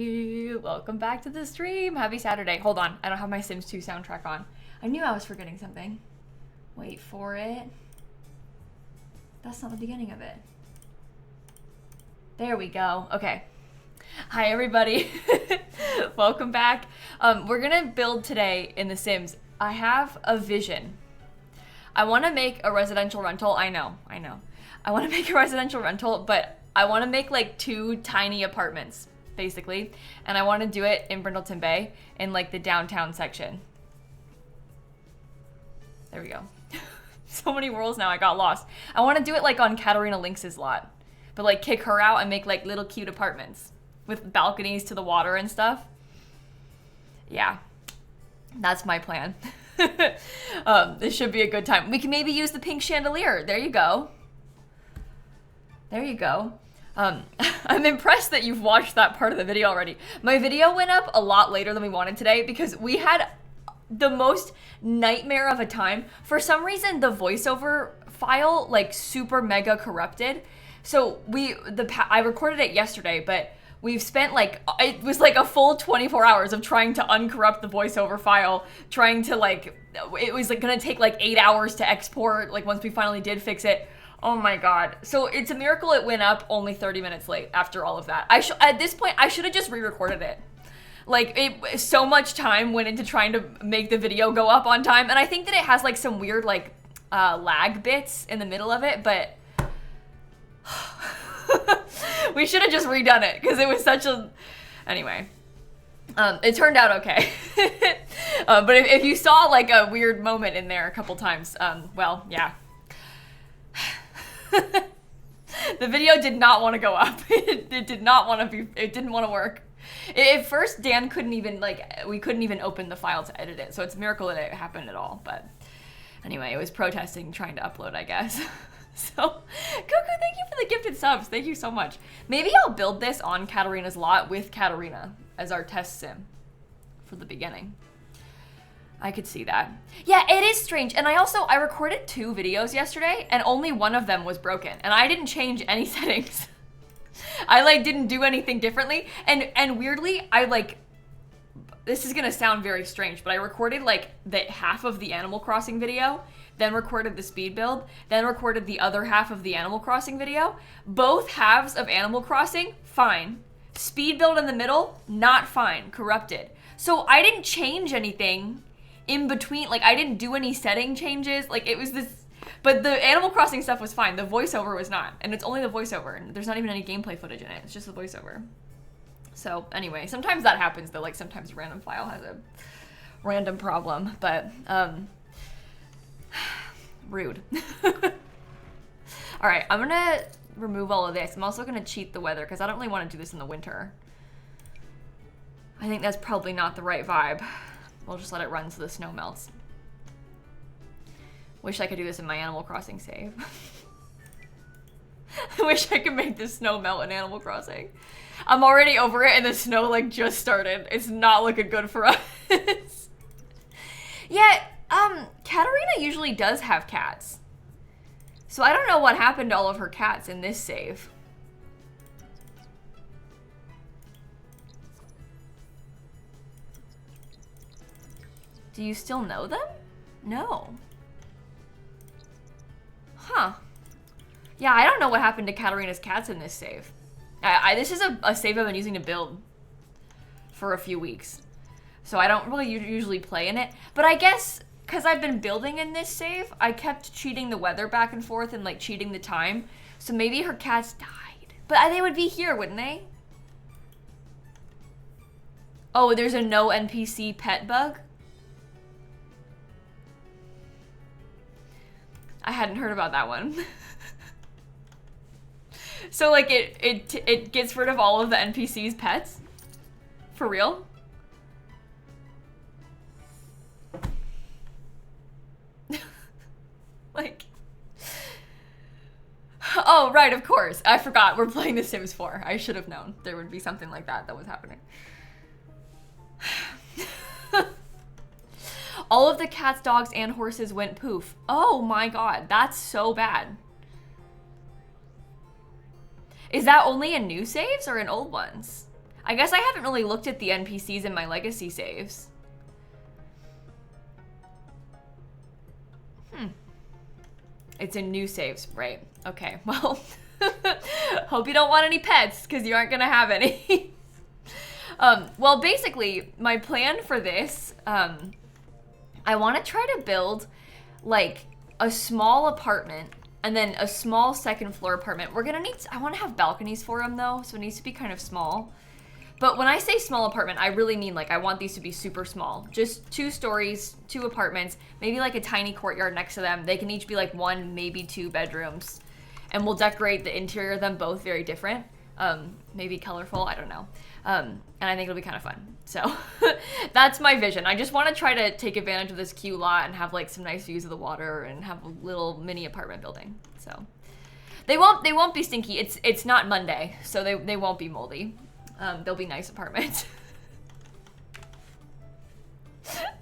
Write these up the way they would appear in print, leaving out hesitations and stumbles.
Welcome back to the stream. Happy Saturday. Hold on, I don't have my Sims 2 soundtrack on. I knew I was forgetting something. Wait for it. That's not the beginning of it. There we go. Okay. Hi everybody. Welcome back. We're gonna build today in The Sims. I have a vision. I want to make a residential rental. I know. I want to make a residential rental, but I want to make like 2 tiny apartments, basically. And I want to do it in Brindleton Bay, in like the downtown section. There we go. So many rules now, I got lost. I want to do it like on Katarina Lynx's lot, but like kick her out and make like little cute apartments with balconies to the water and stuff. Yeah, that's my plan. This should be a good time. We can maybe use the pink chandelier. There you go. There you go. I'm impressed that you've watched that part of the video already. My video went up a lot later than we wanted today because we had the most nightmare of a time. For some reason, the voiceover file like super mega corrupted. So I recorded it yesterday, but we've spent like, it was like a full 24 hours of trying to uncorrupt the voiceover file, trying to like, it was like gonna take like 8 hours to export, like once we finally did fix it. Oh my god. So it's a miracle it went up only 30 minutes late after all of that. At this point, I should have just re-recorded it. Like, so much time went into trying to make the video go up on time, and I think that it has like some weird like lag bits in the middle of it, but we should have just redone it because it was such a... Anyway, it turned out okay. But if you saw like a weird moment in there a couple times, well, yeah. The video did not want to go up. It did not want to be, it didn't want to work. At first, Dan couldn't even, like, we couldn't even open the file to edit it, so it's a miracle that it happened at all, but anyway, it was protesting trying to upload, I guess. So, Cuckoo, thank you for the gifted subs. Thank you so much. Maybe I'll build this on Katarina's lot with Katarina as our test sim for the beginning. I could see that. Yeah, it is strange. And I recorded 2 videos yesterday and only one of them was broken. And I didn't change any settings. I like didn't do anything differently. And weirdly, this is gonna sound very strange, but I recorded like the half of the Animal Crossing video, then recorded the speed build, then recorded the other half of the Animal Crossing video. Both halves of Animal Crossing, fine. Speed build in the middle, not fine, corrupted. So I didn't change anything in between, like I didn't do any setting changes, like it was this, but the Animal Crossing stuff was fine, the voiceover was not, and it's only the voiceover, and there's not even any gameplay footage in it, it's just the voiceover. So anyway, sometimes that happens though, like sometimes a random file has a random problem, but rude. Alright, I'm gonna remove all of this. I'm also gonna cheat the weather, because I don't really want to do this in the winter. I think that's probably not the right vibe. We'll just let it run so the snow melts. Wish I could do this in my Animal Crossing save. I wish I could make the snow melt in Animal Crossing. I'm already over it and the snow like just started. It's not looking good for us. Yeah, Katarina usually does have cats. So I don't know what happened to all of her cats in this save. Do you still know them? No. Huh. Yeah, I don't know what happened to Katarina's cats in this save. This is a save I've been using to build for a few weeks. So I don't really usually play in it. But I guess, because I've been building in this save, I kept cheating the weather back and forth and like cheating the time. So maybe her cats died. But they would be here, wouldn't they? Oh, there's a no NPC pet bug? I hadn't heard about that one. So like it gets rid of all of the NPC's pets? For real? Like, oh right, of course. I forgot we're playing The Sims 4. I should have known there would be something like that was happening. All of the cats, dogs, and horses went poof. Oh my god, that's so bad. Is that only in new saves or in old ones? I guess I haven't really looked at the NPCs in my legacy saves. It's in new saves, right? Okay, well, hope you don't want any pets because you aren't gonna have any. Well, basically, my plan for this, I want to try to build like a small apartment and then a small second floor apartment. We're gonna need, I want to have balconies for them though, so it needs to be kind of small. But when I say small apartment, I really mean like I want these to be super small. Just 2 stories, 2 apartments, maybe like a tiny courtyard next to them. They can each be like 1, maybe 2 bedrooms. And we'll decorate the interior of them both very different. Maybe colorful, I don't know. And I think it'll be kind of fun. So that's my vision. I just want to try to take advantage of this cute lot and have like some nice views of the water and have a little mini apartment building. So they won't be stinky. It's not Monday, so they won't be moldy. They'll be nice apartments.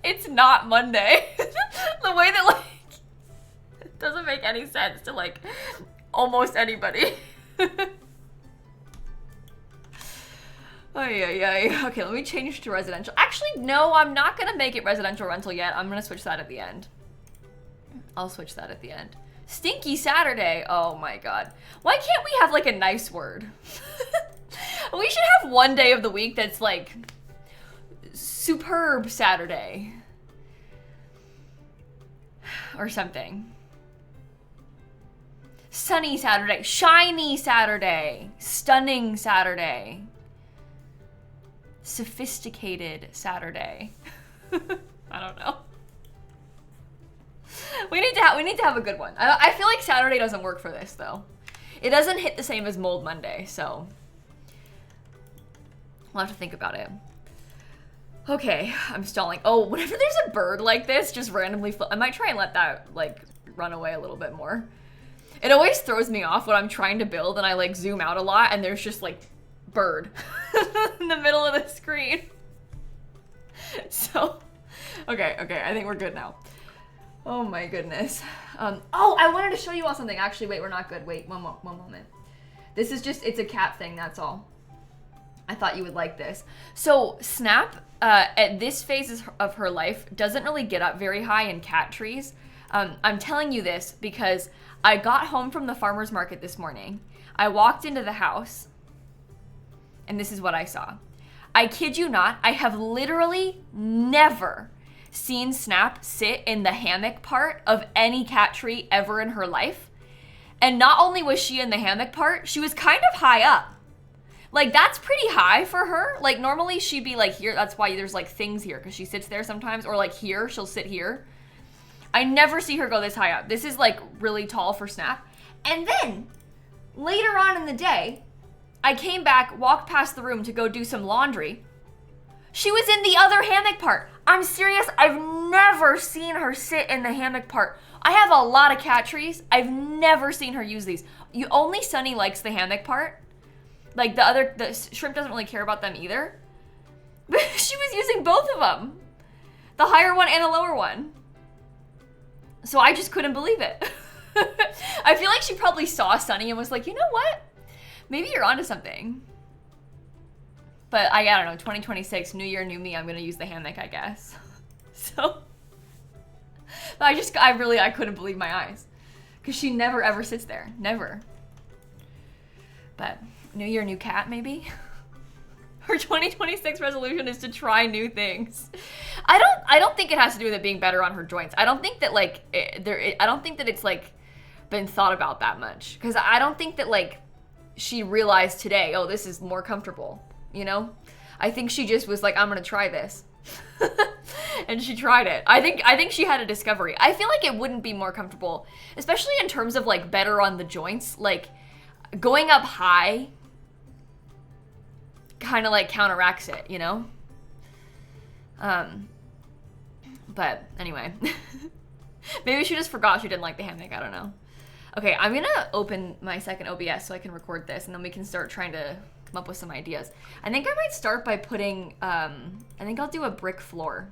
It's not Monday. The way that like, it doesn't make any sense to like almost anybody. Okay, let me change to residential. Actually, no, I'm not gonna make it residential rental yet. I'm gonna switch that at the end. I'll switch that at the end. Stinky Saturday. Oh my God. Why can't we have like a nice word? We should have one day of the week that's like superb Saturday or something. Sunny Saturday, shiny Saturday, stunning Saturday, sophisticated Saturday. I don't know. We need to have a good one. I feel like Saturday doesn't work for this though. It doesn't hit the same as Mold Monday, so we'll have to think about it. Okay, I'm stalling. Oh, whenever there's a bird like this, just randomly I might try and let that like run away a little bit more. It always throws me off when I'm trying to build and I like zoom out a lot and there's just like bird in the middle of the screen. So, okay, I think we're good now. Oh my goodness. Oh, I wanted to show you all something. Actually, wait, we're not good. Wait, one moment. This is just, it's a cat thing, that's all. I thought you would like this. So Snap, at this phase of her life, doesn't really get up very high in cat trees. I'm telling you this because I got home from the farmer's market this morning. I walked into the house, and this is what I saw. I kid you not, I have literally never seen Snap sit in the hammock part of any cat tree ever in her life. And not only was she in the hammock part, she was kind of high up. Like, that's pretty high for her. Like, normally she'd be like here. That's why there's like things here, because she sits there sometimes. Or like here, she'll sit here. I never see her go this high up. This is like really tall for Snap. And then later on in the day, I came back, walked past the room to go do some laundry. She was in the other hammock part. I'm serious, I've never seen her sit in the hammock part. I have a lot of cat trees. I've never seen her use these. Only Sunny likes the hammock part. Like the shrimp doesn't really care about them either. But she was using both of them. The higher one and the lower one. So I just couldn't believe it. I feel like she probably saw Sunny and was like, you know what? Maybe you're onto something. But I don't know, 2026, new year, new me, I'm gonna use the hammock, I guess. So, but I couldn't believe my eyes. Because she never ever sits there, never. But new year, new cat, maybe? Her 2026 resolution is to try new things. I don't think it has to do with it being better on her joints. I don't think that like, I don't think that it's like been thought about that much. Because I don't think that like, she realized today, oh, this is more comfortable, you know? I think she just was like, I'm gonna try this. And she tried it. I think she had a discovery. I feel like it wouldn't be more comfortable, especially in terms of like better on the joints. Like going up high kind of like counteracts it, you know? But anyway, maybe she just forgot she didn't like the hammock. I don't know. Okay, I'm gonna open my second OBS so I can record this and then we can start trying to come up with some ideas. I think I might start by putting, I think I'll do a brick floor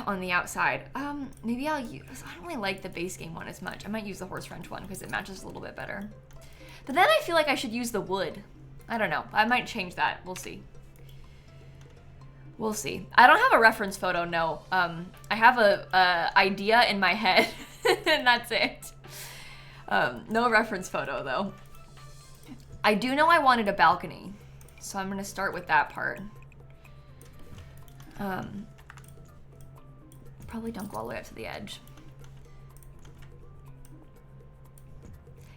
on the outside. Maybe I'll use, I don't really like the base game one as much. I might use the horse wrench one because it matches a little bit better. But then I feel like I should use the wood I don't know. I might change that. We'll see. We'll see. I don't have a reference photo, no. I have a idea in my head, and that's it. No reference photo, though. I do know I wanted a balcony, so I'm gonna start with that part. Probably don't go all the way up to the edge.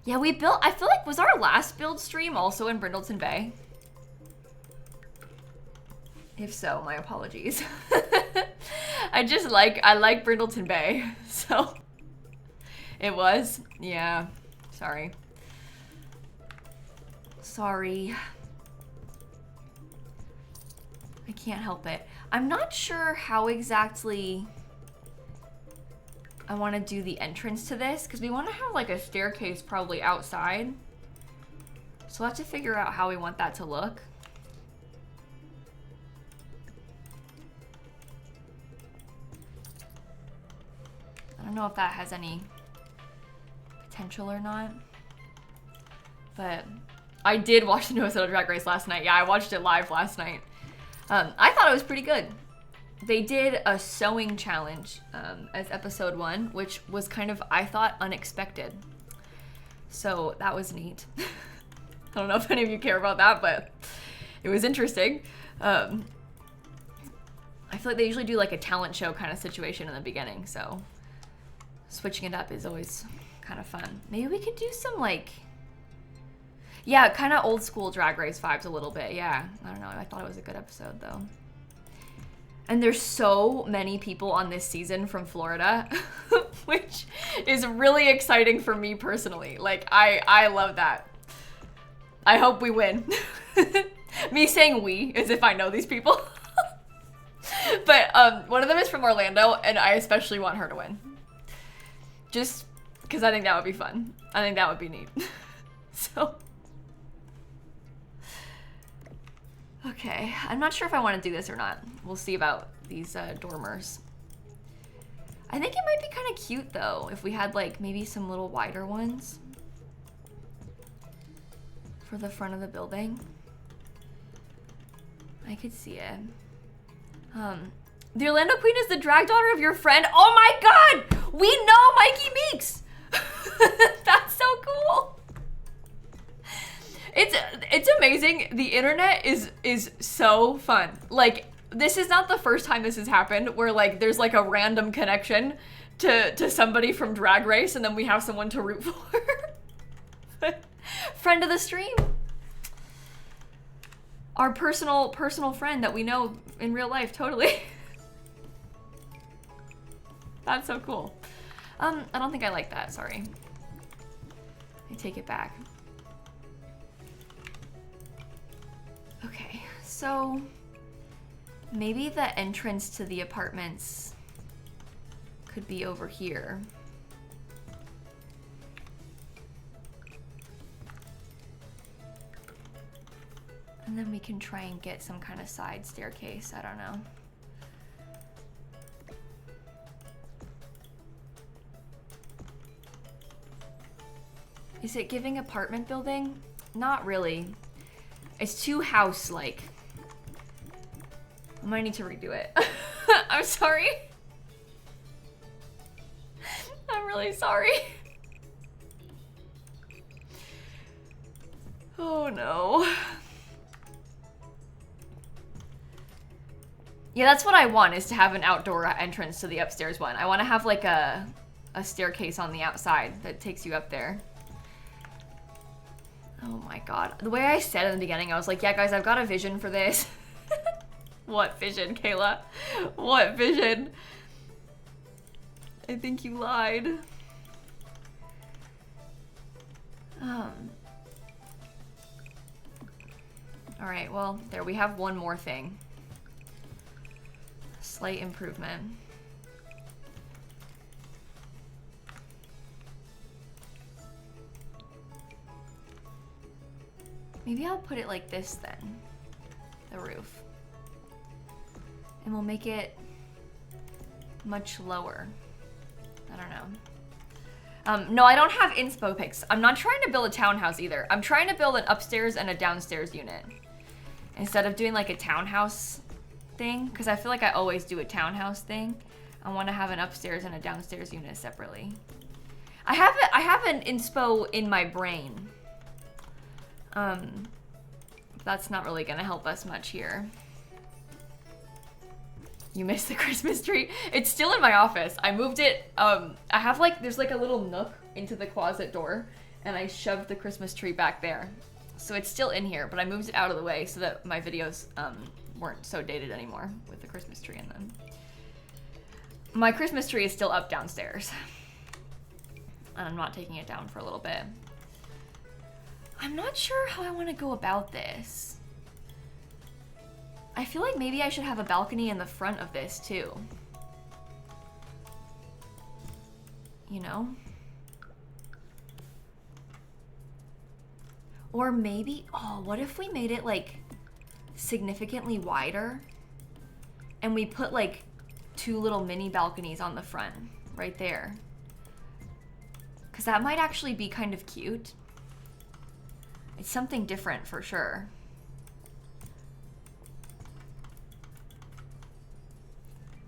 Yeah, we built, I feel like, was our last build stream also in Brindleton Bay? If so, my apologies. I like Brindleton Bay, so. It was? Yeah, sorry. Sorry. I can't help it. I'm not sure how exactly I want to do the entrance to this, because we want to have like a staircase probably outside. So we'll have to figure out how we want that to look. I don't know if that has any potential or not. But I did watch the new episode of Drag Race last night. Yeah, I watched it live last night. I thought it was pretty good. They did a sewing challenge as episode 1, which was kind of, I thought, unexpected. So that was neat. I don't know if any of you care about that, but it was interesting. I feel like they usually do like a talent show kind of situation in the beginning, so switching it up is always kind of fun. Maybe we could do some like, yeah, kind of old school Drag Race vibes a little bit. Yeah, I don't know. I thought it was a good episode though. And there's so many people on this season from Florida, which is really exciting for me personally. Like, I love that. I hope we win. Me saying we as if I know these people. But one of them is from Orlando, and I especially want her to win. Just because I think that would be fun. I think that would be neat. So. Okay, I'm not sure if I want to do this or not. We'll see about these dormers. I think it might be kind of cute though if we had like maybe some little wider ones for the front of the building. I could see it. The Orlando Queen is the drag daughter of your friend. Oh my god! We know Mikey Meeks! That's so cool! It's amazing. The internet is so fun. Like, this is not the first time this has happened where like there's like a random connection to somebody from Drag Race and then we have someone to root for. Friend of the stream. Our personal friend that we know in real life, totally. That's so cool. I don't think I like that, sorry. I take it back. Okay, so maybe the entrance to the apartments could be over here. And then we can try and get some kind of side staircase, I don't know. Is it giving apartment building? Not really. It's too house-like. I might need to redo it. I'm sorry. I'm really sorry. Oh no. Yeah, that's what I want, is to have an outdoor entrance to the upstairs one. I want to have like a staircase on the outside that takes you up there. Oh my god. The way I said in the beginning, I was like, yeah guys, I've got a vision for this. What vision, Kayla? What vision? I think you lied. Alright, well, there we have one more thing. Slight improvement. Maybe I'll put it like this then, the roof. And we'll make it much lower. I don't know. No, I don't have inspo pics. I'm not trying to build a townhouse either. I'm trying to build an upstairs and a downstairs unit instead of doing like a townhouse thing, because I feel like I always do a townhouse thing. I want to have an upstairs and a downstairs unit separately. I have an inspo in my brain. That's not really gonna help us much here. You missed the Christmas tree. It's still in my office. I moved it. I have like, there's like a little nook into the closet door, and I shoved the Christmas tree back there. So it's still in here, but I moved it out of the way so that my videos weren't so dated anymore with the Christmas tree in them. My Christmas tree is still up downstairs, and I'm not taking it down for a little bit. I'm not sure how I want to go about this. I feel like maybe I should have a balcony in the front of this too. You know? Or maybe, oh, what if we made it like significantly wider and we put like 2 little mini balconies on the front right there? Because that might actually be kind of cute. It's something different for sure.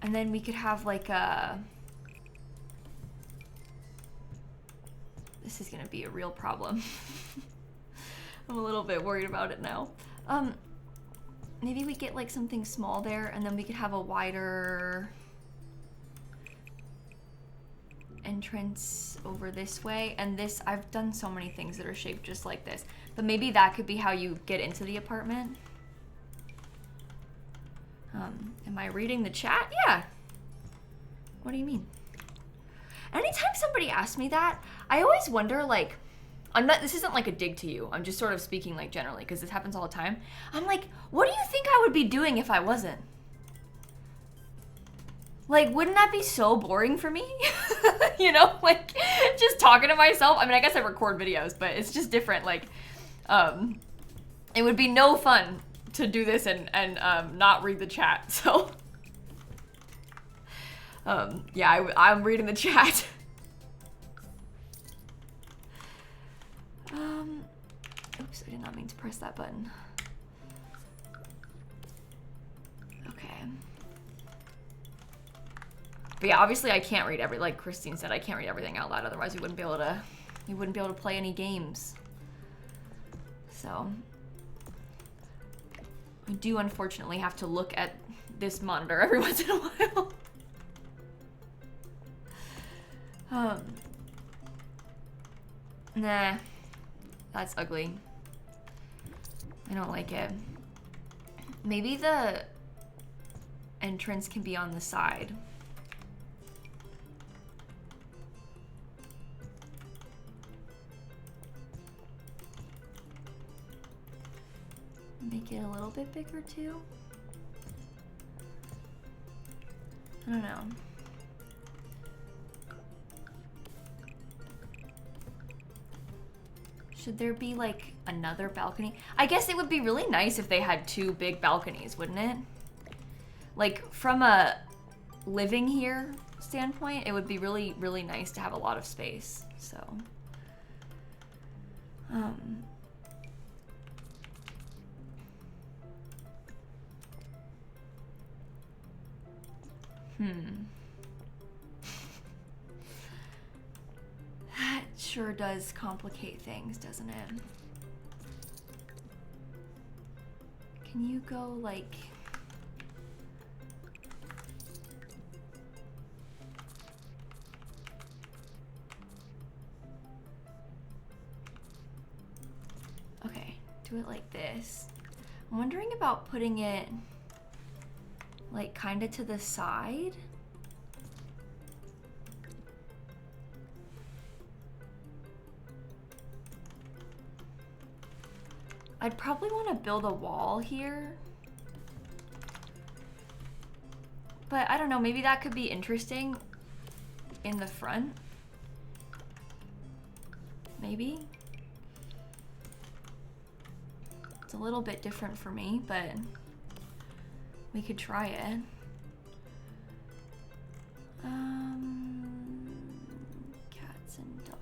And then we could have like a... This is gonna be a real problem. I'm a little bit worried about it now. Maybe we get like something small there, and then we could have a wider entrance over this way. And this, I've done so many things that are shaped just like this, but maybe that could be how you get into the apartment. Am I reading the chat? Yeah. What do you mean? Anytime somebody asks me that, I always wonder, like, this isn't like a dig to you. I'm just sort of speaking like generally, because this happens all the time. I'm like, what do you think I would be doing if I wasn't? Like, wouldn't that be so boring for me? You know, like, just talking to myself. I mean, I guess I record videos, but it's just different. Like, it would be no fun to do this and not read the chat. So, yeah, I'm reading the chat. Oops, I did not mean to press that button. Okay. But yeah, obviously I can't read like Christine said, I can't read everything out loud, otherwise we wouldn't be able to play any games. So, I do unfortunately have to look at this monitor every once in a while. Nah, that's ugly. I don't like it. Maybe the entrance can be on the side. Make it a little bit bigger too. I don't know. Should there be like another balcony? I guess it would be really nice if they had 2 big balconies, wouldn't it? Like from a living here standpoint, it would be really, really nice to have a lot of space. So, That sure does complicate things, doesn't it? Can you go like... Okay, do it like this. I'm wondering about putting it like kind of to the side. I'd probably want to build a wall here. But I don't know, maybe that could be interesting in the front. Maybe. It's a little bit different for me, but we could try it. Cats and dogs.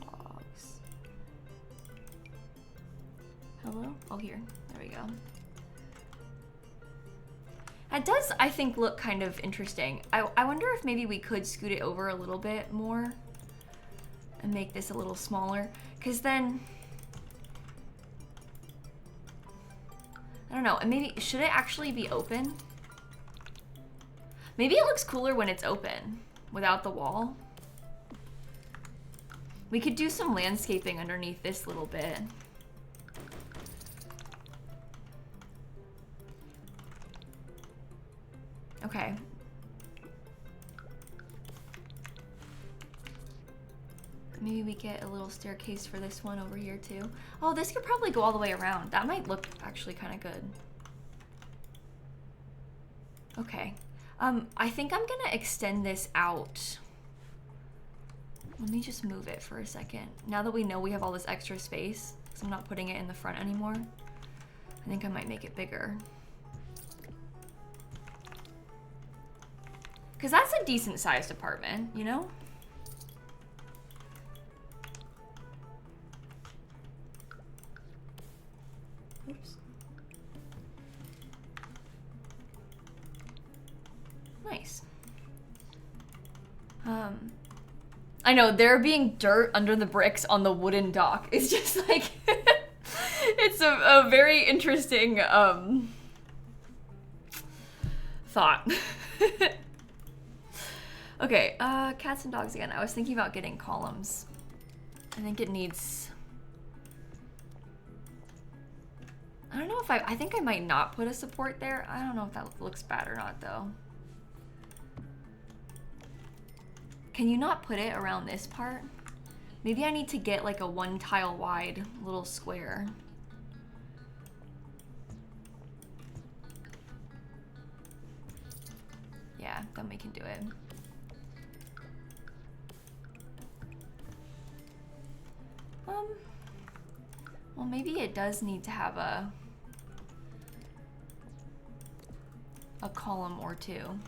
Hello? Oh, here. There we go. That does, I think, look kind of interesting. I wonder if maybe we could scoot it over a little bit more and make this a little smaller. Because then, I don't know, and maybe, should it actually be open? Maybe it looks cooler when it's open, without the wall. We could do some landscaping underneath this little bit. Okay. Maybe we get a little staircase for this one over here too. Oh, this could probably go all the way around. That might look actually kind of good. Okay. I think I'm gonna extend this out. Let me just move it for a second. Now that we know we have all this extra space, because I'm not putting it in the front anymore, I think I might make it bigger. Because that's a decent sized apartment, you know? Oops. Nice. I know, there being dirt under the bricks on the wooden dock is just like, it's a very interesting thought. Okay, cats and dogs again. I was thinking about getting columns. I think it needs... I don't know if I think I might not put a support there. I don't know if that looks bad or not though. Can you not put it around this part? Maybe I need to get like a 1 tile wide little square. Yeah, then we can do it. Well, maybe it does need to have a column or two.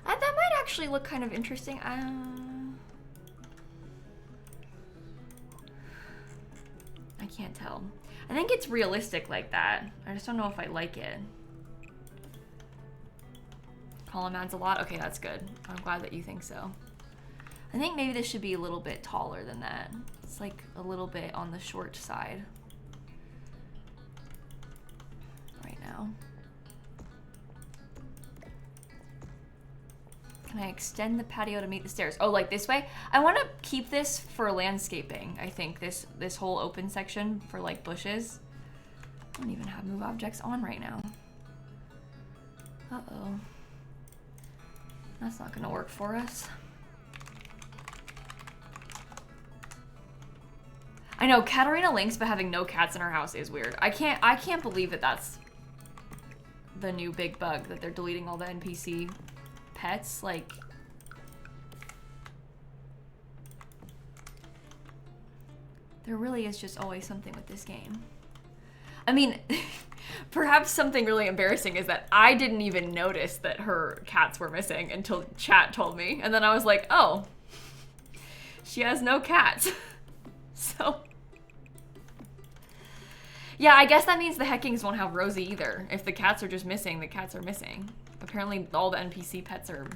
That might actually look kind of interesting. I can't tell. I think it's realistic like that. I just don't know if I like it. Column adds a lot. Okay, that's good. I'm glad that you think so. I think maybe this should be a little bit taller than that. It's like a little bit on the short side right now. Can I extend the patio to meet the stairs? Oh, like this way? I want to keep this for landscaping, I think, this whole open section for like bushes. I don't even have move objects on right now. Uh-oh. That's not gonna work for us. I know, Katarina links, but having no cats in her house is weird. I can't believe that that's the new big bug, that they're deleting all the NPC pets. Like, there really is just always something with this game. I mean, perhaps something really embarrassing is that I didn't even notice that her cats were missing until chat told me. And then I was like, oh, she has no cats. So, yeah, I guess that means the Heckings won't have Rosie either. If the cats are just missing, the cats are missing. Apparently all the NPC pets are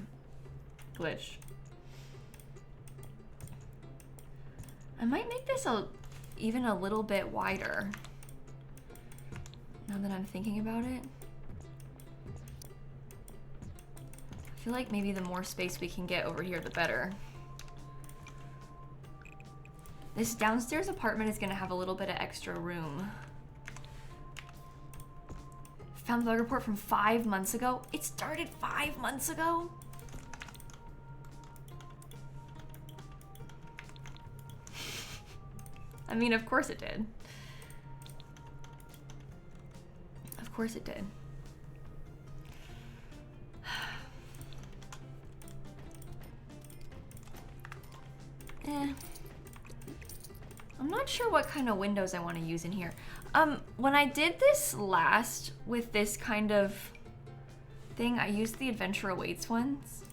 glitched. I might make this even a little bit wider. Now that I'm thinking about it. I feel like maybe the more space we can get over here, the better. This downstairs apartment is gonna have a little bit of extra room. Found the bug report from 5 months ago. It started 5 months ago? I mean, of course it did. Of course it did. I'm not sure what kind of windows I want to use in here. When I did this last with this kind of thing, I used the Adventure Awaits ones.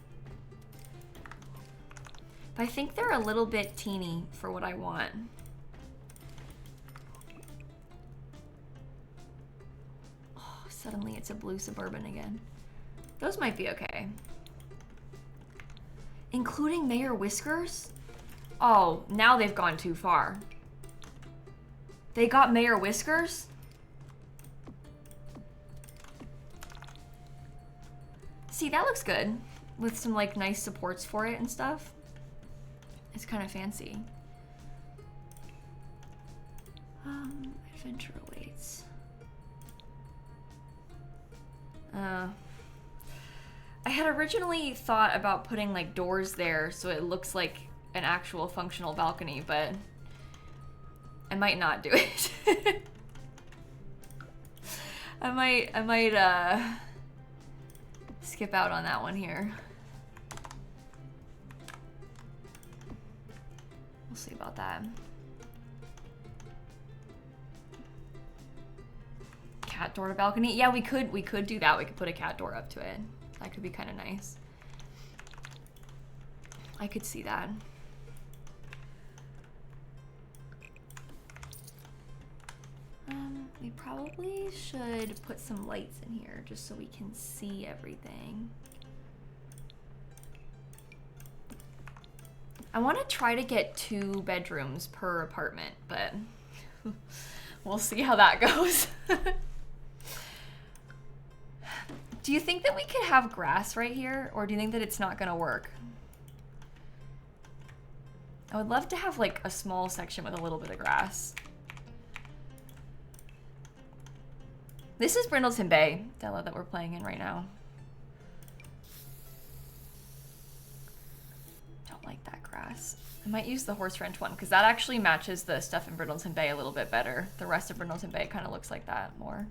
But I think they're a little bit teeny for what I want. Suddenly it's a blue Suburban again. Those might be okay. Including Mayor Whiskers? Oh, now they've gone too far. They got Mayor Whiskers? See, that looks good. With some like nice supports for it and stuff. It's kind of fancy. Adventure awaits. I had originally thought about putting like doors there so it looks like an actual functional balcony, but I might not do it. I might skip out on that one here. We'll see about that. Cat door to balcony. Yeah, we could do that. We could put a cat door up to it. That could be kind of nice. I could see that. We probably should put some lights in here just so we can see everything. I want to try to get 2 bedrooms per apartment, but we'll see how that goes. Do you think that we could have grass right here, or do you think that it's not gonna work? I would love to have like a small section with a little bit of grass. This is Brindleton Bay, Della, that we're playing in right now. Don't like that grass. I might use the horse ranch one because that actually matches the stuff in Brindleton Bay a little bit better. The rest of Brindleton Bay kind of looks like that more.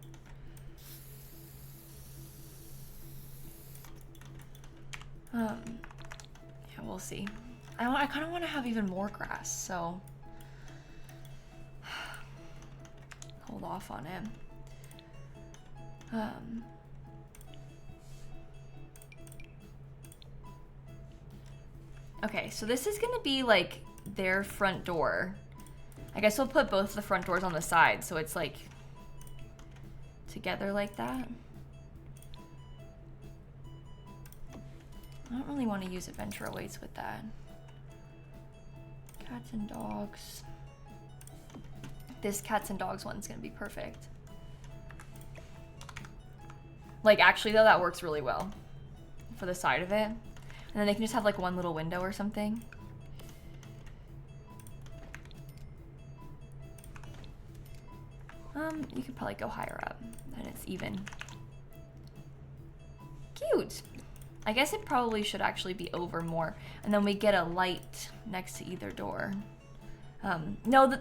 Yeah, we'll see. I kind of want to have even more grass, so hold off on it. Okay, so this is gonna be like their front door. I guess we'll put both the front doors on the side so it's like together like that. I don't really want to use adventure awaits with that. Cats and dogs. This cats and dogs one's gonna be perfect. Like, actually, though, that works really well for the side of it. And then they can just have, like, one little window or something. You could probably go higher up, and it's even. Cute! I guess it probably should actually be over more. And then we get a light next to either door. No, the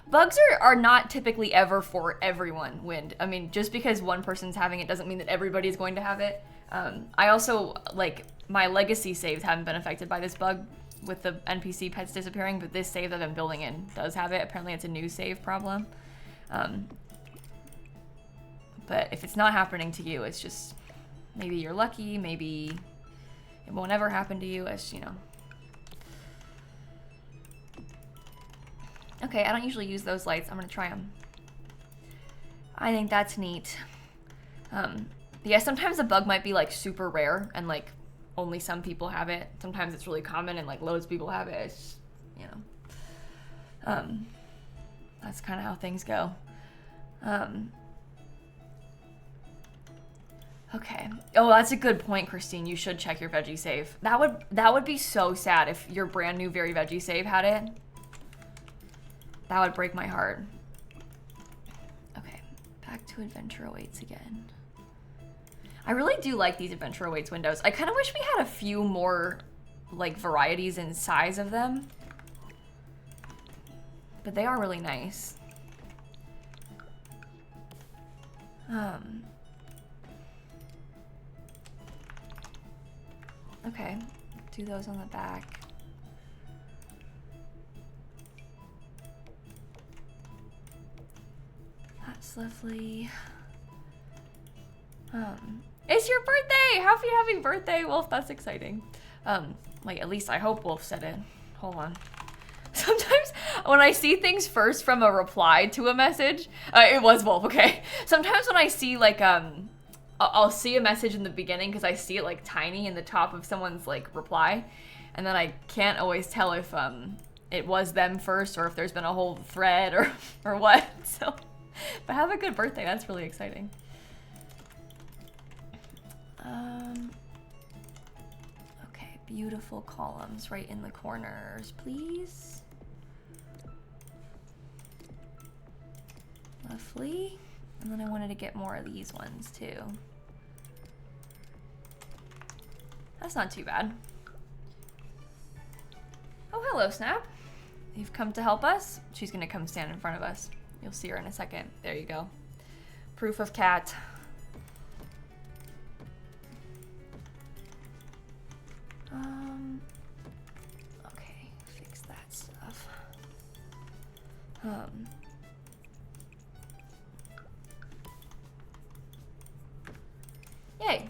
bugs are not typically ever for everyone, Wind. I mean, just because one person's having it doesn't mean that everybody's going to have it. I also, like, my legacy saves haven't been affected by this bug with the NPC pets disappearing, but this save that I'm building in does have it. Apparently it's a new save problem. But if it's not happening to you, it's just, maybe you're lucky, maybe it won't ever happen to you, as you know. Okay, I don't usually use those lights. I'm gonna try them. I think that's neat. Yeah, sometimes a bug might be like super rare and like only some people have it. Sometimes it's really common and like loads of people have it. It's, you know, that's kind of how things go. Okay. Oh, that's a good point, Christine. You should check your veggie save. That would be so sad if your brand new very veggie save had it. That would break my heart. Okay, back to adventure awaits again. I really do like these adventure awaits windows. I kind of wish we had a few more like varieties in size of them. But they are really nice. Okay, do those on the back. That's lovely. It's your birthday! Happy birthday, Wolf. That's exciting. Like, at least I hope Wolf said it. Hold on. Sometimes when I see things first from a reply to a message, it was Wolf, okay. Sometimes when I see like I'll see a message in the beginning because I see it like tiny in the top of someone's like reply, and then I can't always tell if it was them first or if there's been a whole thread or what. So, but have a good birthday. That's really exciting. Okay, beautiful columns right in the corners, please. Lovely. And then I wanted to get more of these ones too. That's not too bad. Oh, hello, Snap. You've come to help us? She's gonna come stand in front of us. You'll see her in a second. There you go. Proof of cat. Okay, fix that stuff. Yay.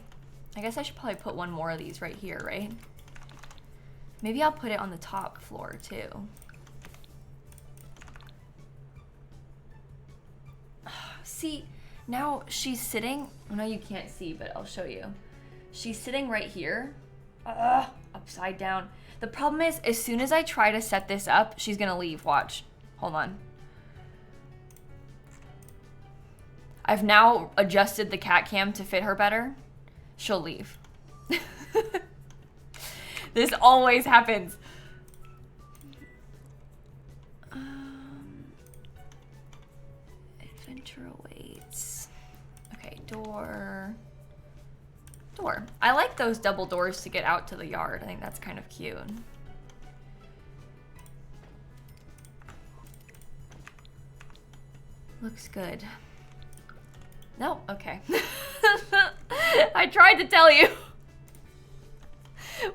I guess I should probably put one more of these right here, right? Maybe I'll put it on the top floor too. See, now she's sitting, I know you can't see, but I'll show you. She's sitting right here, upside down. The problem is, as soon as I try to set this up, she's gonna leave, watch. Hold on. I've now adjusted the cat cam to fit her better. She'll leave. This always happens. Adventure awaits. Okay, door. Door. I like those double doors to get out to the yard. I think that's kind of cute. Looks good. No, okay. I tried to tell you.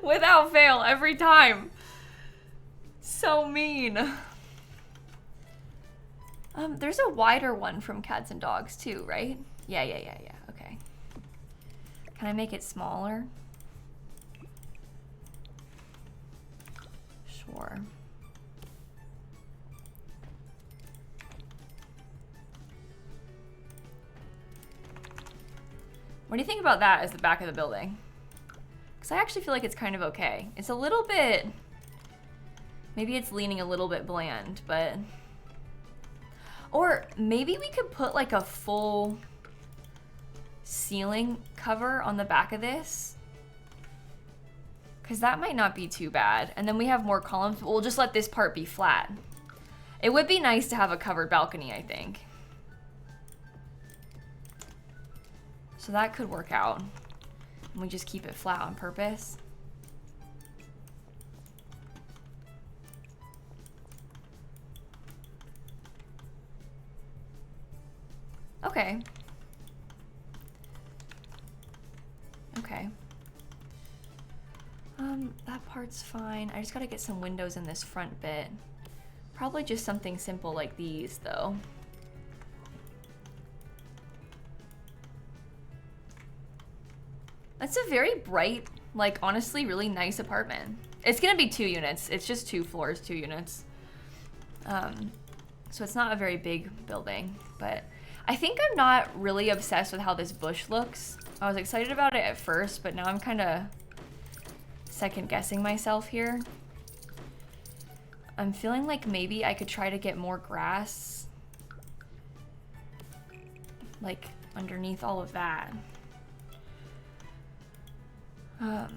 Without fail, every time. So mean. There's a wider one from Cats and Dogs too, right? Yeah, okay. Can I make it smaller? Sure. What do you think about that as the back of the building? Because I actually feel like it's kind of okay. It's a little bit, maybe it's leaning a little bit bland, but, or maybe we could put like a full ceiling cover on the back of this. Because that might not be too bad. And then we have more columns. We'll just let this part be flat. It would be nice to have a covered balcony, I think. So that could work out. And we just keep it flat on purpose. Okay. Okay. That part's fine. I just gotta get some windows in this front bit. Probably just something simple like these, though. That's a very bright, like, honestly, really nice apartment. It's gonna be 2 units. It's just 2 floors, 2 units. So it's not a very big building, but I think I'm not really obsessed with how this bush looks. I was excited about it at first, but now I'm kind of second guessing myself here. I'm feeling like maybe I could try to get more grass, like, underneath all of that. I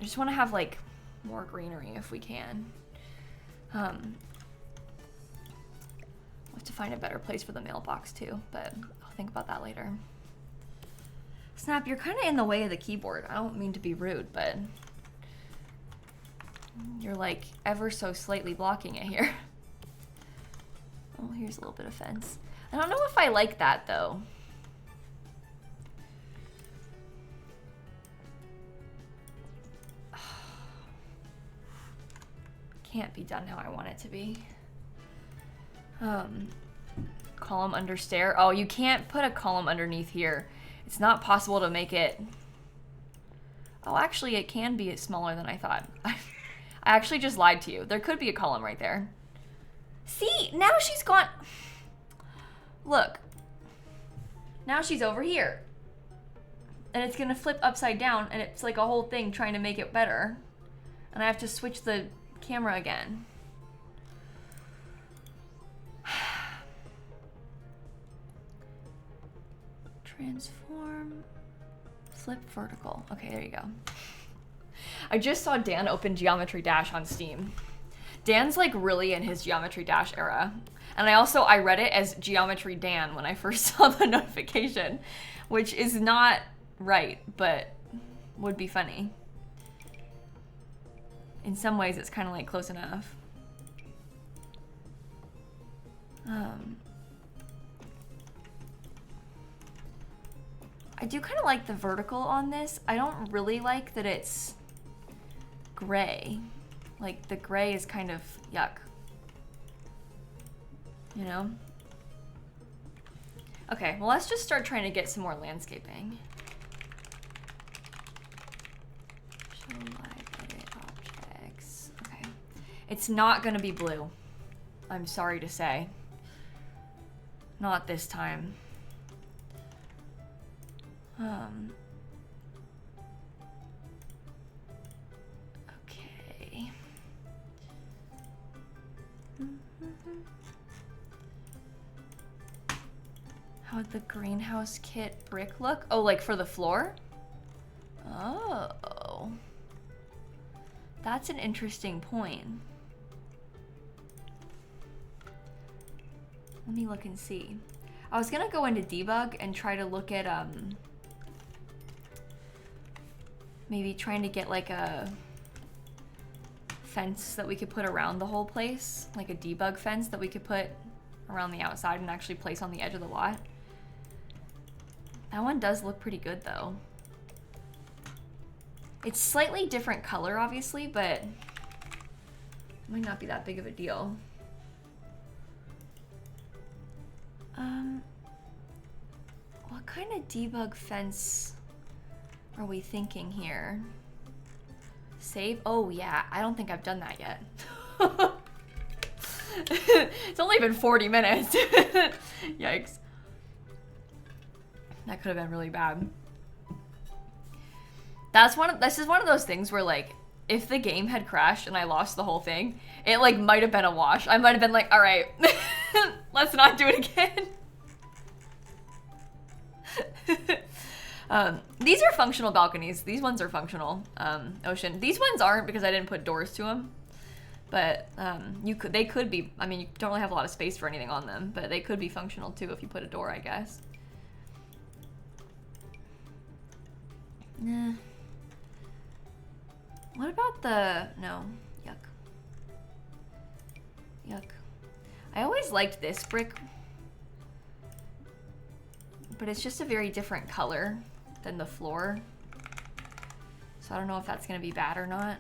just want to have like more greenery if we can. We'll have to find a better place for the mailbox too, but I'll think about that later. Snap, you're kind of in the way of the keyboard. I don't mean to be rude, but you're like ever so slightly blocking it here. Oh, here's a little bit of fence. I don't know if I like that though. Can't be done how I want it to be. Column under stair. Oh, you can't put a column underneath here. It's not possible to make it. Oh, actually it can be smaller than I thought. I actually just lied to you. There could be a column right there. See, now she's gone. Look. Now she's over here. And it's gonna flip upside down, and it's like a whole thing trying to make it better. And I have to switch the camera again. Transform, flip vertical. Okay, there you go. I just saw Dan open Geometry Dash on Steam. Dan's like really in his Geometry Dash era. And I read it as Geometry Dan when I first saw the notification, which is not right, but would be funny. In some ways, it's kind of like close enough. I do kind of like the vertical on this. I don't really like that it's gray. Like the gray is kind of yuck. You know? Okay, well let's just start trying to get some more landscaping. Show live edit objects. Okay. It's not gonna be blue. I'm sorry to say. Not this time. Okay. How would the greenhouse kit brick look? Oh, like for the floor? Oh. That's an interesting point. Let me look and see. I was gonna go into debug and try to look at maybe trying to get like a fence that we could put around the whole place, like a debug fence that we could put around the outside and actually place on the edge of the lot. That one does look pretty good though. It's slightly different color obviously, but it might not be that big of a deal. What kind of debug fence are we thinking here? Save? Oh yeah, I don't think I've done that yet. It's only been 40 minutes. Yikes. That could have been really bad. This is one of those things where like, if the game had crashed and I lost the whole thing, it like might have been a wash. I might have been like, all right, let's not do it again. These are functional balconies. These ones are functional. Ocean. These ones aren't because I didn't put doors to them. But they could be. I mean, you don't really have a lot of space for anything on them, but they could be functional too if you put a door, I guess. Nah. What about the... No. Yuck. Yuck. I always liked this brick, but it's just a very different color than the floor. So I don't know if that's gonna be bad or not.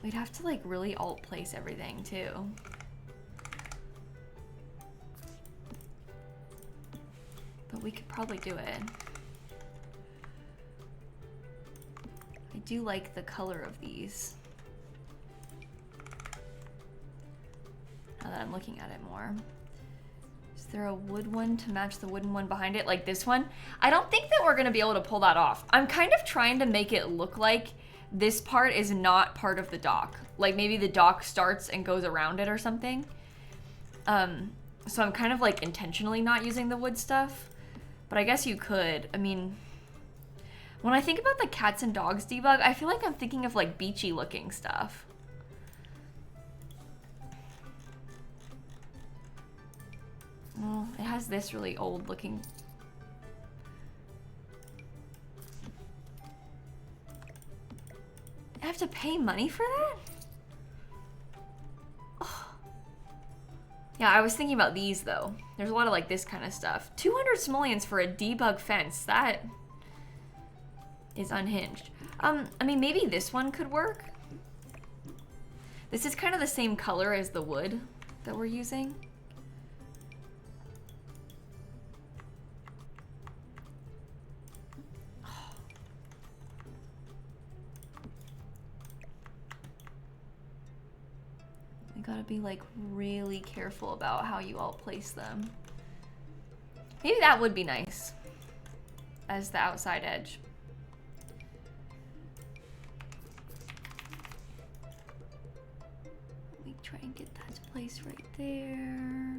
We'd have to like really alt place everything too. But we could probably do it. I do like the color of these. Now that I'm looking at it more. Is there a wood one to match the wooden one behind it? Like this one? I don't think that we're gonna be able to pull that off. I'm kind of trying to make it look like this part is not part of the dock. Like maybe the dock starts and goes around it or something. So I'm kind of like intentionally not using the wood stuff. But I guess you could. I mean, when I think about the cats and dogs debug, I feel like I'm thinking of like beachy looking stuff. Well, it has this really old looking. I have to pay money for that? Oh. Yeah, I was thinking about these though. There's a lot of like this kind of stuff. 200 simoleons for a debug fence. That is unhinged. I mean, maybe this one could work. This is kind of the same color as the wood that we're using. You gotta be like really careful about how you all place them. Maybe that would be nice as the outside edge. Let me try and get that to place right there.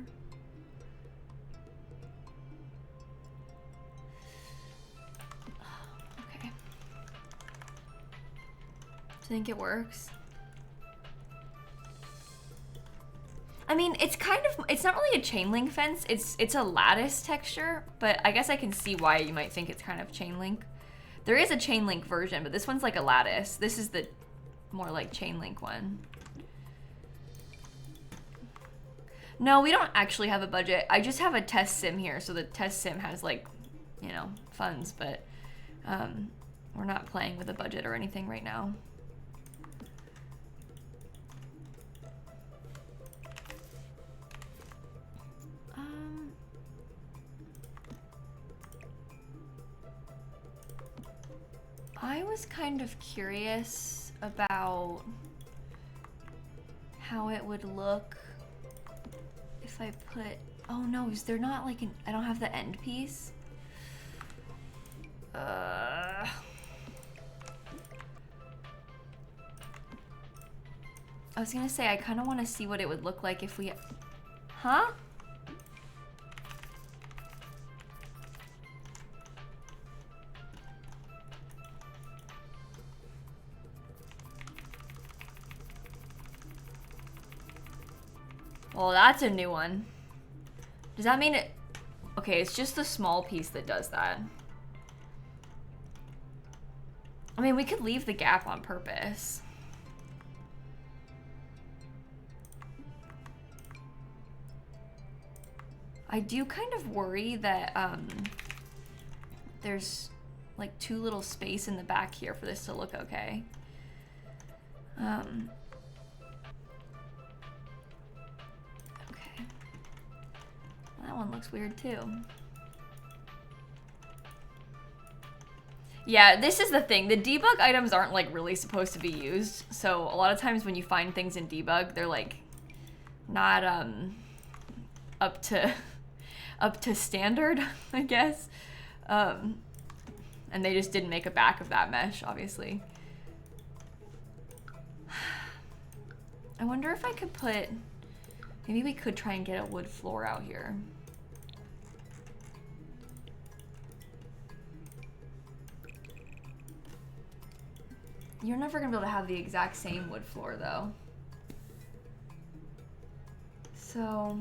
Okay. Do you think it works? I mean, it's kind of, it's not really a chain link fence. It's a lattice texture, but I guess I can see why you might think it's kind of chain link. There is a chain link version, but this one's like a lattice. This is the more like chain link one. No, we don't actually have a budget. I just have a test sim here, so the test sim has like, you know, funds, but we're not playing with a budget or anything right now. I was kind of curious about how it would look if I put, oh no, is there not like an, I don't have the end piece? I was gonna say, I kind of want to see what it would look like if we, huh? Well, that's a new one. Does that mean it... Okay, it's just the small piece that does that. I mean, we could leave the gap on purpose. I do kind of worry that there's like too little space in the back here for this to look okay. That one looks weird too. Yeah, this is the thing. The debug items aren't like really supposed to be used. So a lot of times when you find things in debug, they're like not up to standard, I guess. And they just didn't make a back of that mesh, obviously. I wonder if I could put, maybe we could try and get a wood floor out here. You're never gonna be able to have the exact same wood floor though. So,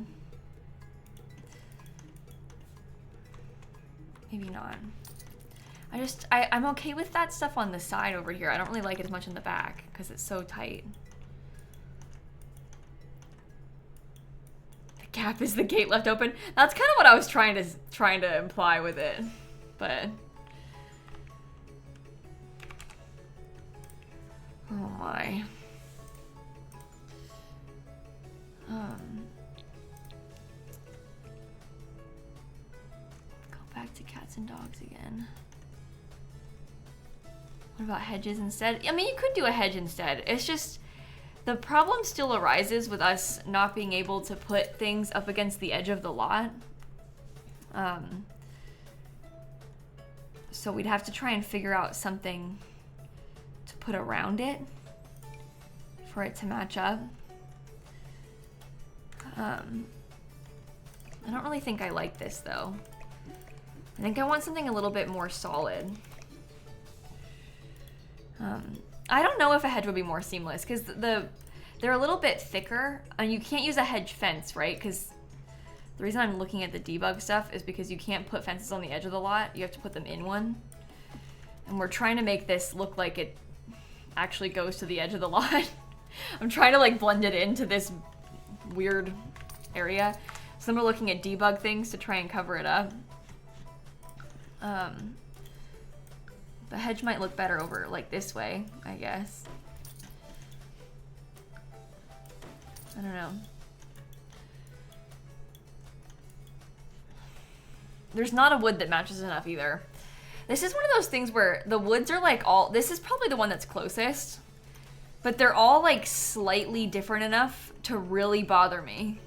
maybe not. I'm okay with that stuff on the side over here. I don't really like it as much in the back because it's so tight. The gap is the gate left open. That's kind of what I was trying to imply with it, but. Oh my. Go back to cats and dogs again. What about hedges instead? I mean, you could do a hedge instead. It's just, the problem still arises with us not being able to put things up against the edge of the lot. So we'd have to try and figure out something to put around it for it to match up. I don't really think I like this though. I think I want something a little bit more solid. I don't know if a hedge would be more seamless because they're a little bit thicker and you can't use a hedge fence, right? Because the reason I'm looking at the debug stuff is because you can't put fences on the edge of the lot. You have to put them in one. And we're trying to make this look like it actually goes to the edge of the lot. I'm trying to like blend it into this weird area. So then we're looking at debug things to try and cover it up. The hedge might look better over like this way, I guess. I don't know. There's not a wood that matches enough either. This is one of those things where the woods are like all, this is probably the one that's closest, but they're all like slightly different enough to really bother me.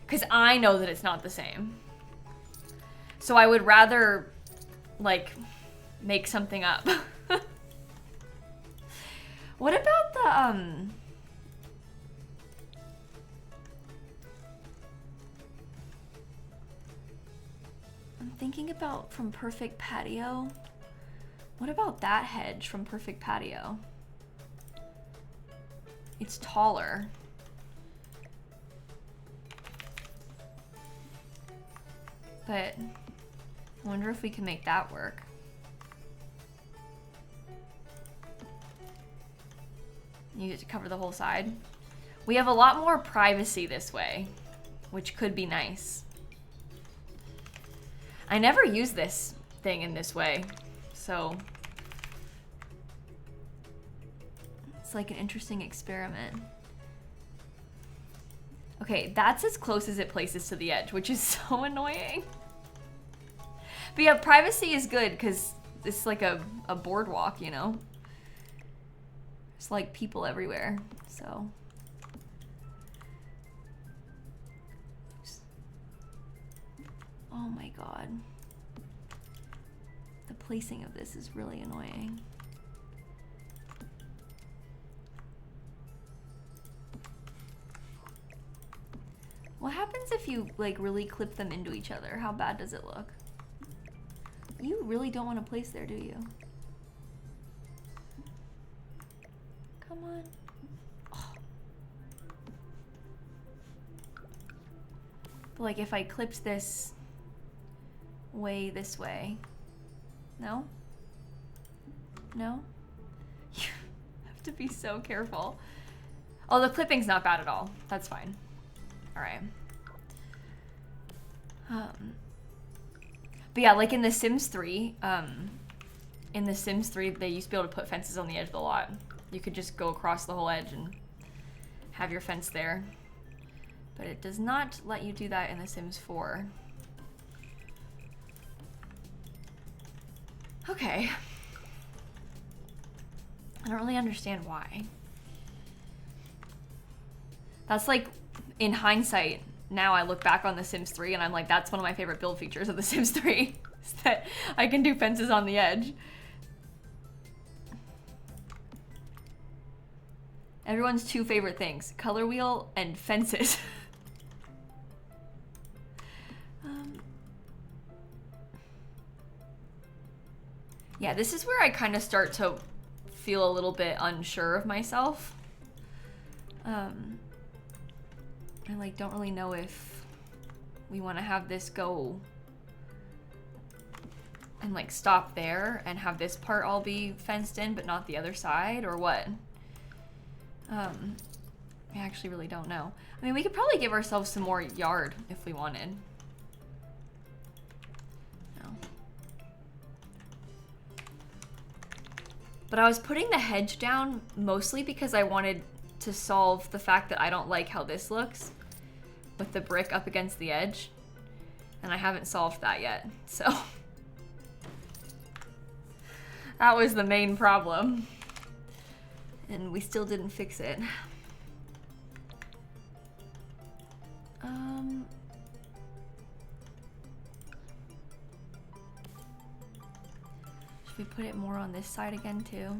Because I know that it's not the same. So I would rather like make something up. What about the I'm thinking about from Perfect Patio. What about that hedge from Perfect Patio? It's taller. But I wonder if we can make that work. Use it to cover the whole side. We have a lot more privacy this way, which could be nice. I never use this thing in this way, so it's like an interesting experiment. Okay, that's as close as it places to the edge, which is so annoying. But yeah, privacy is good because it's like a boardwalk, you know? There's like people everywhere, so. Oops. Oh my god. The placing of this is really annoying. What happens if you like really clip them into each other? How bad does it look? You really don't want to place there, do you? Come on. Oh. But like if I clipped this way. No? No? You have to be so careful. Oh, the clipping's not bad at all. That's fine. All right. But yeah, like in The Sims 3, they used to be able to put fences on the edge of the lot. You could just go across the whole edge and have your fence there. But it does not let you do that in The Sims 4. Okay. I don't really understand why. That's like, in hindsight, now I look back on The Sims 3 and I'm like, that's one of my favorite build features of The Sims 3. Is that I can do fences on the edge. Everyone's two favorite things, color wheel and fences. Yeah, this is where I kind of start to feel a little bit unsure of myself. I like don't really know if we want to have this go and like stop there and have this part all be fenced in but not the other side, or what. I actually really don't know. I mean, we could probably give ourselves some more yard if we wanted. No. But I was putting the hedge down mostly because I wanted to solve the fact that I don't like how this looks with the brick up against the edge, and I haven't solved that yet, so that was the main problem, and we still didn't fix it. Should we put it more on this side again too?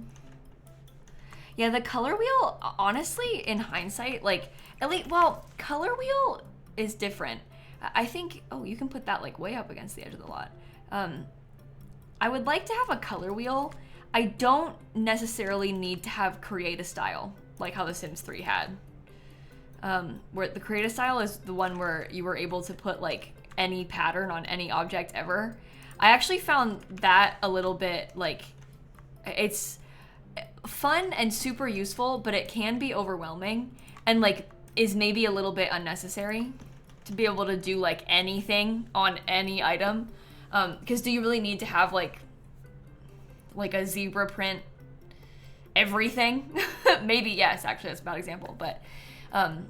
Yeah, the color wheel, honestly, in hindsight, like, at least, well, color wheel is different. I think, oh, you can put that like way up against the edge of the lot. I would like to have a color wheel. I don't necessarily need to have create a style, like how The Sims 3 had. Where the create a style is the one where you were able to put like any pattern on any object ever. I actually found that a little bit like, it's fun and super useful, but it can be overwhelming and like is maybe a little bit unnecessary to be able to do like anything on any item. Because do you really need to have like a zebra print everything? Maybe yes, actually that's a bad example, but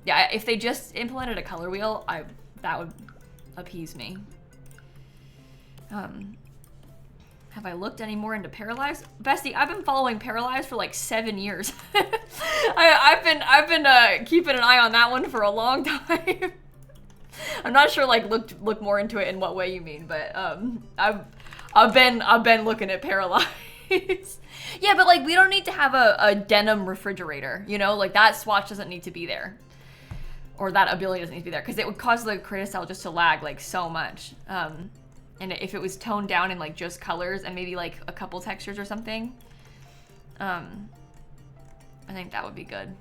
yeah, if they just implemented a color wheel, that would appease me. Have I looked any more into Paralyzed? Bestie, I've been following Paralyzed for like 7 years. I've been keeping an eye on that one for a long time. I'm not sure like look more into it in what way you mean, but I've been looking at Paralyzed. Yeah, but like we don't need to have a denim refrigerator, you know? Like that swatch doesn't need to be there. Or that ability doesn't need to be there because it would cause the creative style just to lag like so much. And if it was toned down in like just colors and maybe like a couple textures or something, I think that would be good.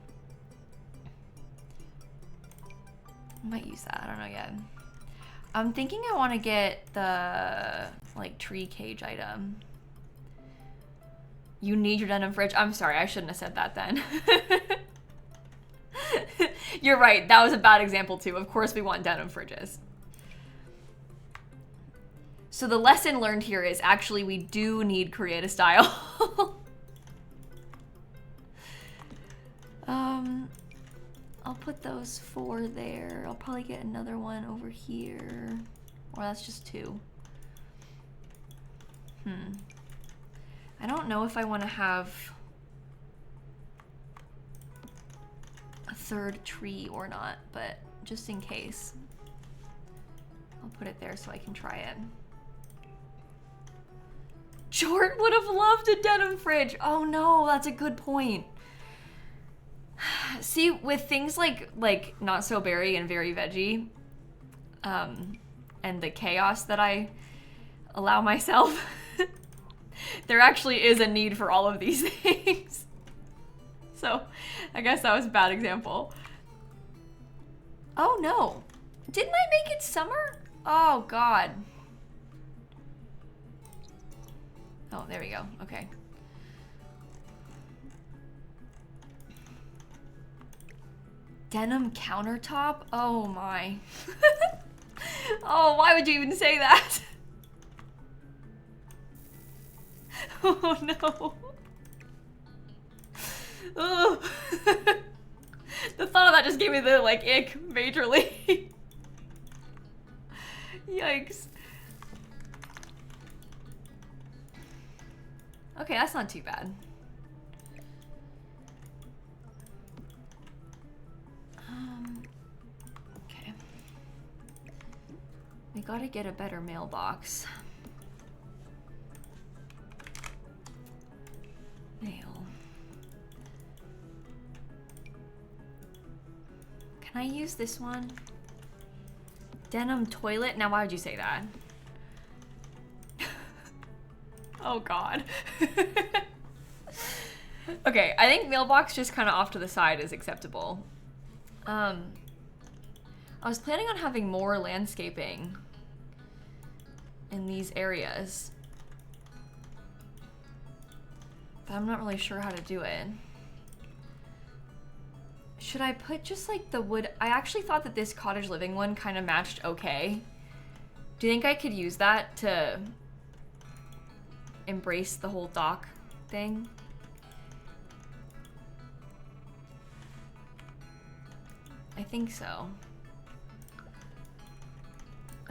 I might use that, I don't know yet. I'm thinking I want to get the like tree cage item. You need your denim fridge. I'm sorry, I shouldn't have said that then. You're right, that was a bad example too. Of course we want denim fridges. So the lesson learned here is actually we do need creative style. I'll put those 4 there. I'll probably get another one over here. Or that's just 2. I don't know if I want to have a 3rd tree or not, but just in case. I'll put it there so I can try it. Jort would have loved a denim fridge. Oh no, that's a good point. See, with things like not so berry and very veggie, and the chaos that I allow myself, there actually is a need for all of these things. So, I guess that was a bad example. Oh no, didn't I make it summer? Oh God. Oh, there we go. Okay. Denim countertop? Oh my. Oh, why would you even say that? Oh no. Ugh. The thought of that just gave me the like ick majorly. Yikes. Okay, that's not too bad. Okay. We gotta get a better mailbox. Mail. Can I use this one? Denim toilet? Now why would you say that? Oh God. Okay, I think mailbox just kind of off to the side is acceptable. I was planning on having more landscaping in these areas, but I'm not really sure how to do it. Should I put just like the wood? I actually thought that this cottage living one kind of matched okay. Do you think I could use that to embrace the whole dock thing? I think so.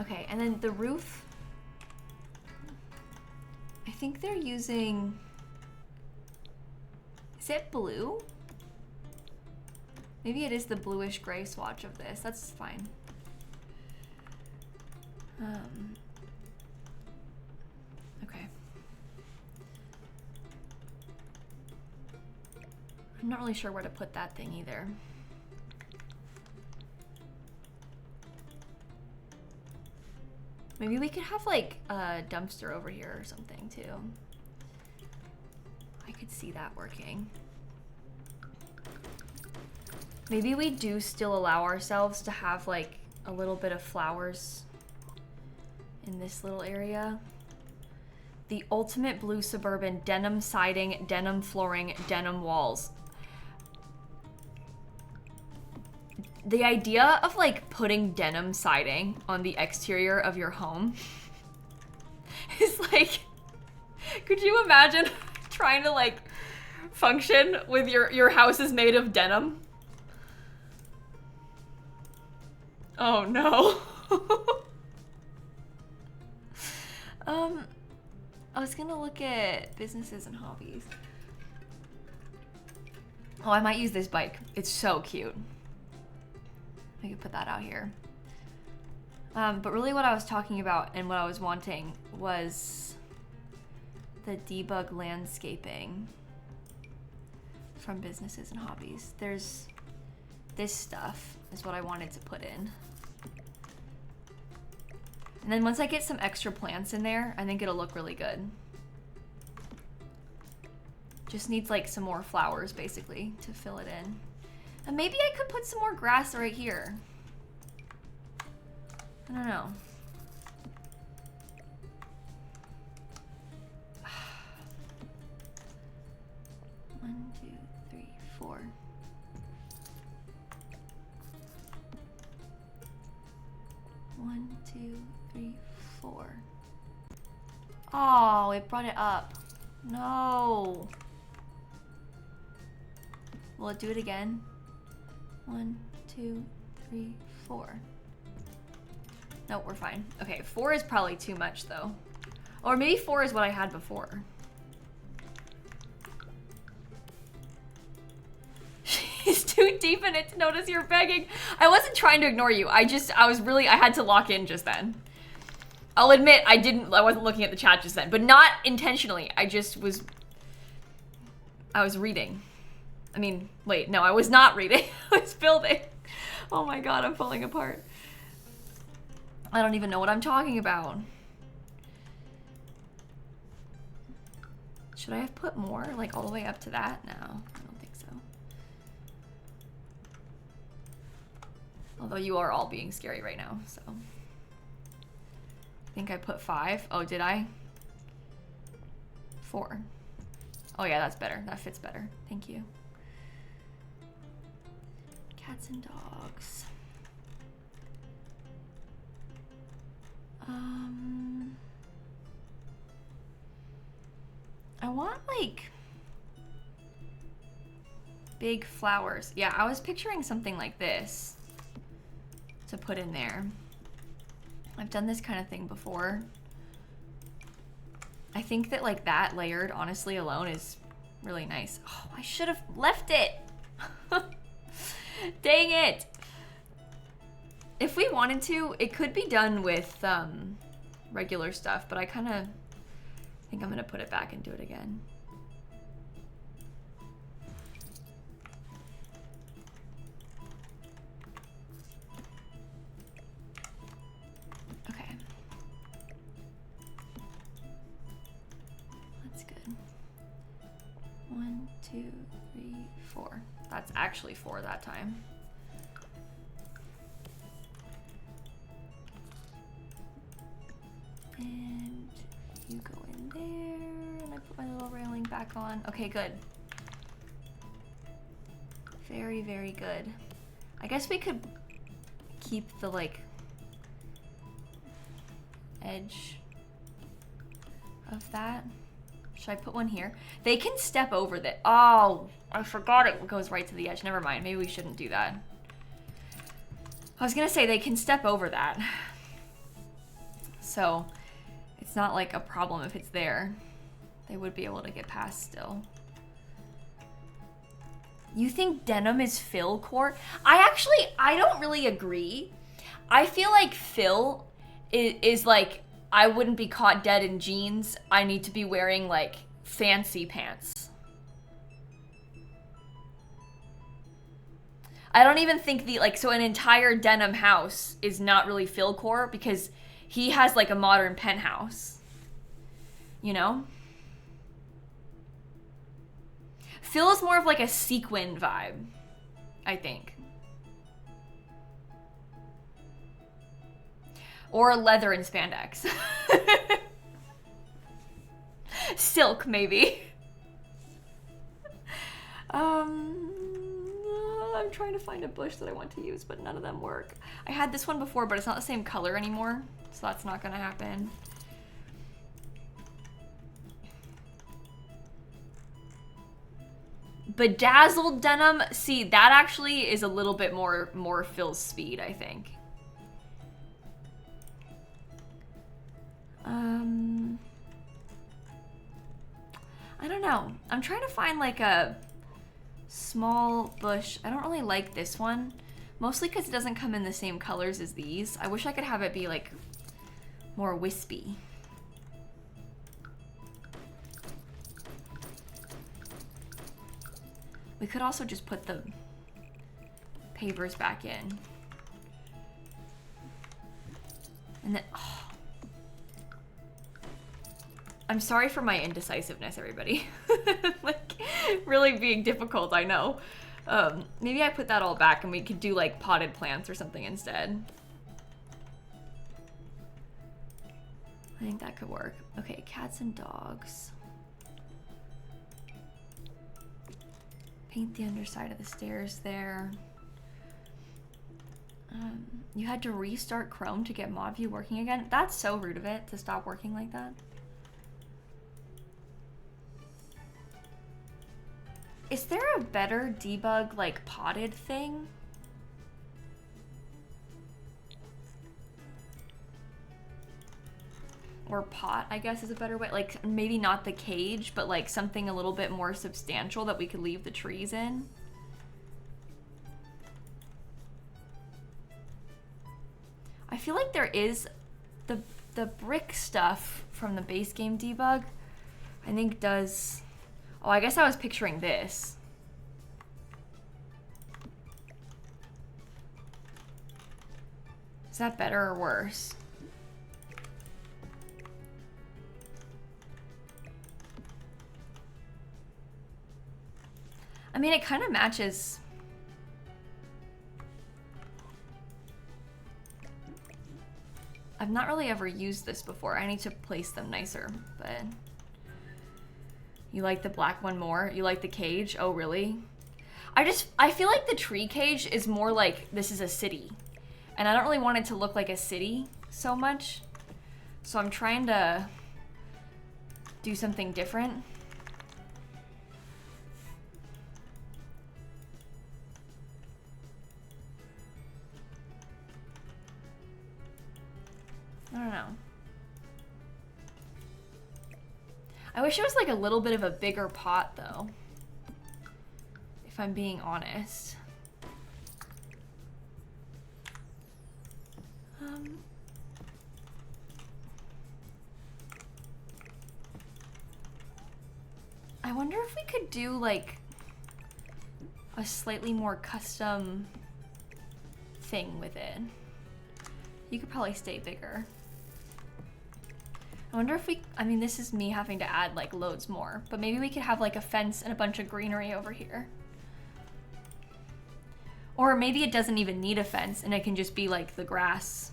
Okay, and then the roof. I think they're using, is it blue? Maybe it is the bluish gray swatch of this. That's fine. Okay. I'm not really sure where to put that thing either. Maybe we could have like a dumpster over here or something too. I could see that working. Maybe we do still allow ourselves to have like a little bit of flowers in this little area. The ultimate blue suburban, denim siding, denim flooring, denim walls. The idea of like putting denim siding on the exterior of your home is like, could you imagine trying to like function with your house is made of denim? Oh no. I was gonna look at businesses and hobbies. Oh, I might use this bike. It's so cute. I could put that out here. But really what I was talking about and what I was wanting was the debug landscaping from businesses and hobbies. There's this stuff is what I wanted to put in. And then once I get some extra plants in there, I think it'll look really good. Just needs like some more flowers basically to fill it in. And maybe I could put some more grass right here. I don't know. One, two, three, four. One, two, three, four. Oh, it brought it up. No. Will it do it again? One, two, three, four. No, we're fine. Okay, 4 is probably too much though. Or maybe 4 is what I had before. She's too deep in it to notice you're begging. I wasn't trying to ignore you. I had to lock in just then. I'll admit I wasn't looking at the chat just then, but not intentionally. I was reading. I mean, wait, no, I was not reading. I was building. Oh my God, I'm falling apart. I don't even know what I'm talking about. Should I have put more, like all the way up to that? No, I don't think so. Although you are all being scary right now, so. I think I put 5. Oh, did I? 4. Oh yeah, that's better. That fits better. Thank you. Cats and dogs. I want like big flowers. Yeah, I was picturing something like this to put in there. I've done this kind of thing before. I think that like that layered honestly alone is really nice. Oh, I should have left it. Dang it. If we wanted to, it could be done with regular stuff, but I kind of think I'm gonna put it back and do it again. Okay. That's good. 1, 2, 3, 4. That's actually 4 that time. And you go in there, and I put my little railing back on. Okay, good. Very, very good. I guess we could keep the, like, edge of that. Should I put one here? They can step over that. Oh, I forgot it goes right to the edge. Never mind. Maybe we shouldn't do that. I was gonna say they can step over that. So it's not like a problem if it's there. They would be able to get past still. You think denim is fill core? I don't really agree. I feel like fill is like, I wouldn't be caught dead in jeans. I need to be wearing like fancy pants. I don't even think so an entire denim house is not really fill core because he has like a modern penthouse, you know? Phil is more of like a sequin vibe, I think. Or leather and spandex. Silk, maybe. I'm trying to find a bush that I want to use, but none of them work. I had this one before, but it's not the same color anymore, so that's not gonna happen. Bedazzled denim, see, that actually is a little bit more Phil's speed, I think. I don't know. I'm trying to find like a small bush. I don't really like this one. Mostly because it doesn't come in the same colors as these. I wish I could have it be like more wispy. We could also just put the pavers back in. And then, oh. I'm sorry for my indecisiveness, everybody. Like, really being difficult, I know. Maybe I put that all back and we could do like potted plants or something instead. I think that could work. Okay, cats and dogs. Paint the underside of the stairs there. You had to restart Chrome to get mod view working again? That's so rude of it to stop working like that. Is there a better debug like potted thing? Or pot, I guess is a better way. Like maybe not the cage, but like something a little bit more substantial that we could leave the trees in. I feel like there is the brick stuff from the base game debug, I think does, oh, I guess I was picturing this. Is that better or worse? I mean, it kind of matches. I've not really ever used this before. I need to place them nicer, but you like the black one more? You like the cage? Oh, really? I feel like the tree cage is more like this is a city, and I don't really want it to look like a city so much. So I'm trying to do something different. I don't know. I wish it was like a little bit of a bigger pot though, if I'm being honest. I wonder if we could do like a slightly more custom thing with it. You could probably stay bigger. I wonder if we, I mean, this is me having to add like loads more, but maybe we could have like a fence and a bunch of greenery over here. Or maybe it doesn't even need a fence and it can just be like the grass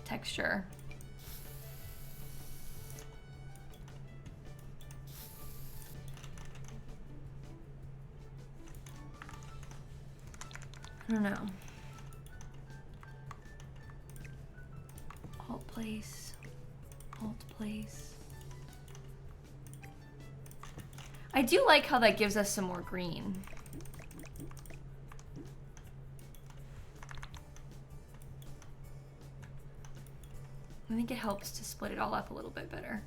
texture. I don't know. Alt place, alt place. I do like how that gives us some more green. I think it helps to split it all up a little bit better.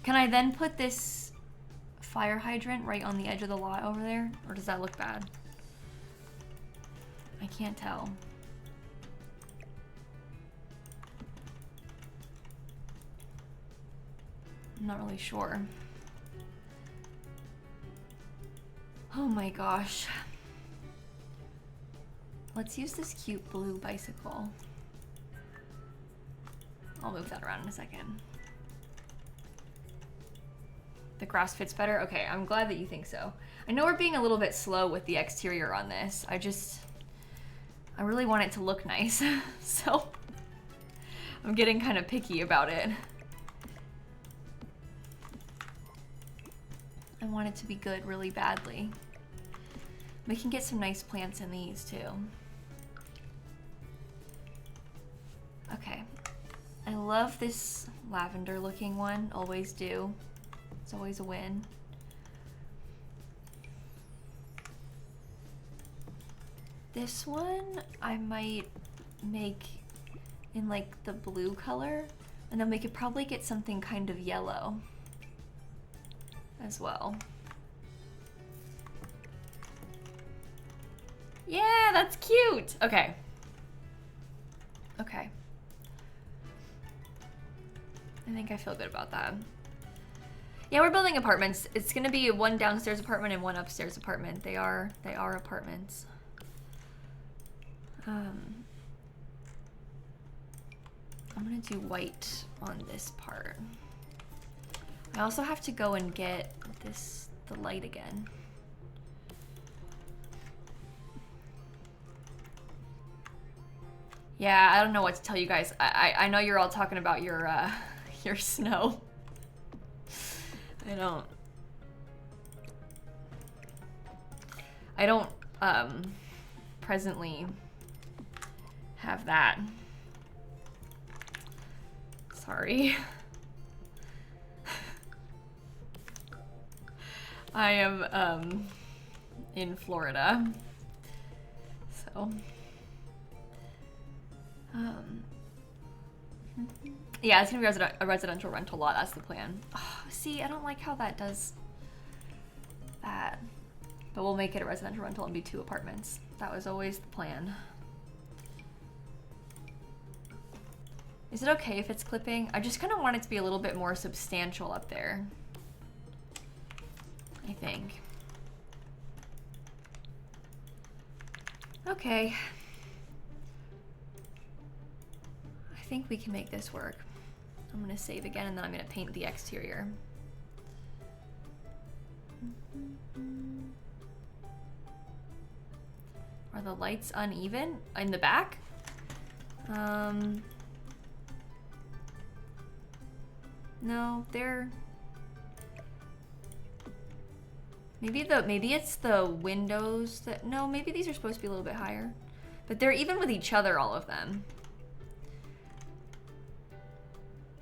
Can I then put this fire hydrant right on the edge of the lot over there? Or does that look bad? I can't tell. I'm not really sure. Oh my gosh. Let's use this cute blue bicycle. I'll move that around in a second. The grass fits better? Okay, I'm glad that you think so. I know we're being a little bit slow with the exterior on this. I really want it to look nice. So I'm getting kind of picky about it. I want it to be good really badly. We can get some nice plants in these too. Okay. I love this lavender looking one, always do. It's always a win. This one I might make in like the blue color, and then we could probably get something kind of yellow as well. Yeah, that's cute. Okay. Okay. I think I feel good about that. Yeah, we're building apartments. It's gonna be one downstairs apartment and one upstairs apartment. They are apartments. I'm gonna do white on this part. I also have to go and get the light again. Yeah, I don't know what to tell you guys. I know you're all talking about your snow. I don't presently have that. Sorry. I am in Florida. So yeah, it's gonna be a residential rental lot. That's the plan. Oh, see, I don't like how that does that. But we'll make it a residential rental and be 2 apartments. That was always the plan. Is it okay if it's clipping? I just kind of want it to be a little bit more substantial up there, I think. Okay. I think we can make this work. I'm gonna save again and then I'm gonna paint the exterior. Are the lights uneven in the back? No, they're... Maybe it's the windows that... No, maybe these are supposed to be a little bit higher. But they're even with each other, all of them.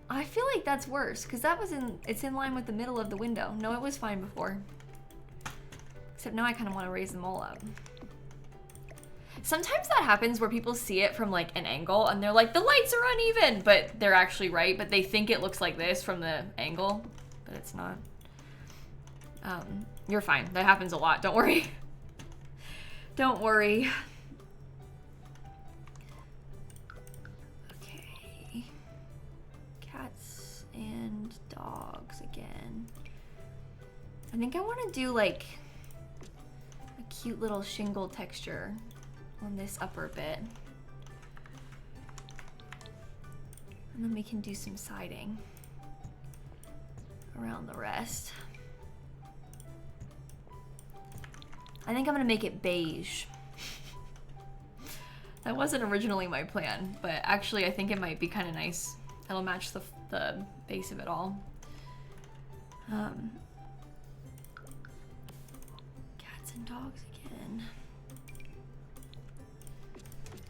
I feel like that's worse, because it's in line with the middle of the window. No, it was fine before. Except now I kind of want to raise them all up. Sometimes that happens where people see it from like an angle and they're like, the lights are uneven, but they're actually right, but they think it looks like this from the angle, but it's not. You're fine. That happens a lot. Don't worry. Don't worry. Okay. Cats and dogs again. I think I want to do like a cute little shingle texture on this upper bit. And then we can do some siding around the rest. I think I'm gonna make it beige. That wasn't originally my plan, but actually I think it might be kind of nice. It'll match the base of it all. Cats and dogs again.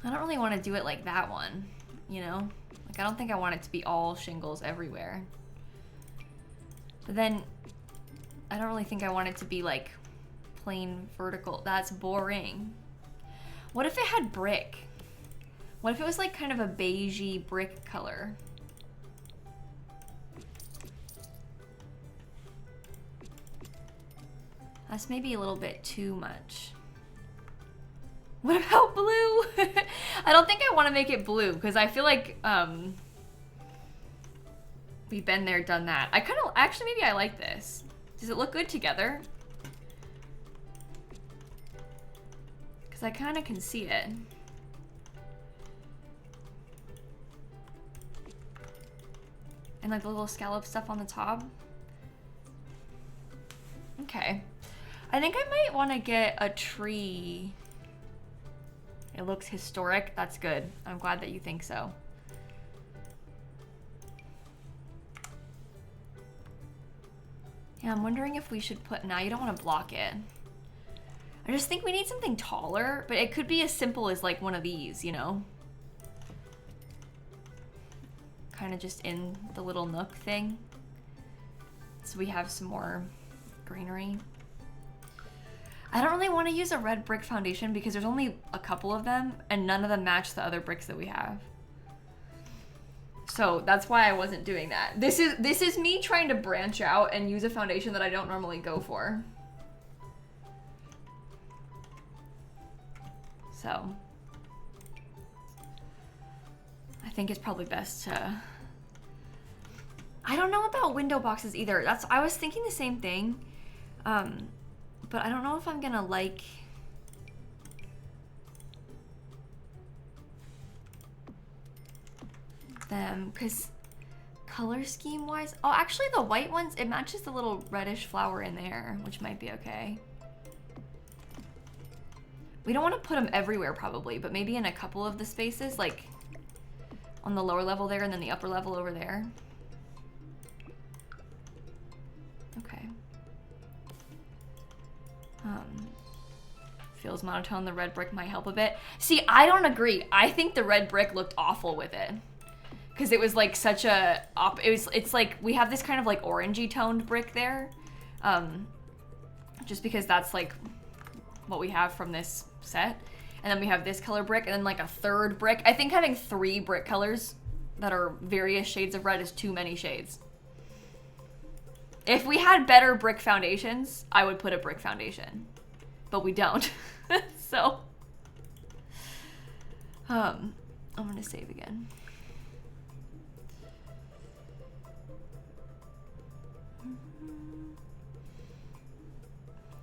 I don't really want to do it like that one, you know? Like, I don't think I want it to be all shingles everywhere. But then, I don't really think I want it to be like plain vertical. That's boring. What if it had brick? What if it was like kind of a beigey brick color? That's maybe a little bit too much. What about blue? I don't think I want to make it blue because I feel like we've been there, done that. I kind of, actually maybe I like this. Does it look good together? Because I kind of can see it. And like the little scallop stuff on the top. Okay. I think I might want to get a tree. It looks historic. That's good. I'm glad that you think so. Yeah, I'm wondering if we should put... Nah, you don't want to block it. I just think we need something taller, but it could be as simple as like one of these, you know? Kind of just in the little nook thing. So we have some more greenery. I don't really want to use a red brick foundation because there's only a couple of them and none of them match the other bricks that we have. So that's why I wasn't doing that. This is me trying to branch out and use a foundation that I don't normally go for. So I think it's probably best to, I don't know about window boxes either. I was thinking the same thing. But I don't know if I'm gonna like them, because color scheme wise, oh, actually the white ones, it matches the little reddish flower in there, which might be okay. We don't want to put them everywhere probably, but maybe in a couple of the spaces, like on the lower level there and then the upper level over there. Okay. Feels monotone. The red brick might help a bit. See, I don't agree. I think the red brick looked awful with it, because it was like such a it's like we have this kind of like orangey toned brick there, just because that's like what we have from this set, and then we have this color brick and then like a third brick. I think having 3 brick colors that are various shades of red is too many shades. If we had better brick foundations, I would put a brick foundation, but we don't. So, I'm gonna save again.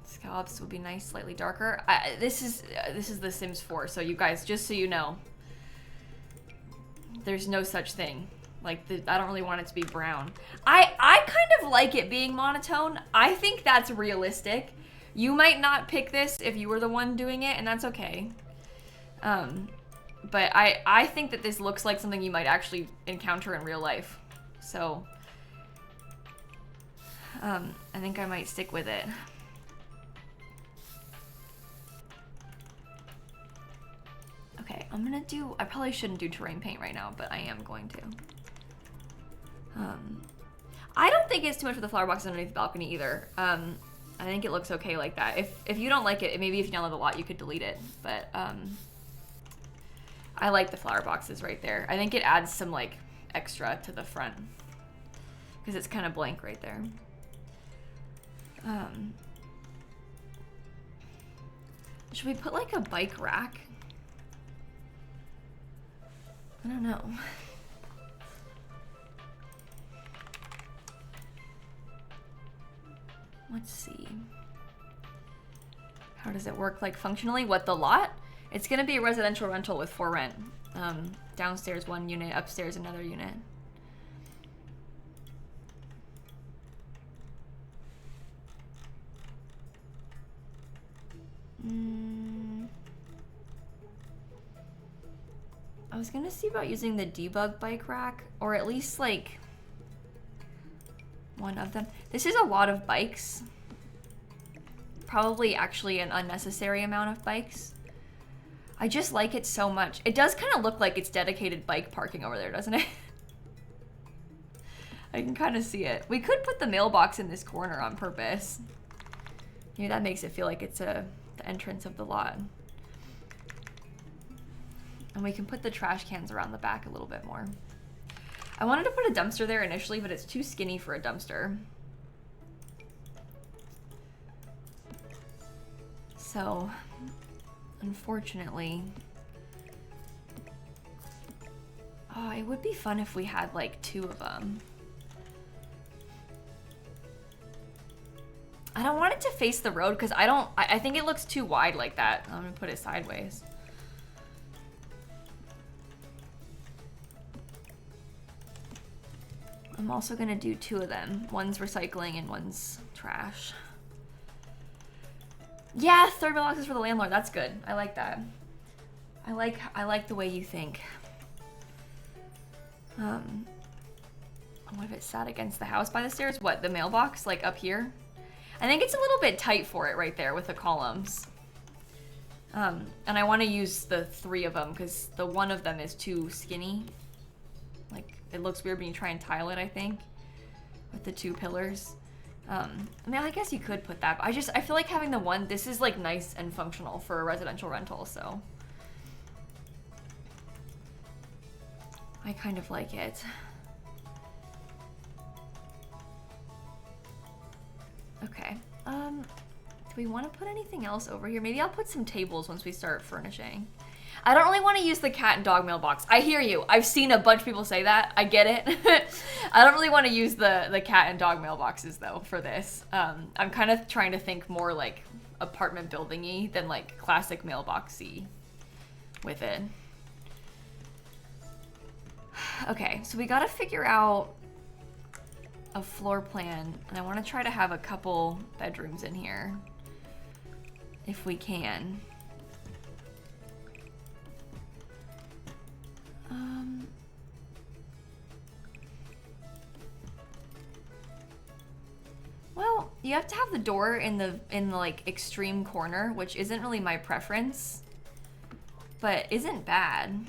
Scallops would be nice, slightly darker. This is The Sims 4, so you guys, just so you know, there's no such thing. Like, I don't really want it to be brown. I kind of like it being monotone. I think that's realistic. You might not pick this if you were the one doing it, and that's okay. But I think that this looks like something you might actually encounter in real life. So, I think I might stick with it. Okay, I probably shouldn't do terrain paint right now, but I am going to. I don't think it's too much for the flower boxes underneath the balcony either. I think it looks okay like that. If you don't like it, maybe if you download a lot, you could delete it. But I like the flower boxes right there. I think it adds some like extra to the front, because it's kind of blank right there. Should we put like a bike rack? I don't know. Let's see. How does it work, like, functionally? What, the lot? It's gonna be a residential rental with 4 rent. Downstairs 1 unit, upstairs another unit. I was gonna see about using the debug bike rack, or at least like one of them. This is a lot of bikes. Probably actually an unnecessary amount of bikes. I just like it so much. It does kind of look like it's dedicated bike parking over there, doesn't it? I can kind of see it. We could put the mailbox in this corner on purpose. Maybe that makes it feel like it's the entrance of the lot. And we can put the trash cans around the back a little bit more. I wanted to put a dumpster there initially, but it's too skinny for a dumpster. So, unfortunately, oh, it would be fun if we had like 2 of them. I don't want it to face the road because I think it looks too wide like that. I'm gonna put it sideways. I'm also gonna do 2 of them. One's recycling and one's trash. Yeah, 3rd mailboxes for the landlord. That's good. I like that. I like the way you think. What if it sat against the house by the stairs? What, the mailbox? Like up here? I think it's a little bit tight for it right there with the columns. And I want to use the 3 of them because the one of them is too skinny. Like, it looks weird when you try and tile it, I think, with the 2 pillars. I mean, I guess you could put that, but I feel like having the one, this is like nice and functional for a residential rental, so. I kind of like it. Okay, Do we want to put anything else over here? Maybe I'll put some tables once we start furnishing. I don't really want to use the cat and dog mailbox. I hear you. I've seen a bunch of people say that. I get it. I don't really want to use the cat and dog mailboxes though for this. I'm kind of trying to think more like apartment building-y than like classic mailboxy with it. Okay, so we gotta figure out a floor plan, and I want to try to have a couple bedrooms in here if we can. Well, you have to have the door in the like extreme corner, which isn't really my preference, but isn't bad.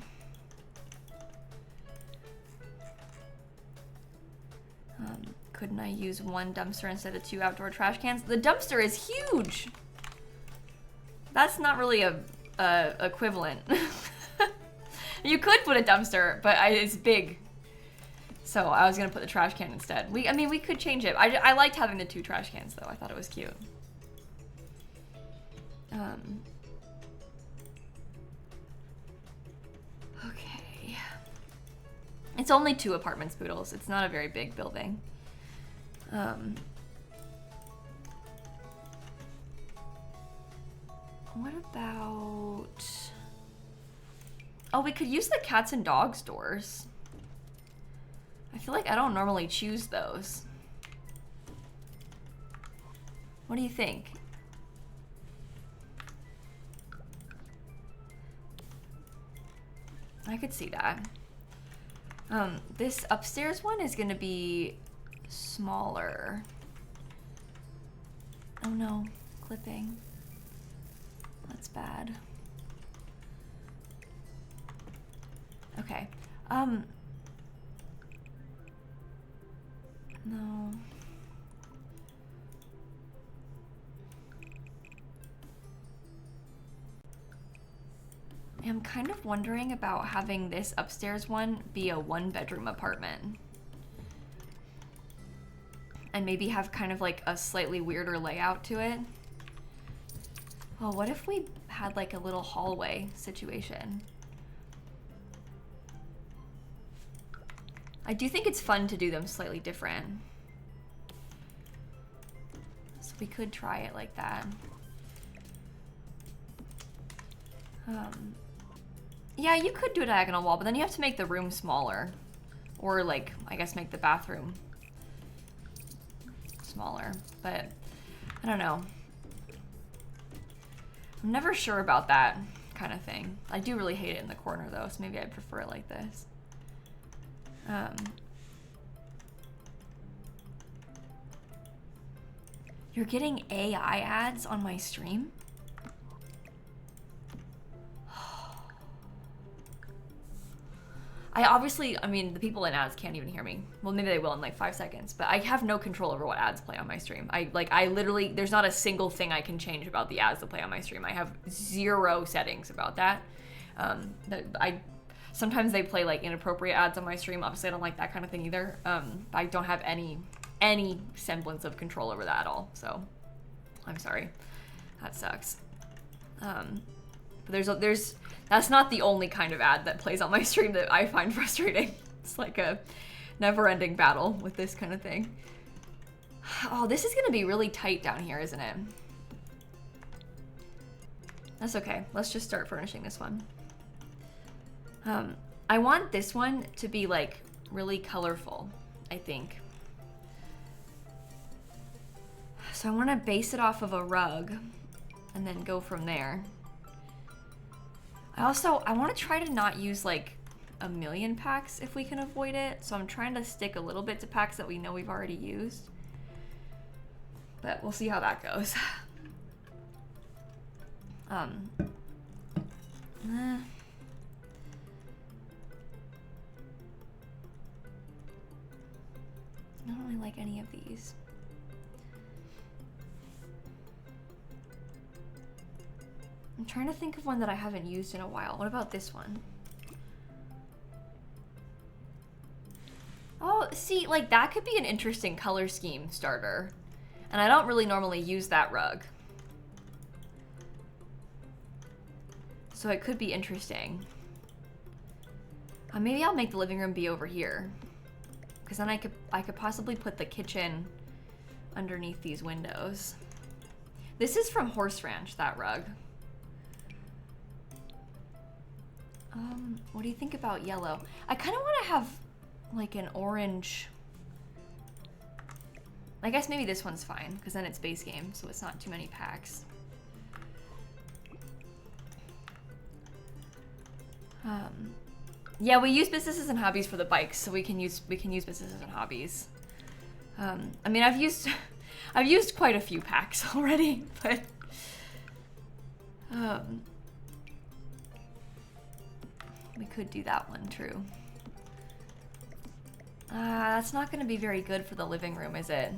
Couldn't I use one dumpster instead of 2 outdoor trash cans? The dumpster is huge. That's not really a equivalent. You could put a dumpster, but it's big. So I was gonna put the trash can instead. I mean, we could change it. I liked having the 2 trash cans though. I thought it was cute. Okay. It's only 2 apartments, Poodles. It's not a very big building. What about... Oh, we could use the cats and dogs doors. I feel like I don't normally choose those. What do you think? I could see that. This upstairs one is gonna be smaller. Oh no, clipping. That's bad. Okay. No. I'm kind of wondering about having this upstairs one be a 1-bedroom apartment. And maybe have kind of like a slightly weirder layout to it. Oh, what if we had like a little hallway situation? I do think it's fun to do them slightly different. So we could try it like that. Yeah, you could do a diagonal wall, but then you have to make the room smaller. Or like, I guess make the bathroom smaller, but I don't know. I'm never sure about that kind of thing. I do really hate it in the corner though, so maybe I'd prefer it like this. You're getting AI ads on my stream? I mean, the people in ads can't even hear me. Well, maybe they will in like 5 seconds, but I have no control over what ads play on my stream. I literally, there's not a single thing I can change about the ads that play on my stream. I have 0 settings about that. Sometimes they play like inappropriate ads on my stream. Obviously, I don't like that kind of thing either. I don't have any semblance of control over that at all. So, I'm sorry. That sucks. But that's not the only kind of ad that plays on my stream that I find frustrating. It's like a never-ending battle with this kind of thing. Oh, this is gonna be really tight down here, isn't it? That's okay. Let's just start furnishing this one. I want this one to be like really colorful, I think. So I want to base it off of a rug and then go from there. I want to try to not use like a million packs if we can avoid it. So I'm trying to stick a little bit to packs that we know we've already used. But we'll see how that goes. I don't really like any of these. I'm trying to think of one that I haven't used in a while. What about this one? Oh, see, like that could be an interesting color scheme starter. And I don't really normally use that rug. So it could be interesting. Maybe I'll make the living room be over here. Because then I could possibly put the kitchen underneath these windows. This is from Horse Ranch, that rug. What do you think about yellow? I kind of want to have like an orange. I guess maybe this one's fine because then it's base game, so it's not too many packs. Yeah, we use businesses and hobbies for the bikes, so we can use businesses and hobbies. I mean, I've used quite a few packs already, but we could do that one, true. That's not going to be very good for the living room, is it?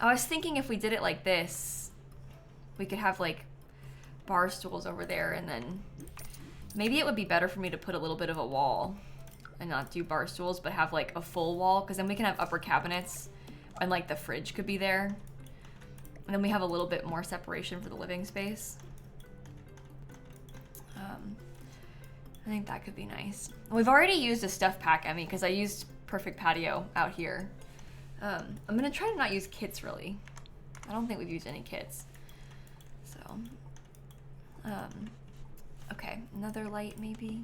I was thinking if we did it like this, we could have like bar stools over there, and then maybe it would be better for me to put a little bit of a wall and not do bar stools, but have like a full wall, because then we can have upper cabinets and like the fridge could be there. And then we have a little bit more separation for the living space. I think that could be nice. We've already used a stuff pack, Emmy, because I used Perfect Patio out here. I'm gonna try to not use kits really. I don't think we've used any kits. So, okay, another light maybe.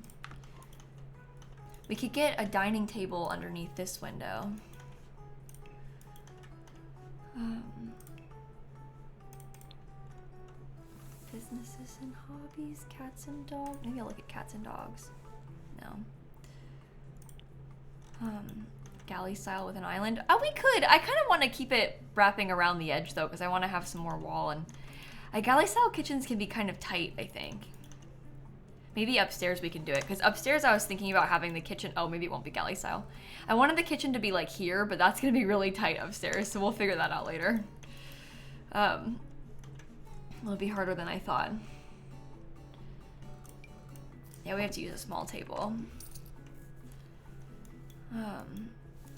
We could get a dining table underneath this window. Businesses and hobbies, cats and dogs. Maybe I'll look at cats and dogs. No. Galley style with an island. Oh, we could. I kind of want to keep it wrapping around the edge though, because I want to have some more wall, and galley style kitchens can be kind of tight, I think. Maybe upstairs we can do it, because upstairs I was thinking about having the kitchen. Oh, maybe it won't be galley style. I wanted the kitchen to be like here, but that's gonna be really tight upstairs, so we'll figure that out later. It'll be harder than I thought. Yeah, we have to use a small table.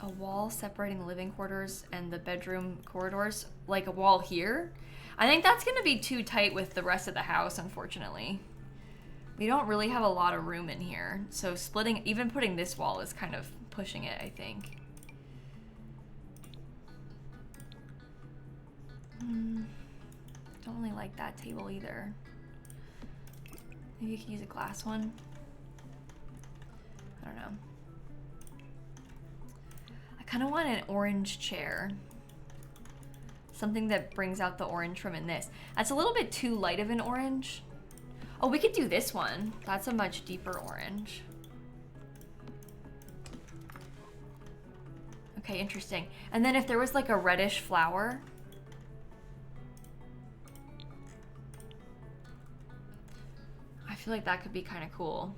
A wall separating the living quarters and the bedroom corridors, like a wall here. I think that's gonna be too tight with the rest of the house, unfortunately. We don't really have a lot of room in here, so splitting, even putting this wall is kind of pushing it, I think. Don't really like that table either. Maybe you can use a glass one. I don't know. I kind of want an orange chair. Something that brings out the orange from in this. That's a little bit too light of an orange. Oh, we could do this one. That's a much deeper orange. Okay, interesting. And then if there was like a reddish flower. I feel like that could be kind of cool.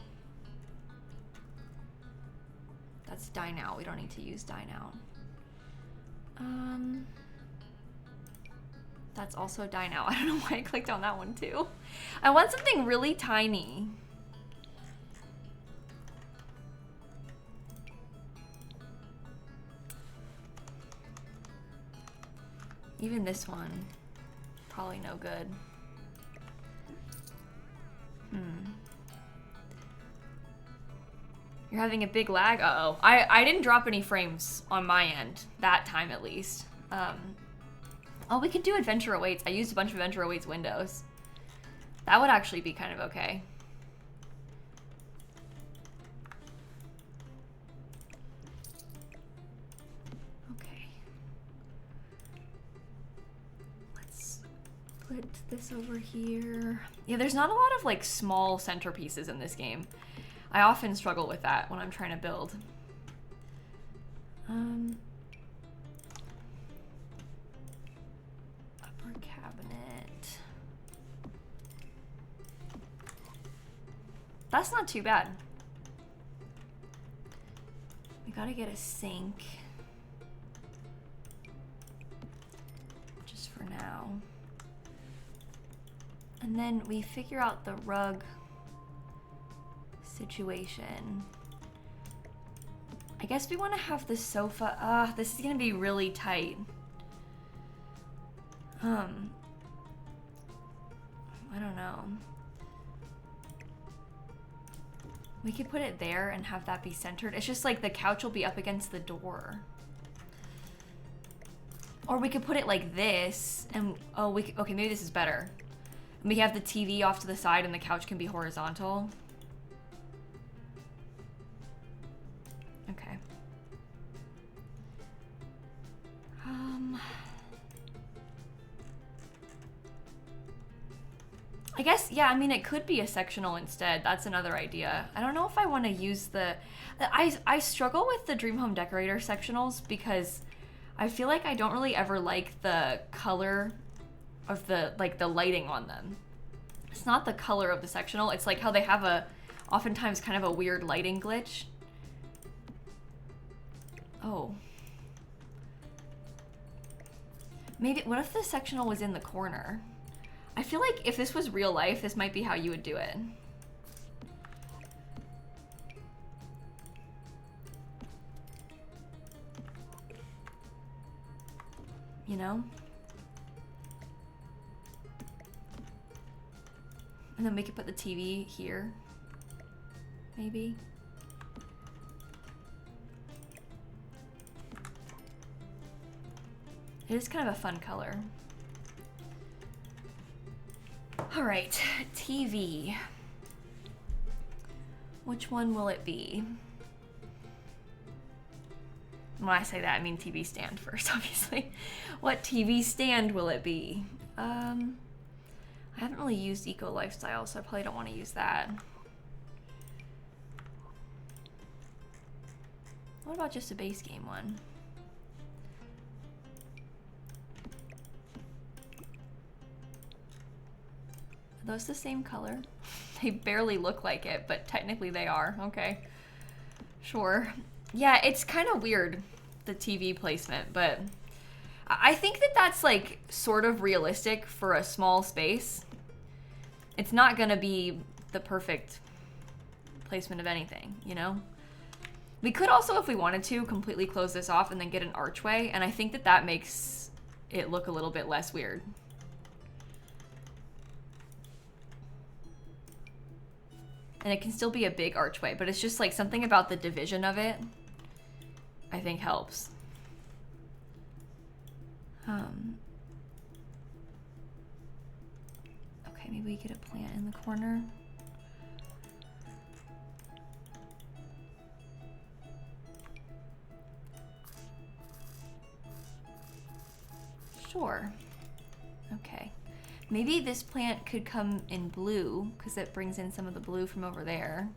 That's dine out. We don't need to use dine out. That's also dine out. I don't know why I clicked on that one too. I want something really tiny. Even this one, probably no good. You're having a big lag? Uh-oh. I didn't drop any frames on my end, that time at least. Oh, we could do Adventure Awaits. I used a bunch of Adventure Awaits windows. That would actually be kind of okay. Okay. Let's put this over here. Yeah, there's not a lot of like small centerpieces in this game. I often struggle with that when I'm trying to build. Upper cabinet. That's not too bad. We gotta get a sink. Just for now. And then we figure out the rug situation. I guess we want to have the sofa. This is gonna be really tight. I don't know. We could put it there and have that be centered. It's just like the couch will be up against the door. Or we could put it like this and, oh, okay, maybe this is better. We have the TV off to the side and the couch can be horizontal. Okay. I guess, yeah, I mean, it could be a sectional instead. That's another idea. I don't know if I want to use I struggle with the Dream Home Decorator sectionals because I feel like I don't really ever like the color of the lighting on them. It's not the color of the sectional. It's like how they have oftentimes kind of a weird lighting glitch. Oh. Maybe, what if the sectional was in the corner? I feel like if this was real life, this might be how you would do it. You know? And then we could put the TV here, maybe. It is kind of a fun color. All right, TV. Which one will it be? When I say that, I mean TV stand first, obviously. What TV stand will it be? I haven't really used Eco Lifestyle, so I probably don't want to use that. What about just a base game one? Are those the same color? They barely look like it, but technically they are. Okay. Sure. Yeah, it's kind of weird, the TV placement, but I think that that's like sort of realistic for a small space. It's not gonna be the perfect placement of anything, you know? We could also, if we wanted to, completely close this off and then get an archway, and I think that that makes it look a little bit less weird. And it can still be a big archway, but it's just like something about the division of it, I think helps. Okay, maybe we get a plant in the corner. Sure. Okay. Maybe this plant could come in blue because it brings in some of the blue from over there.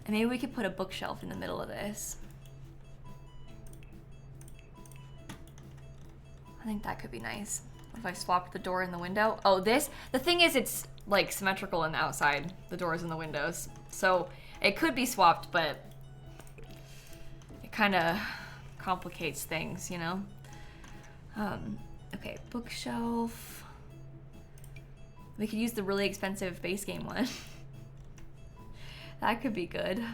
And maybe we could put a bookshelf in the middle of this. I think that could be nice. What if I swapped the door and the window? Oh, the thing is it's like symmetrical on the outside, the doors and the windows. So it could be swapped, but it kind of complicates things, you know? Okay, bookshelf. We could use the really expensive base game one. That could be good. No,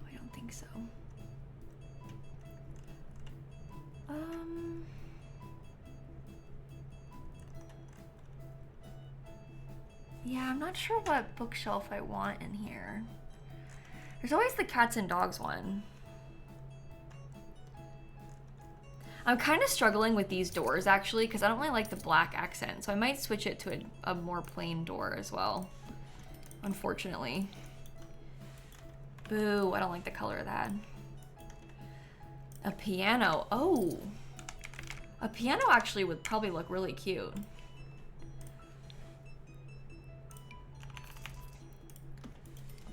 I don't think so. Yeah, I'm not sure what bookshelf I want in here. There's always the cats and dogs one. I'm kind of struggling with these doors actually because I don't really like the black accent, so I might switch it to a more plain door as well, unfortunately. Boo, I don't like the color of that. A piano, oh. A piano actually would probably look really cute.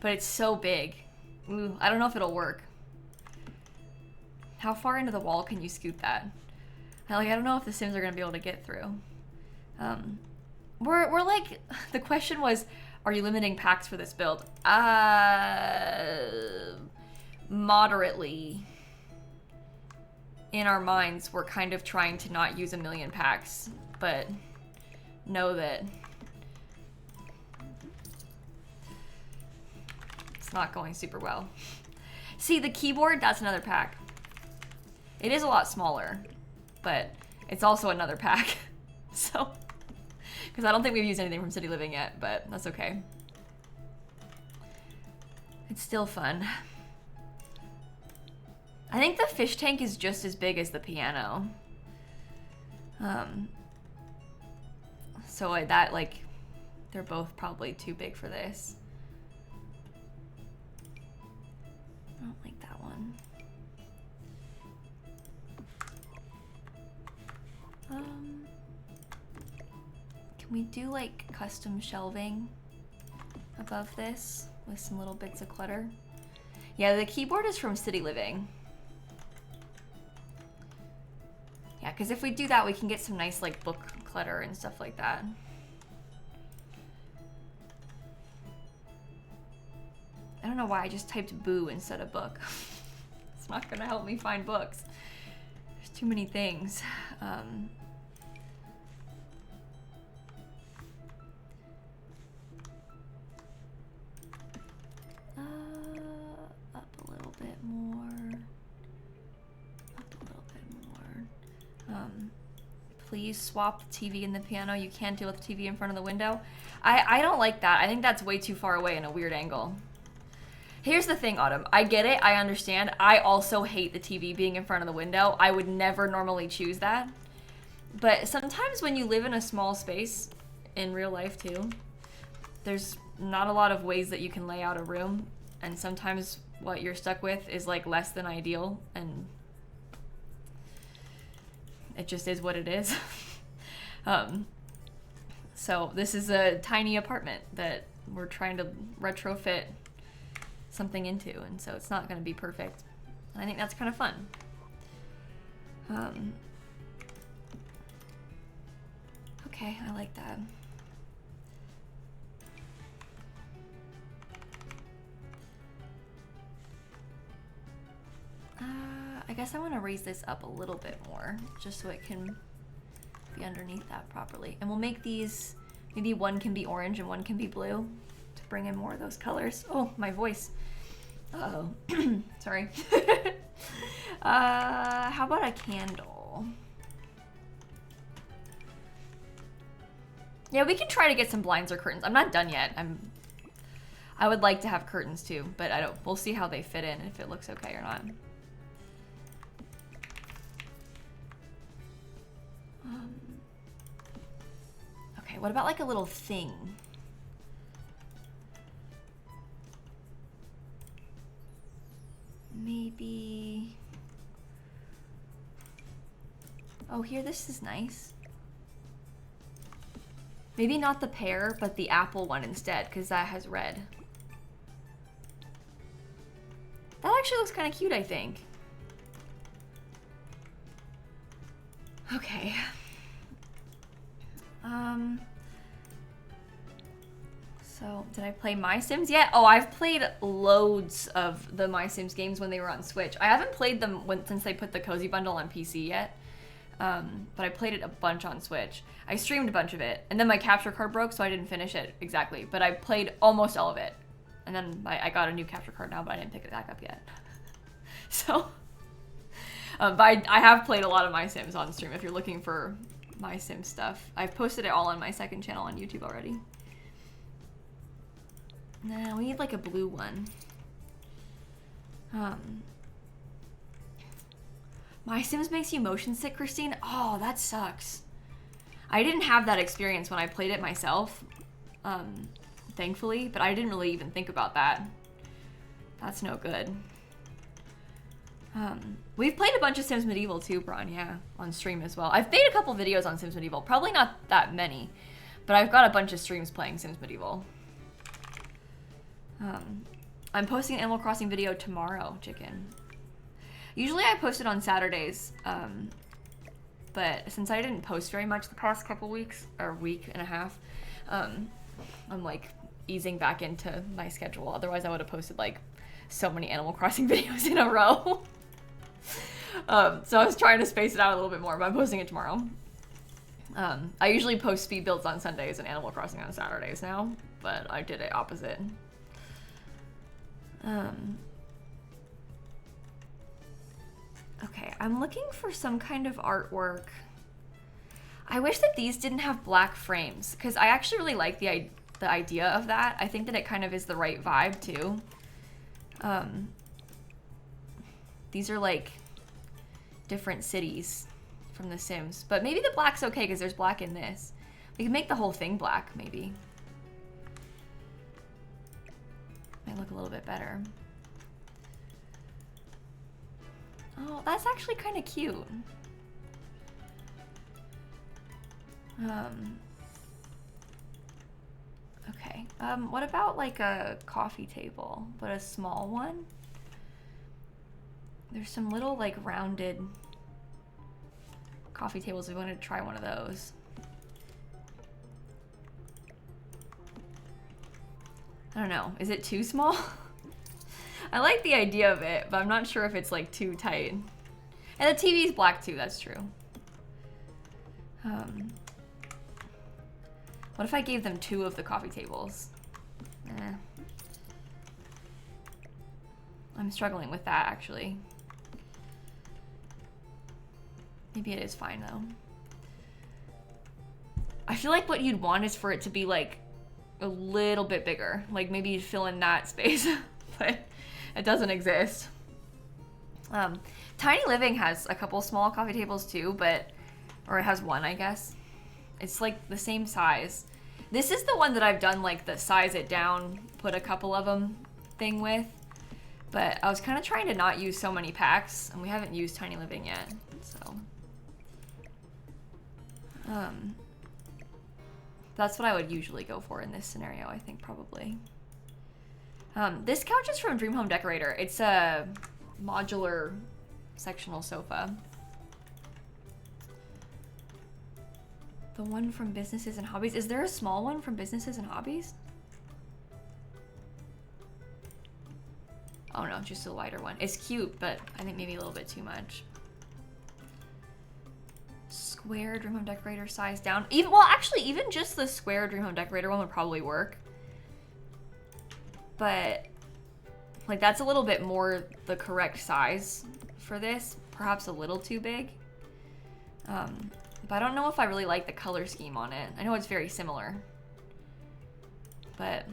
But it's so big. Ooh, I don't know if it'll work. How far into the wall can you scoot that? I don't know if the Sims are gonna be able to get through. We're like, the question was, are you limiting packs for this build? Moderately. In our minds, we're kind of trying to not use 1,000,000 packs, but know that it's not going super well. See, the keyboard, that's another pack. It is a lot smaller, but it's also another pack. So, Because I don't think we've used anything from City Living yet, but that's okay. It's still fun. I think the fish tank is just as big as the piano. So that, like, they're both probably too big for this. I don't like that one. Can we do like custom shelving above this with some little bits of clutter? Yeah, the keyboard is from City Living. Yeah, because if we do that, we can get some nice like book clutter and stuff like that. I don't know why I just typed boo instead of book. It's not gonna help me find books. There's too many things. Up a little bit more. Up a little bit more. Please swap the TV and the piano. You can't deal with the TV in front of the window. I don't like that. I think that's way too far away in a weird angle. Here's the thing, Autumn. I get it. I understand. I also hate the TV being in front of the window. I would never normally choose that. But sometimes when you live in a small space, in real life too, there's not a lot of ways that you can lay out a room. And sometimes what you're stuck with is like less than ideal. And it just is what it is. So this is a tiny apartment that we're trying to retrofit something into, and so it's not going to be perfect. I think that's kind of fun. Okay, I like that. I guess I want to raise this up a little bit more, just so it can be underneath that properly. And we'll make these, maybe one can be orange and one can be blue to bring in more of those colors. Oh, my voice. Uh-oh. Sorry. How about a candle? Yeah, we can try to get some blinds or curtains. I'm not done yet. I would like to have curtains too, but we'll see how they fit in, if it looks okay or not. Okay, what about like a little thing? Maybe... Oh, here, this is nice. Maybe not the pear, but the apple one instead, because that has red. That actually looks kind of cute, I think. Okay. So, did I play My Sims yet? Oh, I've played loads of the My Sims games when they were on Switch. I haven't played them since they put the Cozy Bundle on PC yet. But I played it a bunch on Switch. I streamed a bunch of it, and then my capture card broke, so I didn't finish it exactly. But I played almost all of it. And then I got a new capture card now, but I didn't pick it back up yet. So, but I have played a lot of My Sims on stream if you're looking for My Sims stuff. I've posted it all on my second channel on YouTube already. Nah, we need like a blue one. My Sims makes you motion sick, Christine? Oh, that sucks. I didn't have that experience when I played it myself, thankfully, but I didn't really even think about that. That's no good. We've played a bunch of Sims Medieval too, Bron, yeah, on stream as well. I've made a couple videos on Sims Medieval, probably not that many, but I've got a bunch of streams playing Sims Medieval. I'm posting an Animal Crossing video tomorrow, Chicken. Usually I post it on Saturdays, but since I didn't post very much the past couple weeks, or week and a half, I'm like easing back into my schedule. Otherwise I would have posted like so many Animal Crossing videos in a row. So I was trying to space it out a little bit more, but I'm posting it tomorrow. I usually post speed builds on Sundays and Animal Crossing on Saturdays now, but I did it opposite. Okay, I'm looking for some kind of artwork. I wish that these didn't have black frames, because I actually really like the idea of that. I think that it kind of is the right vibe too. These are like different cities from The Sims, but maybe the black's okay because there's black in this. We can make the whole thing black, maybe. Might look a little bit better. Oh, that's actually kind of cute. Okay. What about like a coffee table, but a small one? There's some little like rounded coffee tables if we wanted to try one of those. I don't know. Is it too small? I like the idea of it, but I'm not sure if it's like too tight. And the TV's black too, that's true. What if I gave them 2 of the coffee tables? I'm struggling with that actually. Maybe it is fine though. I feel like what you'd want is for it to be like a little bit bigger. Like maybe you'd fill in that space, but it doesn't exist. Tiny Living has a couple small coffee tables too, or it has one, I guess. It's like the same size. This is the one that I've done like the size it down, put a couple of them thing with. But I was kind of trying to not use so many packs, and we haven't used Tiny Living yet, so. That's what I would usually go for in this scenario, I think, probably. This couch is from Dream Home Decorator. It's a modular sectional sofa. The one from Businesses and Hobbies. Is there a small one from Businesses and Hobbies? Oh no, just a lighter one. It's cute, but I think maybe a little bit too much. Square Dream Home Decorator size down. Actually, even just the square Dream Home Decorator one would probably work. But like that's a little bit more the correct size for this. Perhaps a little too big. But I don't know if I really like the color scheme on it. I know it's very similar, but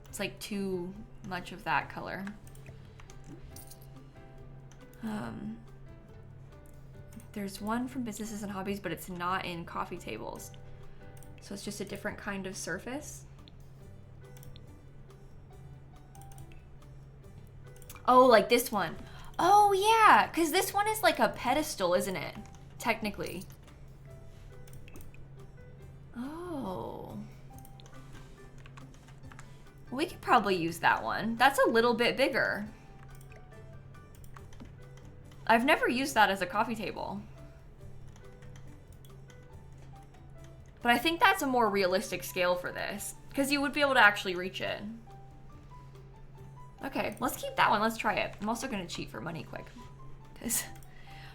it's like too much of that color. There's one from Businesses and Hobbies, but it's not in coffee tables. So it's just a different kind of surface. Oh, like this one. Oh yeah, because this one is like a pedestal, isn't it? Technically. Oh. We could probably use that one. That's a little bit bigger. I've never used that as a coffee table. But I think that's a more realistic scale for this, because you would be able to actually reach it. Okay, let's keep that one. Let's try it. I'm also going to cheat for money quick, because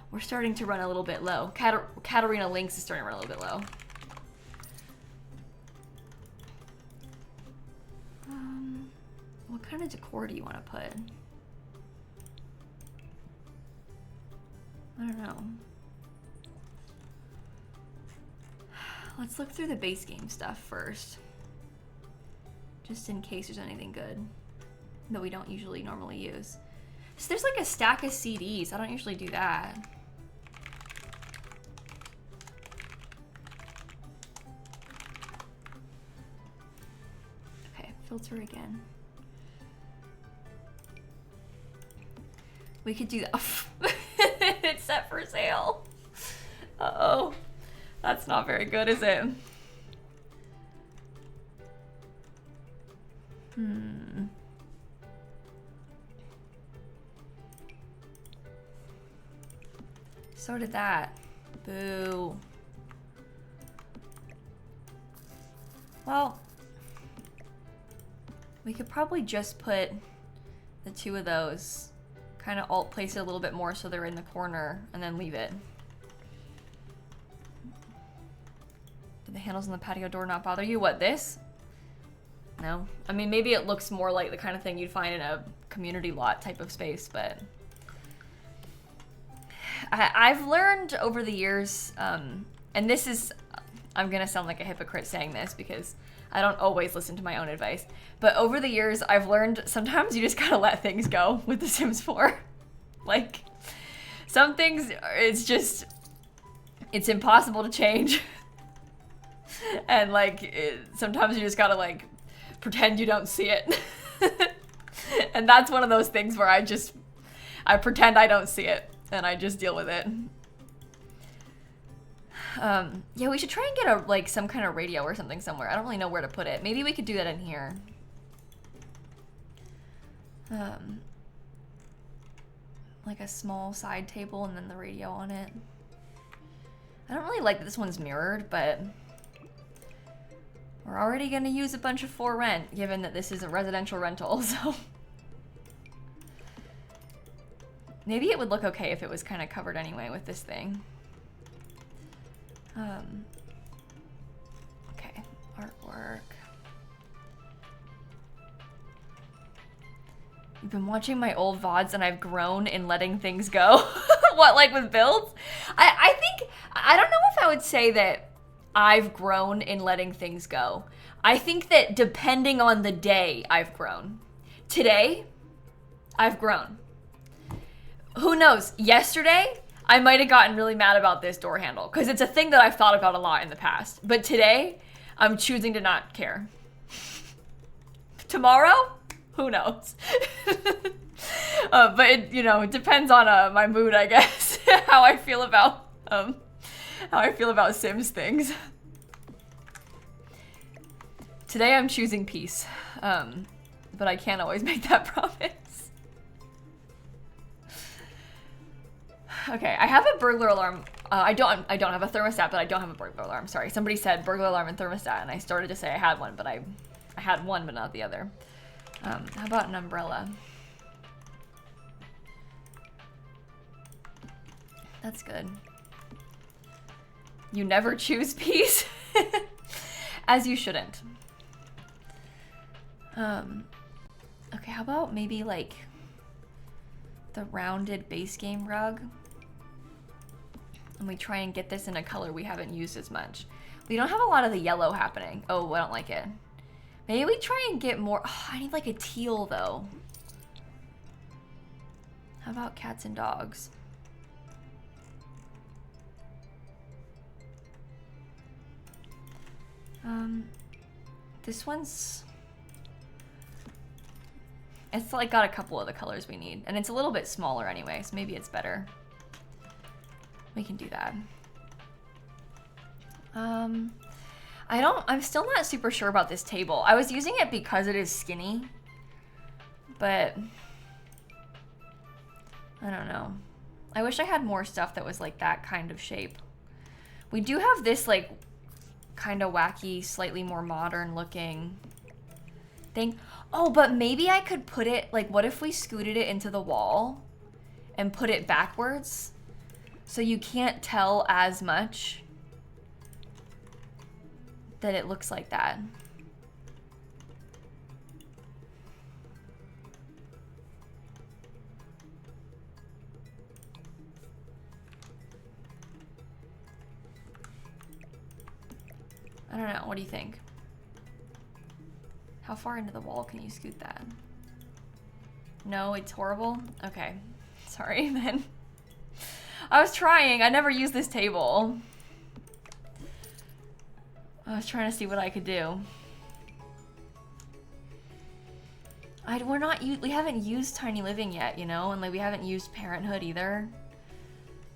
we're starting to run a little bit low. Katarina Lynx is starting to run a little bit low. What kind of decor do you want to put? I don't know. Let's look through the base game stuff first, just in case there's anything good that we don't usually normally use. So there's like a stack of CDs. I don't usually do that. Okay, filter again. We could do that. It's set for sale. Uh-oh. That's not very good, is it? So did that. Boo. Well, we could probably just put the 2 of those, kind of alt place it a little bit more so they're in the corner, and then leave it. Do the handles on the patio door not bother you? What, this? No. I mean, maybe it looks more like the kind of thing you'd find in a community lot type of space, but I've learned over the years, and and this is, I'm gonna sound like a hypocrite saying this because I don't always listen to my own advice, but over the years I've learned sometimes you just gotta let things go with The Sims 4. Like, some things, it's impossible to change. And like, sometimes you just gotta like pretend you don't see it. And that's one of those things where I pretend I don't see it and I just deal with it. Yeah, we should try and get like some kind of radio or something somewhere. I don't really know where to put it. Maybe we could do that in here. Like a small side table and then the radio on it. I don't really like that this one's mirrored, but we're already gonna use a bunch of for rent, given that this is a residential rental, so. Maybe it would look okay if it was kind of covered anyway with this thing. Okay, artwork. You've been watching my old VODs and I've grown in letting things go. What, like with builds? I think, I don't know if I would say that I've grown in letting things go. I think that depending on the day, I've grown. Today, I've grown. Who knows? Yesterday, I might have gotten really mad about this door handle because it's a thing that I've thought about a lot in the past. But today, I'm choosing to not care. Tomorrow, who knows? But it, you know, it depends on my mood, I guess. how I feel about Sims things. Today, I'm choosing peace, but I can't always make that promise. Okay, I have a burglar alarm. I don't have a thermostat, but I don't have a burglar alarm. Sorry, somebody said burglar alarm and thermostat, and I started to say I had one, but I had one, but not the other. How about an umbrella? That's good. You never choose peace, as you shouldn't. Okay, how about maybe like the rounded base game rug? And we try and get this in a color we haven't used as much. We don't have a lot of the yellow happening. Oh, I don't like it. Maybe we try and get more. Oh, I need like a teal though. How about cats and dogs? This one's, it's like got a couple of the colors we need, and it's a little bit smaller anyway, so maybe it's better. We can do that. I'm still not super sure about this table. I was using it because it is skinny, but I don't know. I wish I had more stuff that was like that kind of shape. We do have this like kind of wacky, slightly more modern looking thing. Oh, but maybe I could put it, like, what if we scooted it into the wall and put it backwards so you can't tell as much that it looks like that. I don't know, what do you think? How far into the wall can you scoot that? No, it's horrible? Okay, sorry then. I was trying, I never used this table. I was trying to see what I could do. We haven't used Tiny Living yet, you know, and like we haven't used Parenthood either.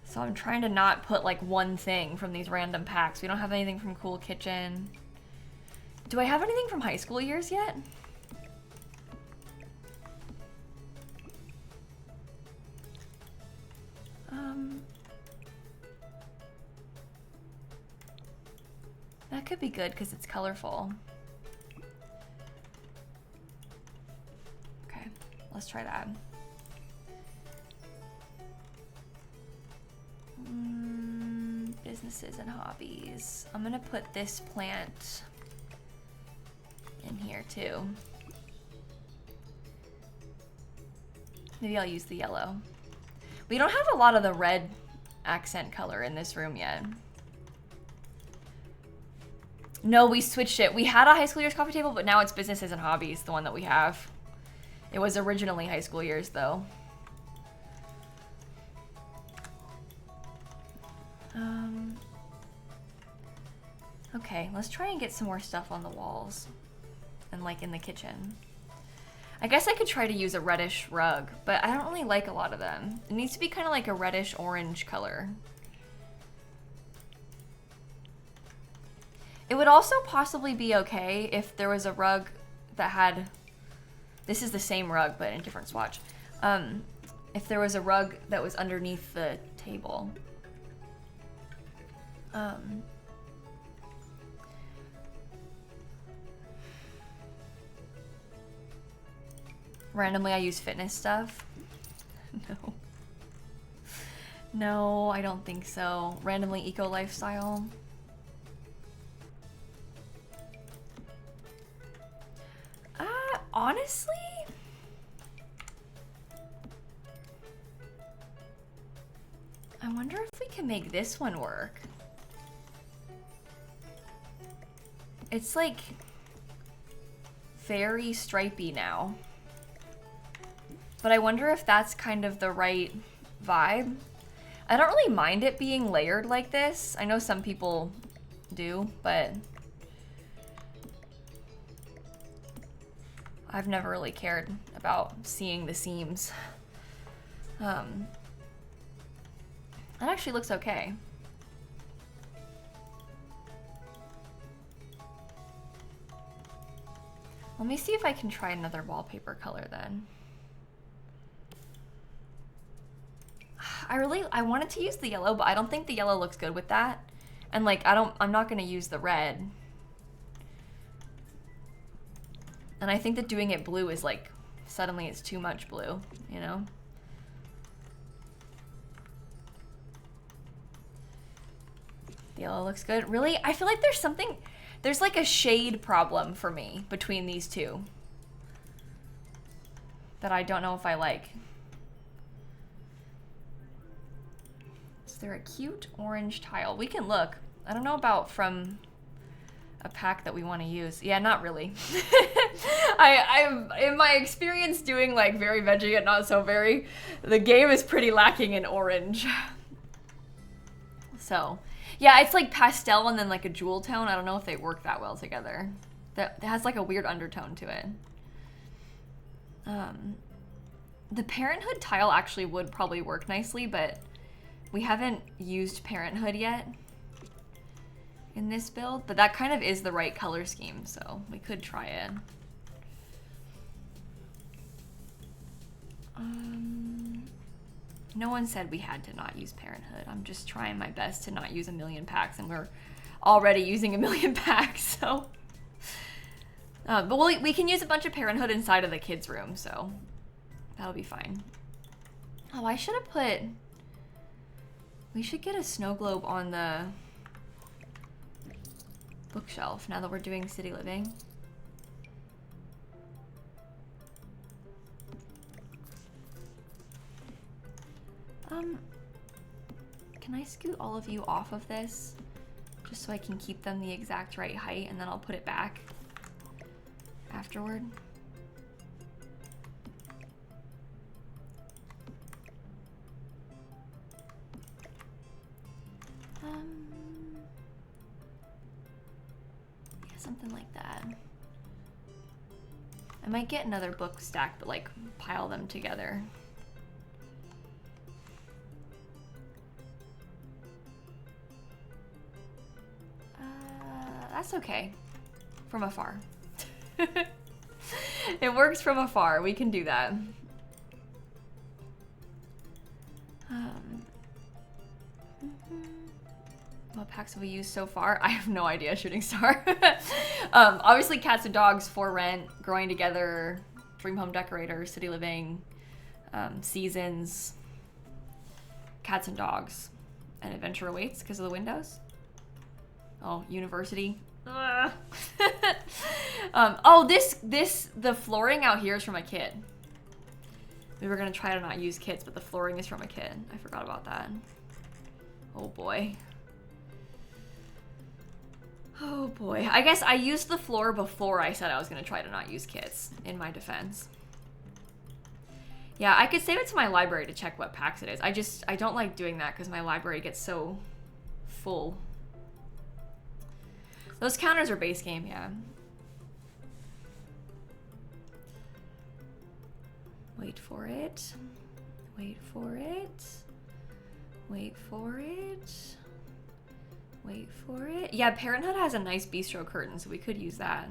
So I'm trying to not put like one thing from these random packs. We don't have anything from Cool Kitchen. Do I have anything from high school years yet? That could be good because it's colorful. Okay, let's try that. Businesses and hobbies. I'm gonna put this plant in here too. Maybe I'll use the yellow. We don't have a lot of the red accent color in this room yet. No, we switched it. We had a high school years coffee table, but now it's businesses and hobbies, the one that we have. It was originally high school years, though. Okay, let's try and get some more stuff on the walls and like in the kitchen. I guess I could try to use a reddish rug, but I don't really like a lot of them. It needs to be kind of like a reddish orange color. It would also possibly be okay if there was a rug that had, this is the same rug but in a different swatch. If there was a rug that was underneath the table. Randomly I use fitness stuff. No. No, I don't think so. Randomly eco lifestyle. Honestly, I wonder if we can make this one work. It's like very stripy now. But I wonder if that's kind of the right vibe. I don't really mind it being layered like this. I know some people do, but I've never really cared about seeing the seams. That actually looks okay. Let me see if I can try another wallpaper color then. I wanted to use the yellow, but I don't think the yellow looks good with that. And like, I'm not gonna use the red. And I think that doing it blue is like, suddenly it's too much blue, you know? The yellow looks good. Really? I feel like there's like a shade problem for me between these two that I don't know if I like. Is there a cute orange tile? We can look. I don't know about from a pack that we want to use. Yeah, not really. I'm in my experience doing like very veggie and not so very, the game is pretty lacking in orange. So yeah, it's like pastel and then like a jewel tone. I don't know if they work that well together. That has like a weird undertone to it. The Parenthood tile actually would probably work nicely, but we haven't used Parenthood yet in this build, but that kind of is the right color scheme, so we could try it. No one said we had to not use Parenthood. I'm just trying my best to not use a million packs, and we're already using a million packs, so. But we can use a bunch of Parenthood inside of the kids' room, so that'll be fine. Oh, I should have put, we should get a snow globe on the bookshelf now that we're doing city living. Can I scoot all of you off of this just so I can keep them the exact right height, and then I'll put it back afterward? Yeah, something like that. I might get another book stack, but like pile them together. That's okay. From afar. It works from afar. We can do that. What packs have we used so far? I have no idea, Shooting Star. Obviously Cats and Dogs, For Rent, Growing Together, Dream Home Decorator, City Living, Seasons, Cats and Dogs, and Adventure Awaits because of the windows. Oh, University. Oh, the flooring out here is from a kid. We were gonna try to not use kits, but the flooring is from a kid. I forgot about that. Oh boy. Oh boy. I guess I used the floor before I said I was gonna try to not use kits, in my defense. Yeah, I could save it to my library to check what packs it is. I don't like doing that because my library gets so full. Those counters are base game, yeah. Wait for it. Wait for it. Wait for it. Wait for it. Yeah, Parenthood has a nice bistro curtain, so we could use that.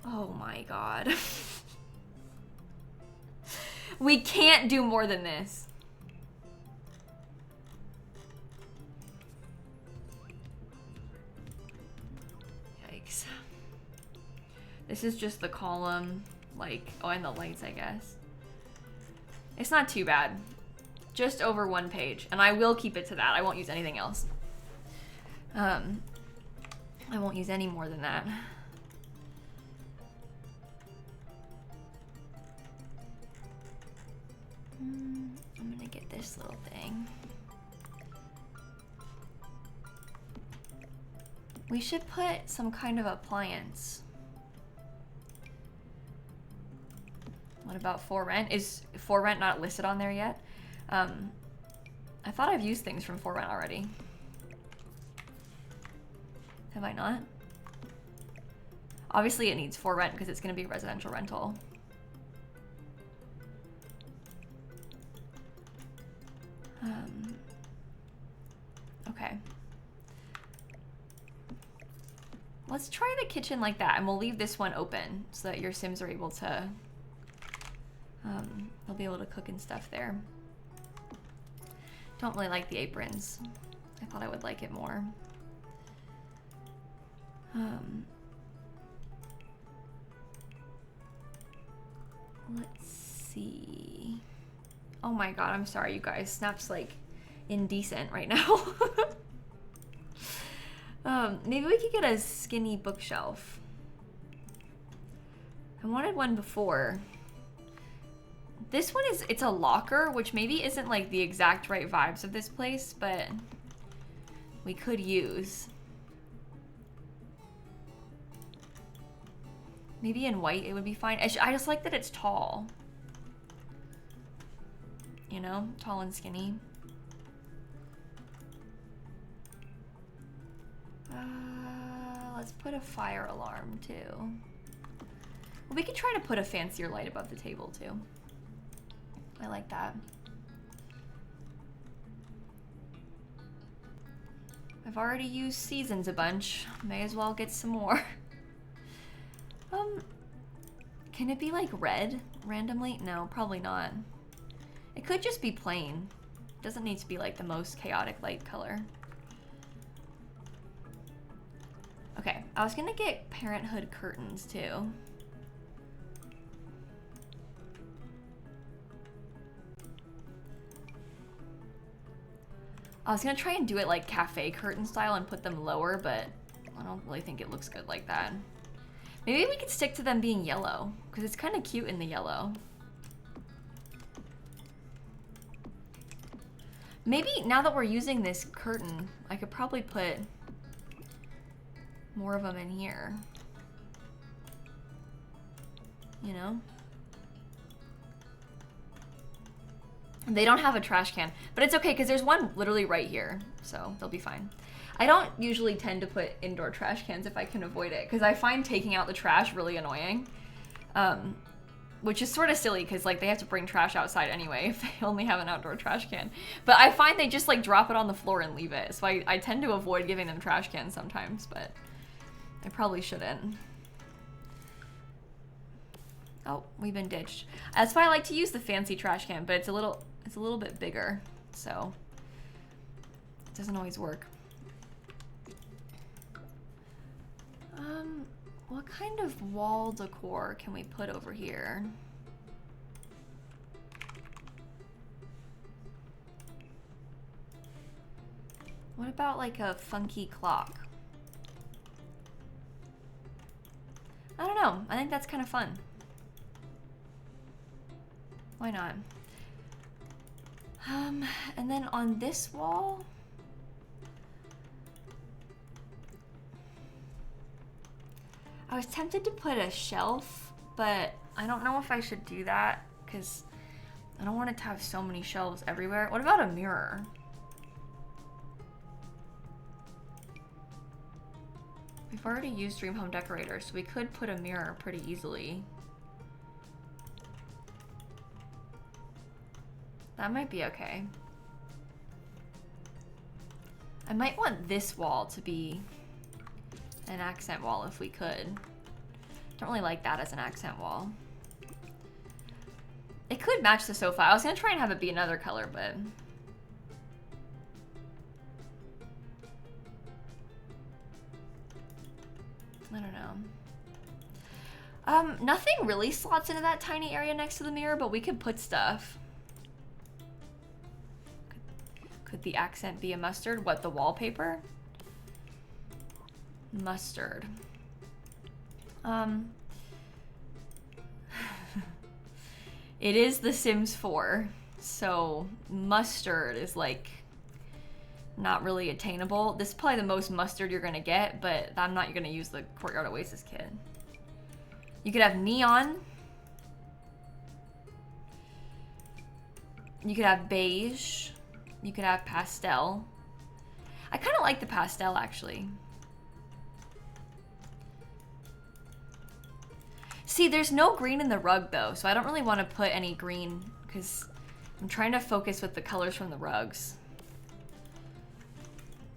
Oh my god. We can't do more than this. Yikes. This is just the column, like, oh, and the lights, I guess. It's not too bad. Just over 1 page, and I will keep it to that. I won't use anything else. I won't use any more than that. I'm gonna get this little thing. We should put some kind of appliance. What about For Rent? Is For Rent not listed on there yet? I thought I've used things from For Rent already. Have I not? Obviously it needs For Rent because it's going to be a residential rental. Okay. Let's try the kitchen like that, and we'll leave this one open so that your Sims are able to, they'll be able to cook and stuff there. Don't really like the aprons. I thought I would like it more. Let's see. Oh my god, I'm sorry you guys. Snap's like indecent right now. Maybe we could get a skinny bookshelf. I wanted one before. This one is, it's a locker, which maybe isn't like the exact right vibes of this place, but we could use. Maybe in white it would be fine. I just like that it's tall. You know, tall and skinny. Let's put a fire alarm too. Well, we could try to put a fancier light above the table too. I like that. I've already used seasons a bunch. May as well get some more. Can it be like red randomly? No, probably not. It could just be plain. It doesn't need to be like the most chaotic light color. Okay, I was gonna get Parenthood curtains too. I was gonna try and do it like cafe curtain style and put them lower, but I don't really think it looks good like that. Maybe we could stick to them being yellow, because it's kind of cute in the yellow. Maybe now that we're using this curtain, I could probably put more of them in here. You know? They don't have a trash can, but it's okay because there's one literally right here, so they'll be fine. I don't usually tend to put indoor trash cans if I can avoid it, because I find taking out the trash really annoying. Which is sort of silly because like they have to bring trash outside anyway if they only have an outdoor trash can. But I find they just like drop it on the floor and leave it. So I tend to avoid giving them trash cans sometimes, but I probably shouldn't. Oh, we've been ditched. That's why I like to use the fancy trash can, but it's a little bit bigger, so it doesn't always work. What kind of wall decor can we put over here? What about like a funky clock? I don't know. I think that's kind of fun. Why not? And then on this wall, I was tempted to put a shelf, but I don't know if I should do that because I don't want it to have so many shelves everywhere. What about a mirror? We've already used Dream Home Decorator, so we could put a mirror pretty easily. That might be okay. I might want this wall to be an accent wall if we could. Don't really like that as an accent wall. It could match the sofa. I was gonna try and have it be another color, but I don't know. Nothing really slots into that tiny area next to the mirror, but we could put stuff. Could the accent be a mustard? What, the wallpaper? Mustard. It is The Sims 4, so mustard is like not really attainable. This is probably the most mustard you're gonna get, but I'm not gonna use the Courtyard Oasis kit. You could have neon. You could have beige. You could have pastel. I kind of like the pastel actually. See, there's no green in the rug though, so I don't really want to put any green because I'm trying to focus with the colors from the rugs.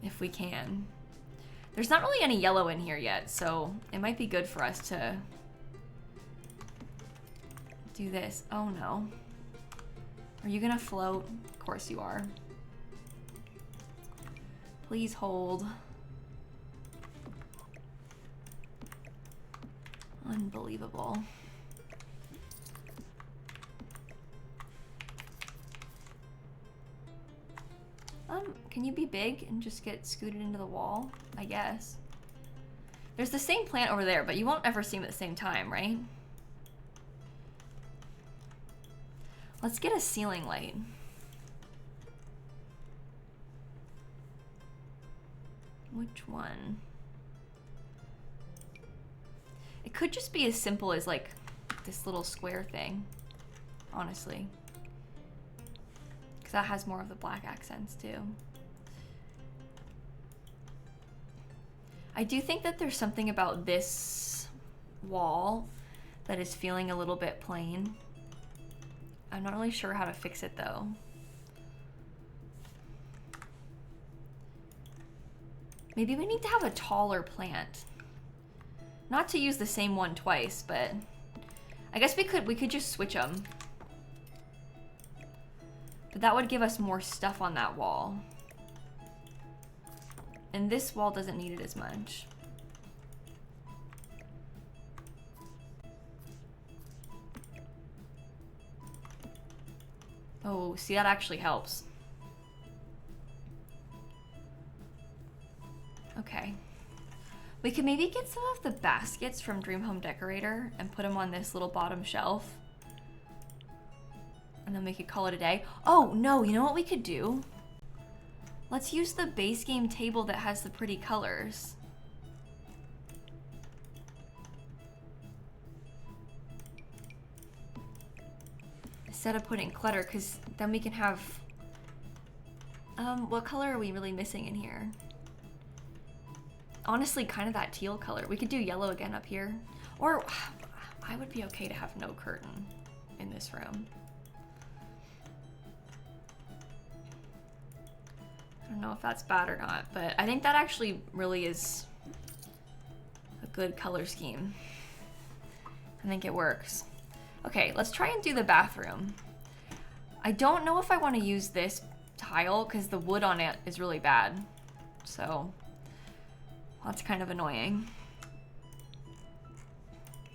If we can. There's not really any yellow in here yet, so it might be good for us to do this. Oh no. Are you gonna float? Of course you are. Please hold. Unbelievable. Can you be big and just get scooted into the wall? I guess. There's the same plant over there, but you won't ever see them at the same time, right? Let's get a ceiling light. Which one? It could just be as simple as like this little square thing, honestly. Because that has more of the black accents too. I do think that there's something about this wall that is feeling a little bit plain. I'm not really sure how to fix it though. Maybe we need to have a taller plant. Not to use the same one twice, but I guess we could just switch them. But that would give us more stuff on that wall. And this wall doesn't need it as much. Oh, see, that actually helps. Okay. We could maybe get some of the baskets from Dream Home Decorator and put them on this little bottom shelf. And then we could call it a day. Oh, no, you know what we could do? Let's use the base game table that has the pretty colors. Instead of putting clutter, because then we can have... what color are we really missing in here? Honestly, kind of that teal color. We could do yellow again up here. Or I would be okay to have no curtain in this room. I don't know if that's bad or not, but I think that actually really is a good color scheme. I think it works. Okay, let's try and do the bathroom. I don't know if I want to use this tile because the wood on it is really bad. So that's kind of annoying.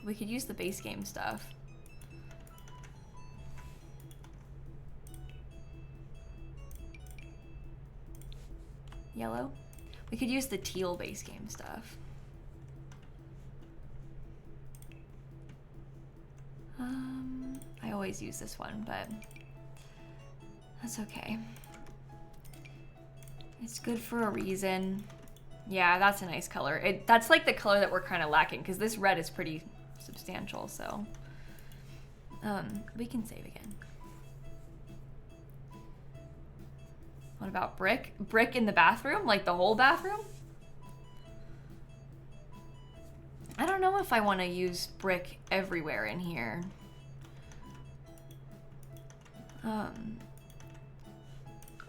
We could use the base game stuff. Yellow? We could use the teal base game stuff. I always use this one, but that's okay. It's good for a reason. Yeah, that's a nice color. That's like the color that we're kind of lacking because this red is pretty substantial, so we can save again. What about brick? Brick in the bathroom? Like the whole bathroom? I don't know if I want to use brick everywhere in here.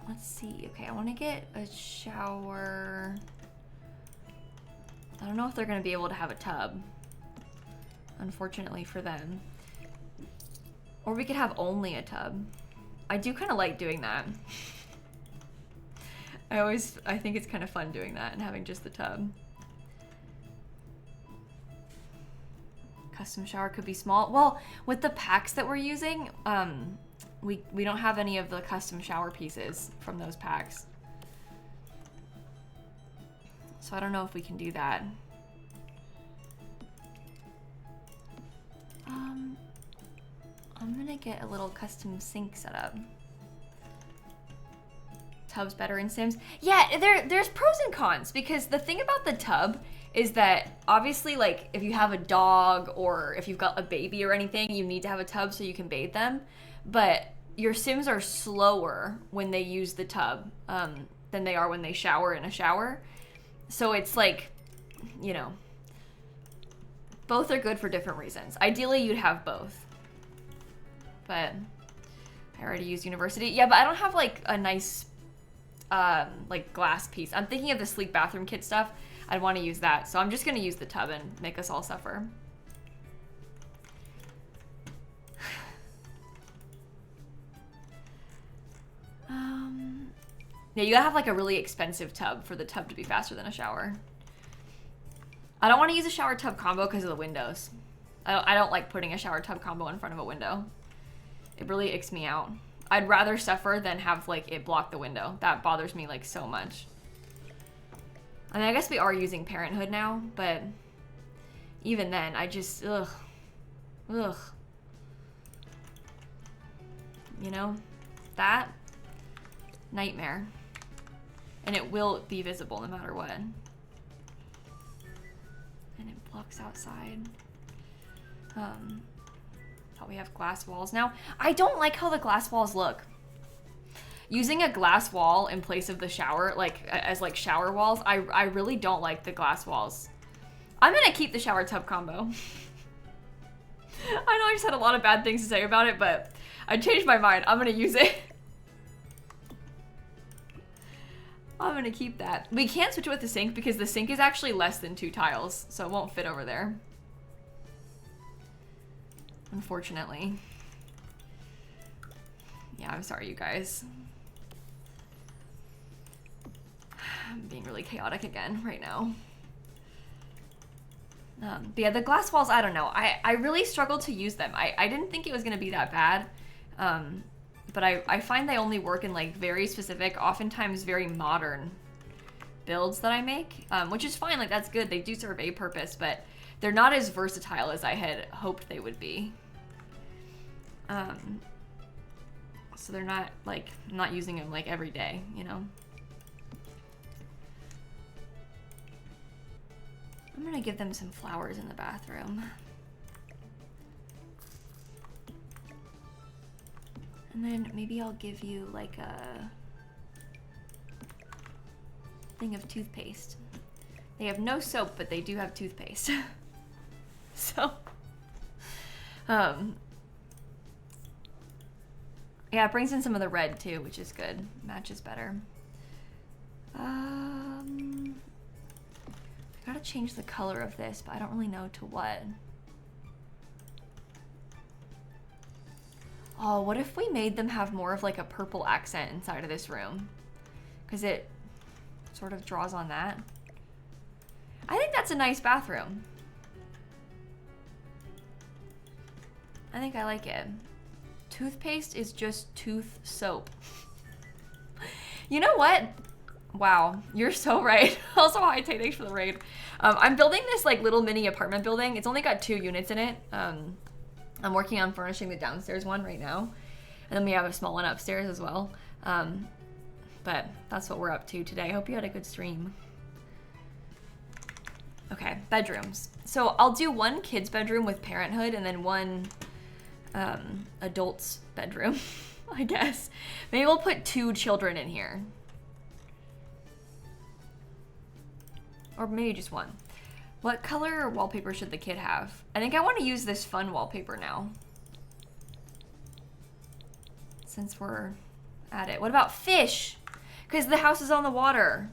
Let's see. Okay, I want to get a shower. I don't know if they're going to be able to have a tub, unfortunately for them. Or we could have only a tub. I do kind of like doing that. I think it's kind of fun doing that and having just the tub. Custom shower could be small. Well, with the packs that we're using, we don't have any of the custom shower pieces from those packs. So I don't know if we can do that. I'm gonna get a little custom sink set up. Tub's better in Sims. Yeah, there's pros and cons because the thing about the tub is that obviously, like, if you have a dog or if you've got a baby or anything, you need to have a tub so you can bathe them. But your Sims are slower when they use the tub than they are when they shower in a shower. So it's like, you know, both are good for different reasons. Ideally, you'd have both. But I already used University. Yeah, but I don't have like a nice like glass piece. I'm thinking of the sleek bathroom kit stuff. I'd want to use that. So I'm just going to use the tub and make us all suffer. Yeah, you gotta have like a really expensive tub for the tub to be faster than a shower. I don't want to use a shower tub combo because of the windows. I don't like putting a shower tub combo in front of a window. It really icks me out. I'd rather suffer than have like it block the window. That bothers me like so much. I mean, I guess we are using Parenthood now, but even then, I just, ugh. You know, that nightmare. And it will be visible no matter what. And it blocks outside. Thought we have glass walls now. I don't like how the glass walls look. Using a glass wall in place of the shower, like as like shower walls, I really don't like the glass walls. I'm gonna keep the shower tub combo. I know I just had a lot of bad things to say about it, but I changed my mind. I'm gonna use it. I'm gonna keep that. We can't switch it with the sink because the sink is actually less than 2 tiles, so it won't fit over there. Unfortunately. Yeah, I'm sorry, you guys. I'm being really chaotic again right now. But yeah, the glass walls, I don't know. I really struggled to use them. I didn't think it was gonna be that bad. But I find they only work in like very specific, oftentimes very modern builds that I make, which is fine, like that's good. They do serve a purpose, but they're not as versatile as I had hoped they would be. So they're not like, I'm not using them like every day, you know? I'm gonna give them some flowers in the bathroom. And then maybe I'll give you like a thing of toothpaste. They have no soap, but they do have toothpaste. So, yeah, it brings in some of the red too, which is good. Matches better. I gotta change the color of this, but I don't really know to what. Oh, what if we made them have more of like a purple accent inside of this room? Because it sort of draws on that. I think that's a nice bathroom. I think I like it. Toothpaste is just tooth soap. You know what? Wow, you're so right. Also, hi Tay, thanks for the raid. I'm building this like little mini apartment building. It's only got 2 units in it. I'm working on furnishing the downstairs one right now. And then we have a small one upstairs as well. But that's what we're up to today. I hope you had a good stream. Okay, bedrooms. So I'll do one kid's bedroom with parenthood and then one adult's bedroom, I guess. Maybe we'll put 2 children in here. Or maybe just 1. What color wallpaper should the kid have? I think I want to use this fun wallpaper now, since we're at it. What about fish? Because the house is on the water.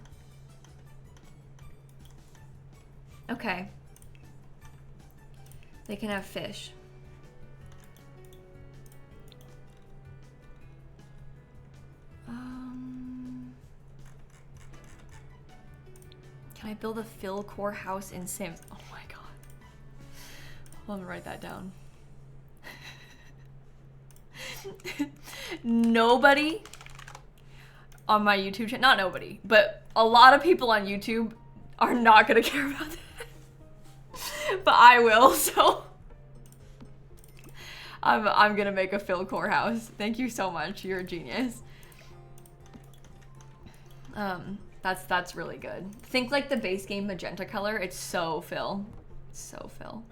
Okay. They can have fish. Can I build a fill core house in Sims? Oh my god. Let me write that down. Nobody on my YouTube channel, not nobody, but a lot of people on YouTube are not gonna care about that. But I will, so I'm gonna make a fill core house. Thank you so much. You're a genius. That's really good. Think like the base game magenta color. It's so fill. It's so fill.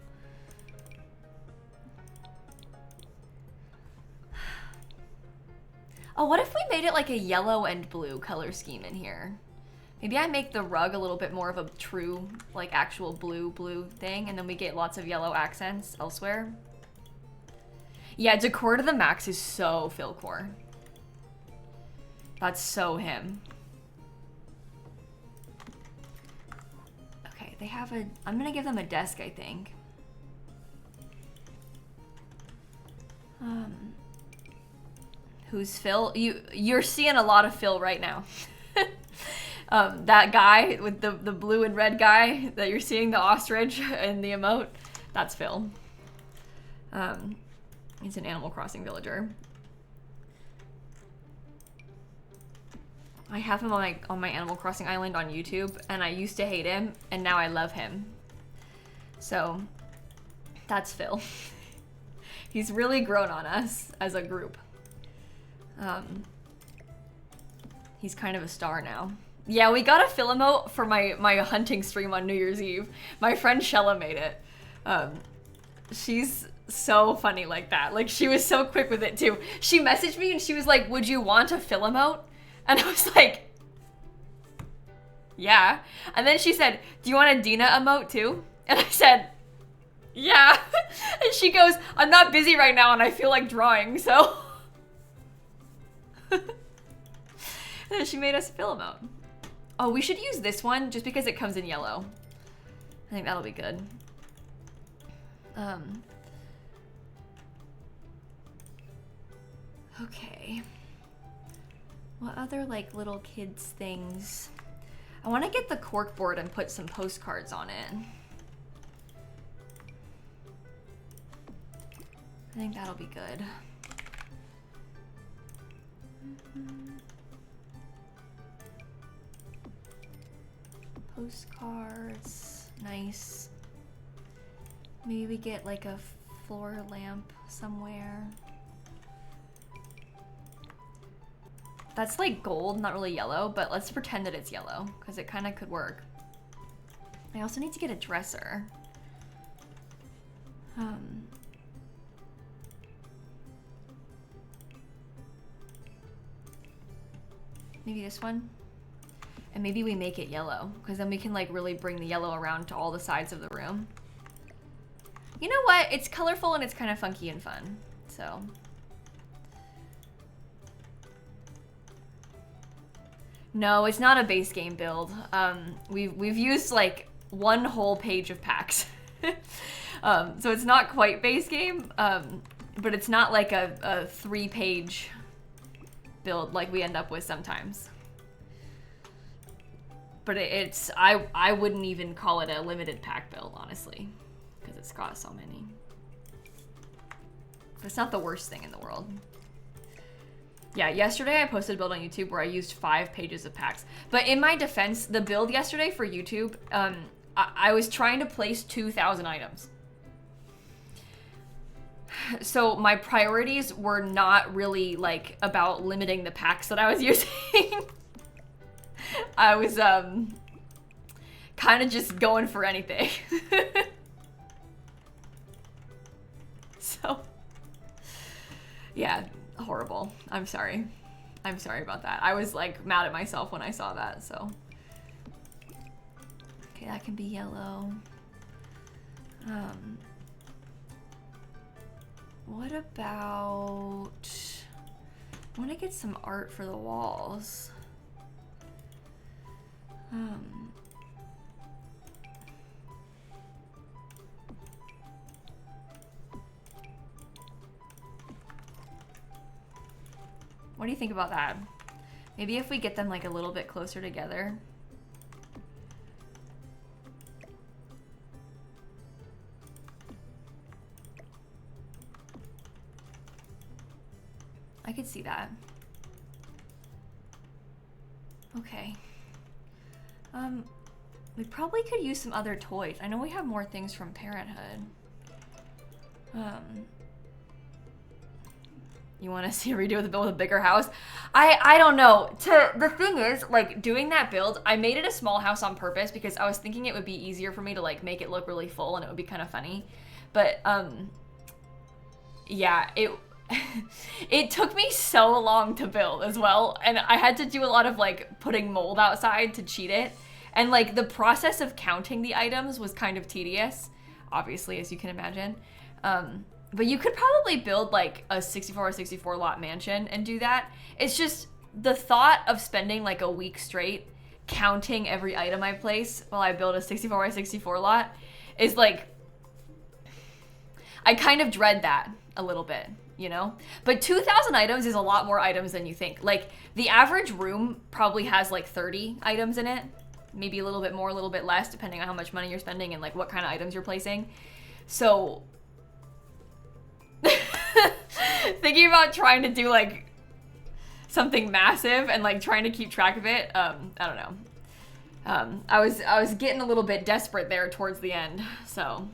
Oh, what if we made it like a yellow and blue color scheme in here? Maybe I make the rug a little bit more of a true, like actual blue thing, and then we get lots of yellow accents elsewhere. Yeah, decor to the max is so fill core. That's so him. Okay, they have a, I'm gonna give them a desk, I think. Who's Phil? You're seeing a lot of Phil right now. That guy with the blue and red guy that you're seeing, the ostrich and the emote, that's Phil. He's an Animal Crossing villager. I have him on my Animal Crossing island on YouTube, and I used to hate him, and now I love him. So, that's Phil. He's really grown on us as a group. He's kind of a star now. Yeah, we got a Phil emote for my hunting stream on New Year's Eve. My friend Shella made it. She's so funny like that. Like, she was so quick with it too. She messaged me and she was like, "Would you want a Phil emote?" And I was like, yeah. And then she said, "Do you want a Dina emote too?" And I said, yeah. And she goes, "I'm not busy right now and I feel like drawing, so." And then she made us a Phil emote. Oh, we should use this one just because it comes in yellow. I think that'll be good. Okay. What other like little kids things? I want to get the cork board and put some postcards on it. I think that'll be good. Postcards, nice. Maybe we get like a floor lamp somewhere. That's like gold, not really yellow, but let's pretend that it's yellow because it kind of could work. I also need to get a dresser. Maybe this one? And maybe we make it yellow because then we can like really bring the yellow around to all the sides of the room. You know what? It's colorful and it's kind of funky and fun, so. No, it's not a base game build. We've used like one whole page of packs. So it's not quite base game, but it's not like a 3-page build like we end up with sometimes. But it's, I wouldn't even call it a limited pack build, honestly, because it's got so many. But it's not the worst thing in the world. Yeah, yesterday I posted a build on YouTube where I used 5 pages of packs. But in my defense, the build yesterday for YouTube, I was trying to place 2,000 items. So my priorities were not really like about limiting the packs that I was using. I was kind kind of just going for anything. So, yeah, horrible. I'm sorry. I'm sorry about that. I was like mad at myself when I saw that, so. Okay, that can be yellow. What about, I want to get some art for the walls. What do you think about that? Maybe if we get them like a little bit closer together. I could see that. Okay. We probably could use some other toys. I know we have more things from Parenthood. You want to see a redo of the build with a bigger house? I don't know. The thing is, like, doing that build, I made it a small house on purpose because I was thinking it would be easier for me to like make it look really full and it would be kind of funny. But yeah, it took me so long to build as well, and I had to do a lot of like putting mold outside to cheat it, and like the process of counting the items was kind of tedious, obviously, as you can imagine. But you could probably build like a 64 by 64 lot mansion and do that. It's just the thought of spending like a week straight counting every item I place while I build a 64 by 64 lot is like, I kind of dread that a little bit, you know? But 2,000 items is a lot more items than you think. Like, the average room probably has like 30 items in it. Maybe a little bit more, a little bit less, depending on how much money you're spending and like what kind of items you're placing. So, thinking about trying to do like something massive and like trying to keep track of it, I don't know. I was getting a little bit desperate there towards the end, so.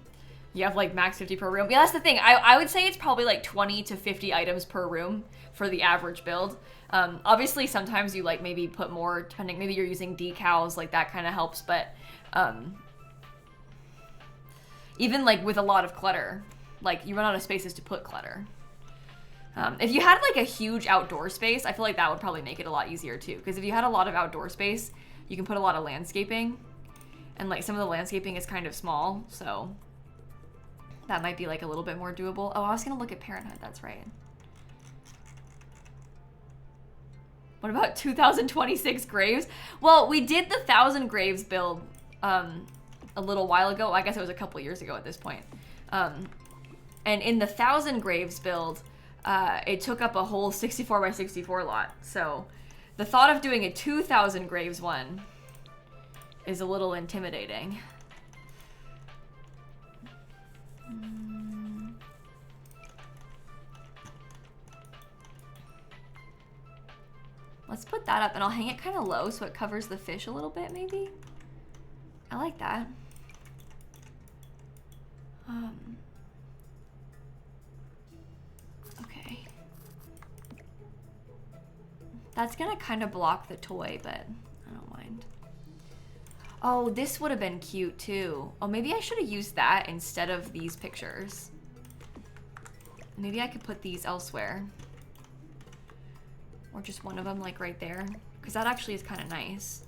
You have like max 50 per room. Yeah, that's the thing. I would say it's probably like 20 to 50 items per room for the average build. Obviously, sometimes you like maybe put more, depending, maybe you're using decals, like that kind of helps. But even like with a lot of clutter, like you run out of spaces to put clutter. If you had like a huge outdoor space, I feel like that would probably make it a lot easier too. Because if you had a lot of outdoor space, you can put a lot of landscaping. And like some of the landscaping is kind of small, so that might be like a little bit more doable. Oh, I was gonna look at Parenthood, that's right. What about 2026 graves? Well, we did the 1,000 graves build a little while ago. I guess it was a couple years ago at this point. And in the 1,000 graves build, it took up a whole 64 by 64 lot. So the thought of doing a 2,000 graves one is a little intimidating. Let's put that up, and I'll hang it kind of low so it covers the fish a little bit, maybe. I like that. Okay. That's gonna kind of block the toy, but I don't mind. Oh, this would have been cute too. Oh, maybe I should have used that instead of these pictures. Maybe I could put these elsewhere. Or just one of them like right there. Because that actually is kind of nice.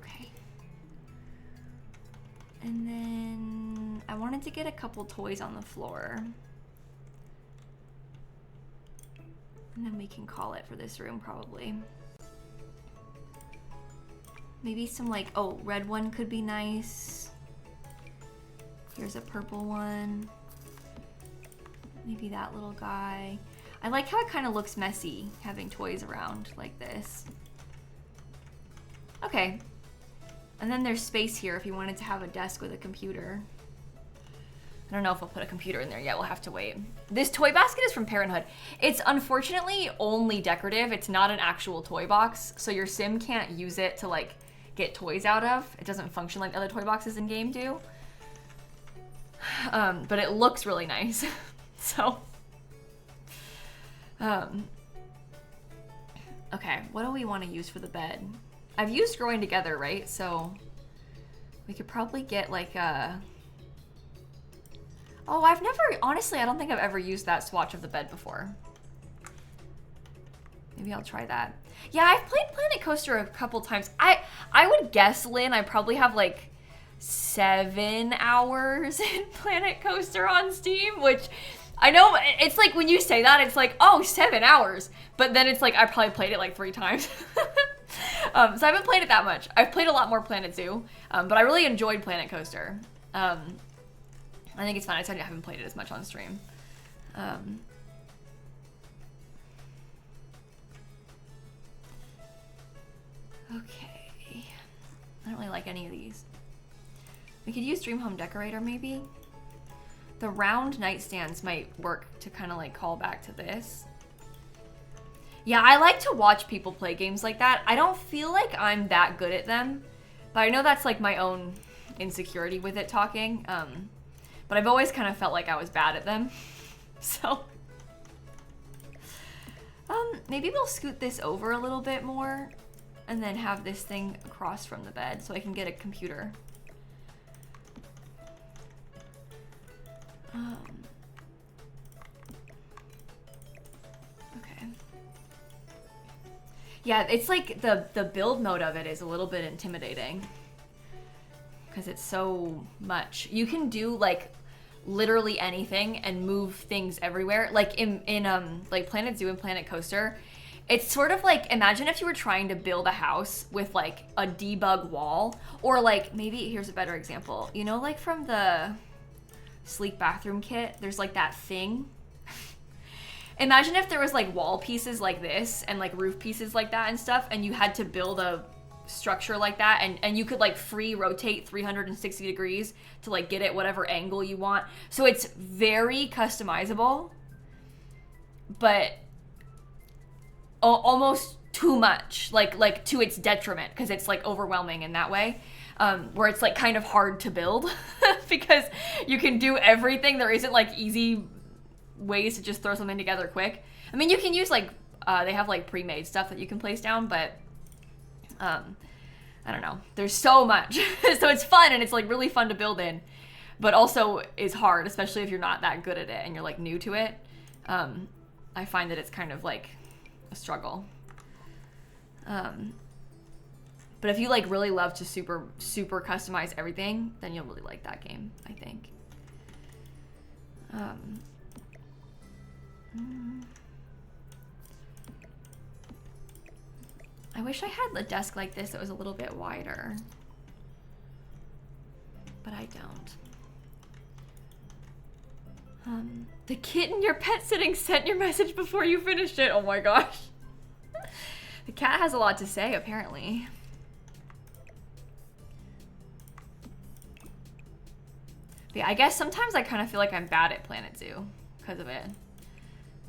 Okay. And then I wanted to get a couple toys on the floor. And then we can call it for this room probably. Maybe some like, oh, red one could be nice. Here's a purple one. Maybe that little guy. I like how it kind of looks messy having toys around like this. Okay. And then there's space here if you wanted to have a desk with a computer. I don't know if I'll put a computer in there yet. We'll have to wait. This toy basket is from Parenthood. It's unfortunately only decorative. It's not an actual toy box. So your sim can't use it to like get toys out of. It doesn't function like other toy boxes in game do. But it looks really nice. So, okay, what do we want to use for the bed? I've used growing together, right? So we could probably get like a... Oh, I've never, honestly, I don't think I've ever used that swatch of the bed before. Maybe I'll try that. Yeah, I've played Planet Coaster a couple times. I would guess, Lynn, I probably have like 7 hours in Planet Coaster on Steam, which I know it's like when you say that, it's like, oh, 7 hours. But then it's like, I probably played it like 3 times. So I haven't played it that much. I've played a lot more Planet Zoo, but I really enjoyed Planet Coaster. I think it's fun. I just haven't played it as much on stream. Okay. I don't really like any of these. We could use Dream Home Decorator maybe. The round nightstands might work to kind of like call back to this. Yeah, I like to watch people play games like that. I don't feel like I'm that good at them, but I know that's like my own insecurity with it talking. But I've always kind of felt like I was bad at them. So, maybe we'll scoot this over a little bit more and then have this thing across from the bed so I can get a computer. Okay. Yeah, it's like the build mode of it is a little bit intimidating because it's so much. You can do like literally anything and move things everywhere. Like in like Planet Zoo and Planet Coaster, it's sort of like, imagine if you were trying to build a house with like a debug wall, or like maybe here's a better example. You know, like from the Sleek bathroom kit, there's like that thing. Imagine if there was like wall pieces like this and like roof pieces like that and stuff, and you had to build a structure like that, and you could like free rotate 360 degrees to like get it whatever angle you want. So it's very customizable, but almost too much, like to its detriment, because it's like overwhelming in that way. Where it's like kind of hard to build because you can do everything. There isn't like easy ways to just throw something together quick. I mean, you can use like, they have like pre-made stuff that you can place down, but I don't know. There's so much. So it's fun and it's like really fun to build in, but also is hard, especially if you're not that good at it and you're like new to it. I find that it's kind of like a struggle. But if you like really love to super customize everything, then you'll really like that game, I think. I wish I had a desk like this that was a little bit wider, but I don't. The kitten your pet sitting sent your message before you finished it. Oh my gosh. The cat has a lot to say, apparently. But yeah, I guess sometimes I kind of feel like I'm bad at Planet Zoo because of it.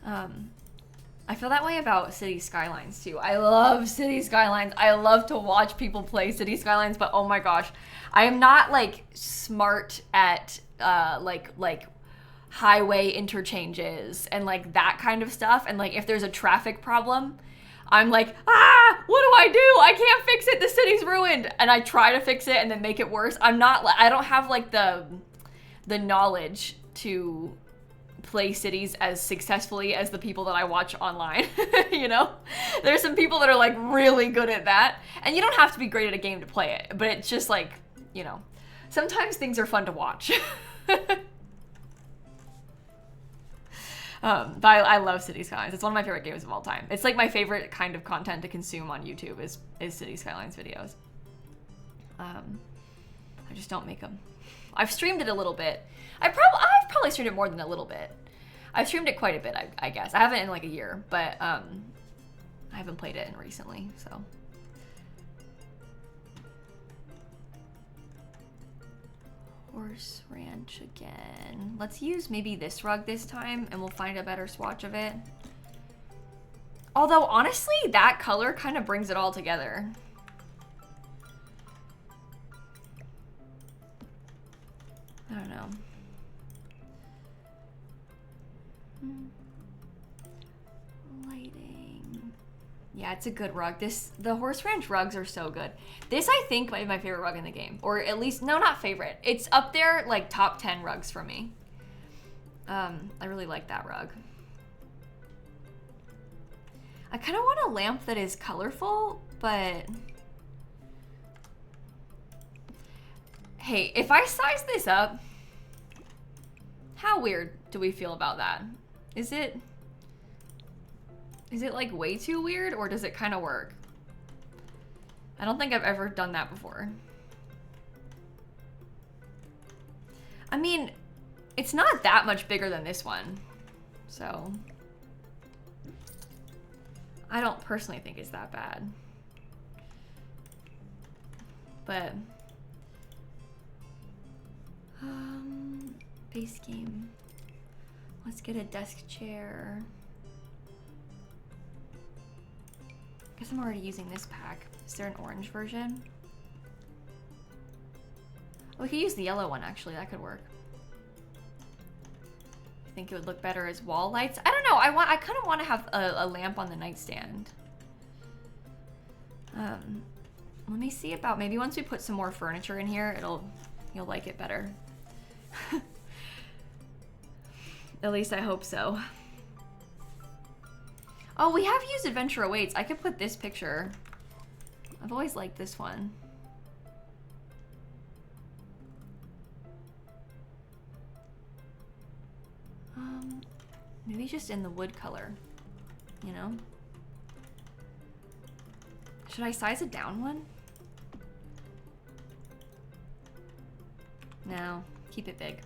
I feel that way about City Skylines too. I love City Skylines. I love to watch people play City Skylines, but oh my gosh, I am not like smart at like highway interchanges and like that kind of stuff. And like if there's a traffic problem, I'm like, what do I do? I can't fix it. The city's ruined. And I try to fix it and then make it worse. I don't have like the knowledge to play cities as successfully as the people that I watch online. You know, there's some people that are like really good at that, and you don't have to be great at a game to play it, but it's just like, you know, sometimes things are fun to watch. But I love City Skylines. It's one of my favorite games of all time. It's like my favorite kind of content to consume on YouTube is City Skylines videos. I just don't make them. I've streamed it a little bit. I've probably streamed it more than a little bit. I've streamed it quite a bit, I guess. I haven't in like a year, but I haven't played it in recently, so. Horse Ranch again. Let's use maybe this rug this time and we'll find a better swatch of it. Although honestly, that color kind of brings it all together. I don't know. Lighting. Yeah, it's a good rug. The Horse Ranch rugs are so good. This, I think, might be my favorite rug in the game. Or at least, no, not favorite. It's up there, like, top 10 rugs for me. I really like that rug. I kind of want a lamp that is colorful, but... Hey, if I size this up, how weird do we feel about that? Is it like way too weird, or does it kind of work? I don't think I've ever done that before. I mean, it's not that much bigger than this one, so I don't personally think it's that bad. But base game. Let's get a desk chair. Guess I'm already using this pack. Is there an orange version? Oh, we could use the yellow one actually. That could work. I think it would look better as wall lights. I don't know. I kind of want to have a lamp on the nightstand. Let me see about maybe once we put some more furniture in here, you'll like it better. At least I hope so. Oh, we have used Adventure Awaits. I could put this picture. I've always liked this one. Maybe just in the wood color, you know? Should I size it down one? No, keep it big.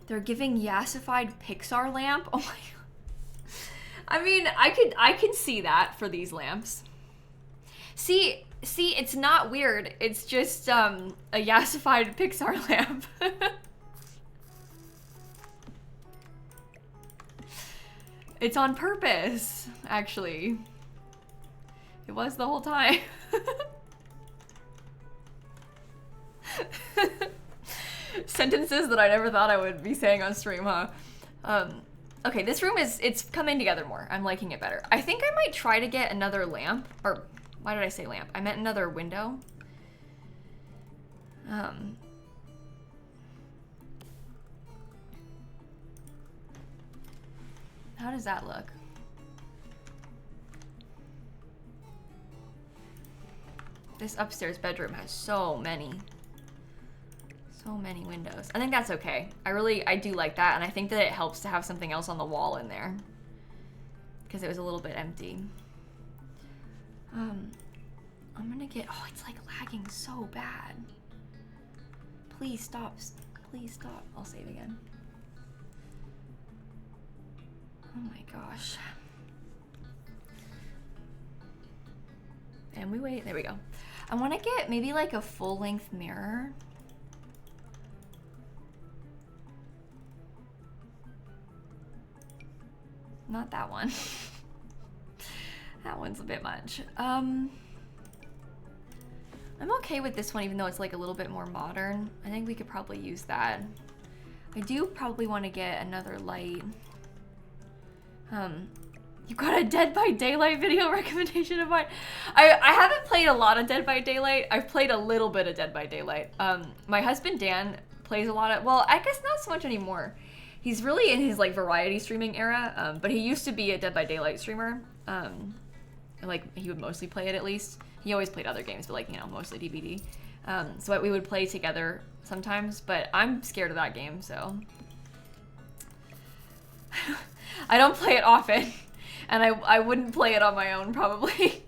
They're giving yassified Pixar lamp. Oh my god. I mean, I can see that for these lamps. See, it's not weird. It's just a yassified Pixar lamp. It's on purpose, actually. It was the whole time. Sentences that I never thought I would be saying on stream, huh? Okay, this room it's coming together more. I'm liking it better. I think I might try to get another lamp, or why did I say lamp? I meant another window. How does that look? This upstairs bedroom has so many windows. I think that's okay. I do like that, and I think that it helps to have something else on the wall in there because it was a little bit empty. I'm gonna get, oh, it's like lagging so bad. Please stop, please stop. I'll save again. Oh my gosh. And we wait, there we go. I wanna get maybe like a full length mirror. Not that one. That one's a bit much. I'm okay with this one, even though it's like a little bit more modern. I think we could probably use that. I do probably want to get another light. You got a Dead by Daylight video recommendation of mine? I haven't played a lot of Dead by Daylight. I've played a little bit of Dead by Daylight. My husband Dan plays a lot of, well, I guess not so much anymore. He's really in his like variety streaming era, but he used to be a Dead by Daylight streamer. Like he would mostly play it at least. He always played other games, but like, you know, mostly DBD. So we would play together sometimes, but I'm scared of that game, so. I don't play it often, and I wouldn't play it on my own probably.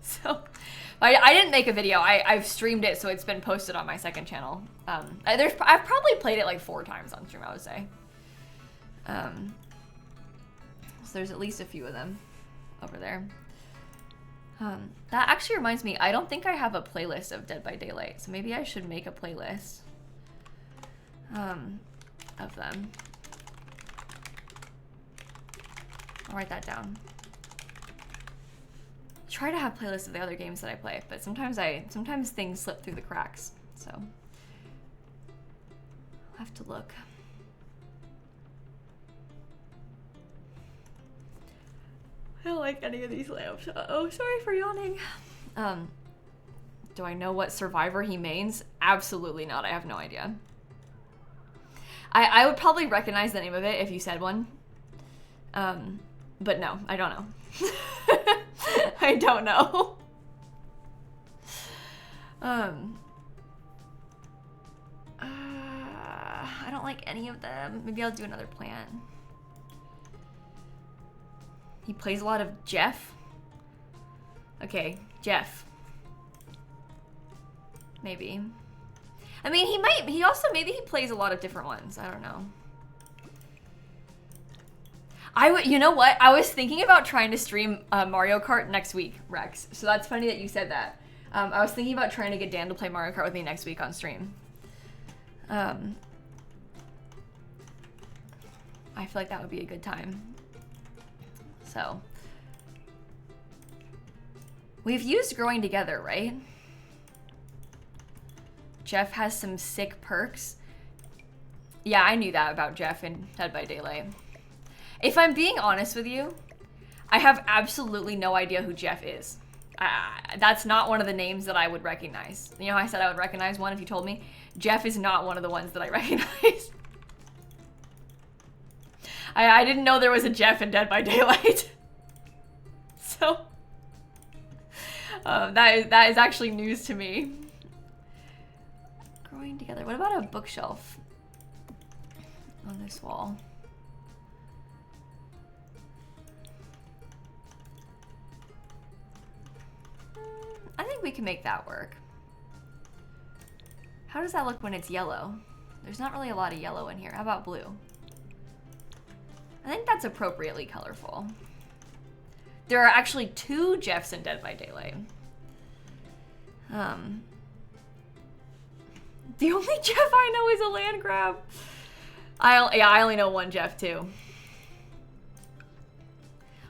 So, I didn't make a video. I've streamed it, so it's been posted on my second channel. I've probably played it like 4 times on stream, I would say. So there's at least a few of them over there. That actually reminds me, I don't think I have a playlist of Dead by Daylight, so maybe I should make a playlist of them. I'll write that down. Try to have playlists of the other games that I play, but sometimes things slip through the cracks, so I'll have to look. don't like any of these lamps. Uh-oh, sorry for yawning. Do I know what survivor he mains? Absolutely not. I have no idea. I would probably recognize the name of it if you said one. But no, I don't know. I don't know. I don't like any of them. Maybe I'll do another plan. He plays a lot of Jeff. Okay, Jeff. Maybe. I mean, he also, maybe he plays a lot of different ones. I don't know. You know what? I was thinking about trying to stream Mario Kart next week, Rex. So that's funny that you said that. I was thinking about trying to get Dan to play Mario Kart with me next week on stream. I feel like that would be a good time. So. We've used growing together, right? Jeff has some sick perks. Yeah, I knew that about Jeff in Dead by Daylight. If I'm being honest with you, I have absolutely no idea who Jeff is. That's not one of the names that I would recognize. You know how I said I would recognize one if you told me? Jeff is not one of the ones that I recognize. I didn't know there was a Jeff in Dead by Daylight. So, that is actually news to me. Growing together. What about a bookshelf on this wall? I think we can make that work. How does that look when it's yellow? There's not really a lot of yellow in here. How about blue? I think that's appropriately colorful. There are actually 2 Jeffs in Dead by Daylight. The only Jeff I know is a land grab. I only know one Jeff too.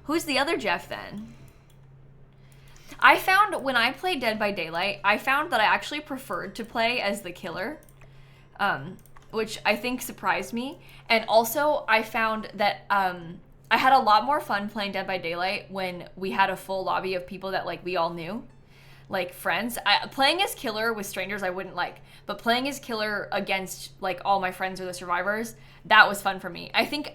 Who's the other Jeff then? I found when I played Dead by Daylight, I found that I actually preferred to play as the killer, which I think surprised me. And also I found that I had a lot more fun playing Dead by Daylight when we had a full lobby of people that like we all knew, like friends. Playing as killer with strangers I wouldn't like, but playing as killer against like all my friends or the survivors, that was fun for me. I think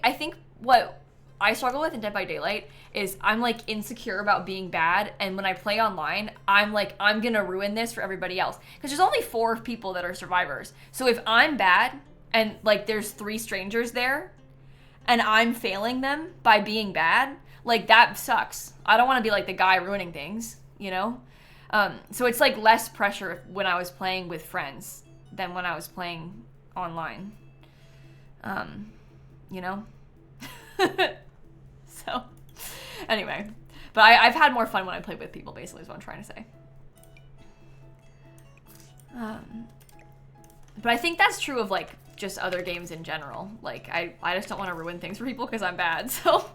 what I struggle with in Dead by Daylight is I'm like insecure about being bad, and when I play online, I'm like, I'm gonna ruin this for everybody else. Because there's only 4 people that are survivors. So if I'm bad and like there's 3 strangers there and I'm failing them by being bad, like that sucks. I don't want to be like the guy ruining things, you know? So it's like less pressure when I was playing with friends than when I was playing online. You know? So, anyway. But I've had more fun when I played with people, basically, is what I'm trying to say. But I think that's true of, like, just other games in general. Like, I just don't want to ruin things for people because I'm bad, so...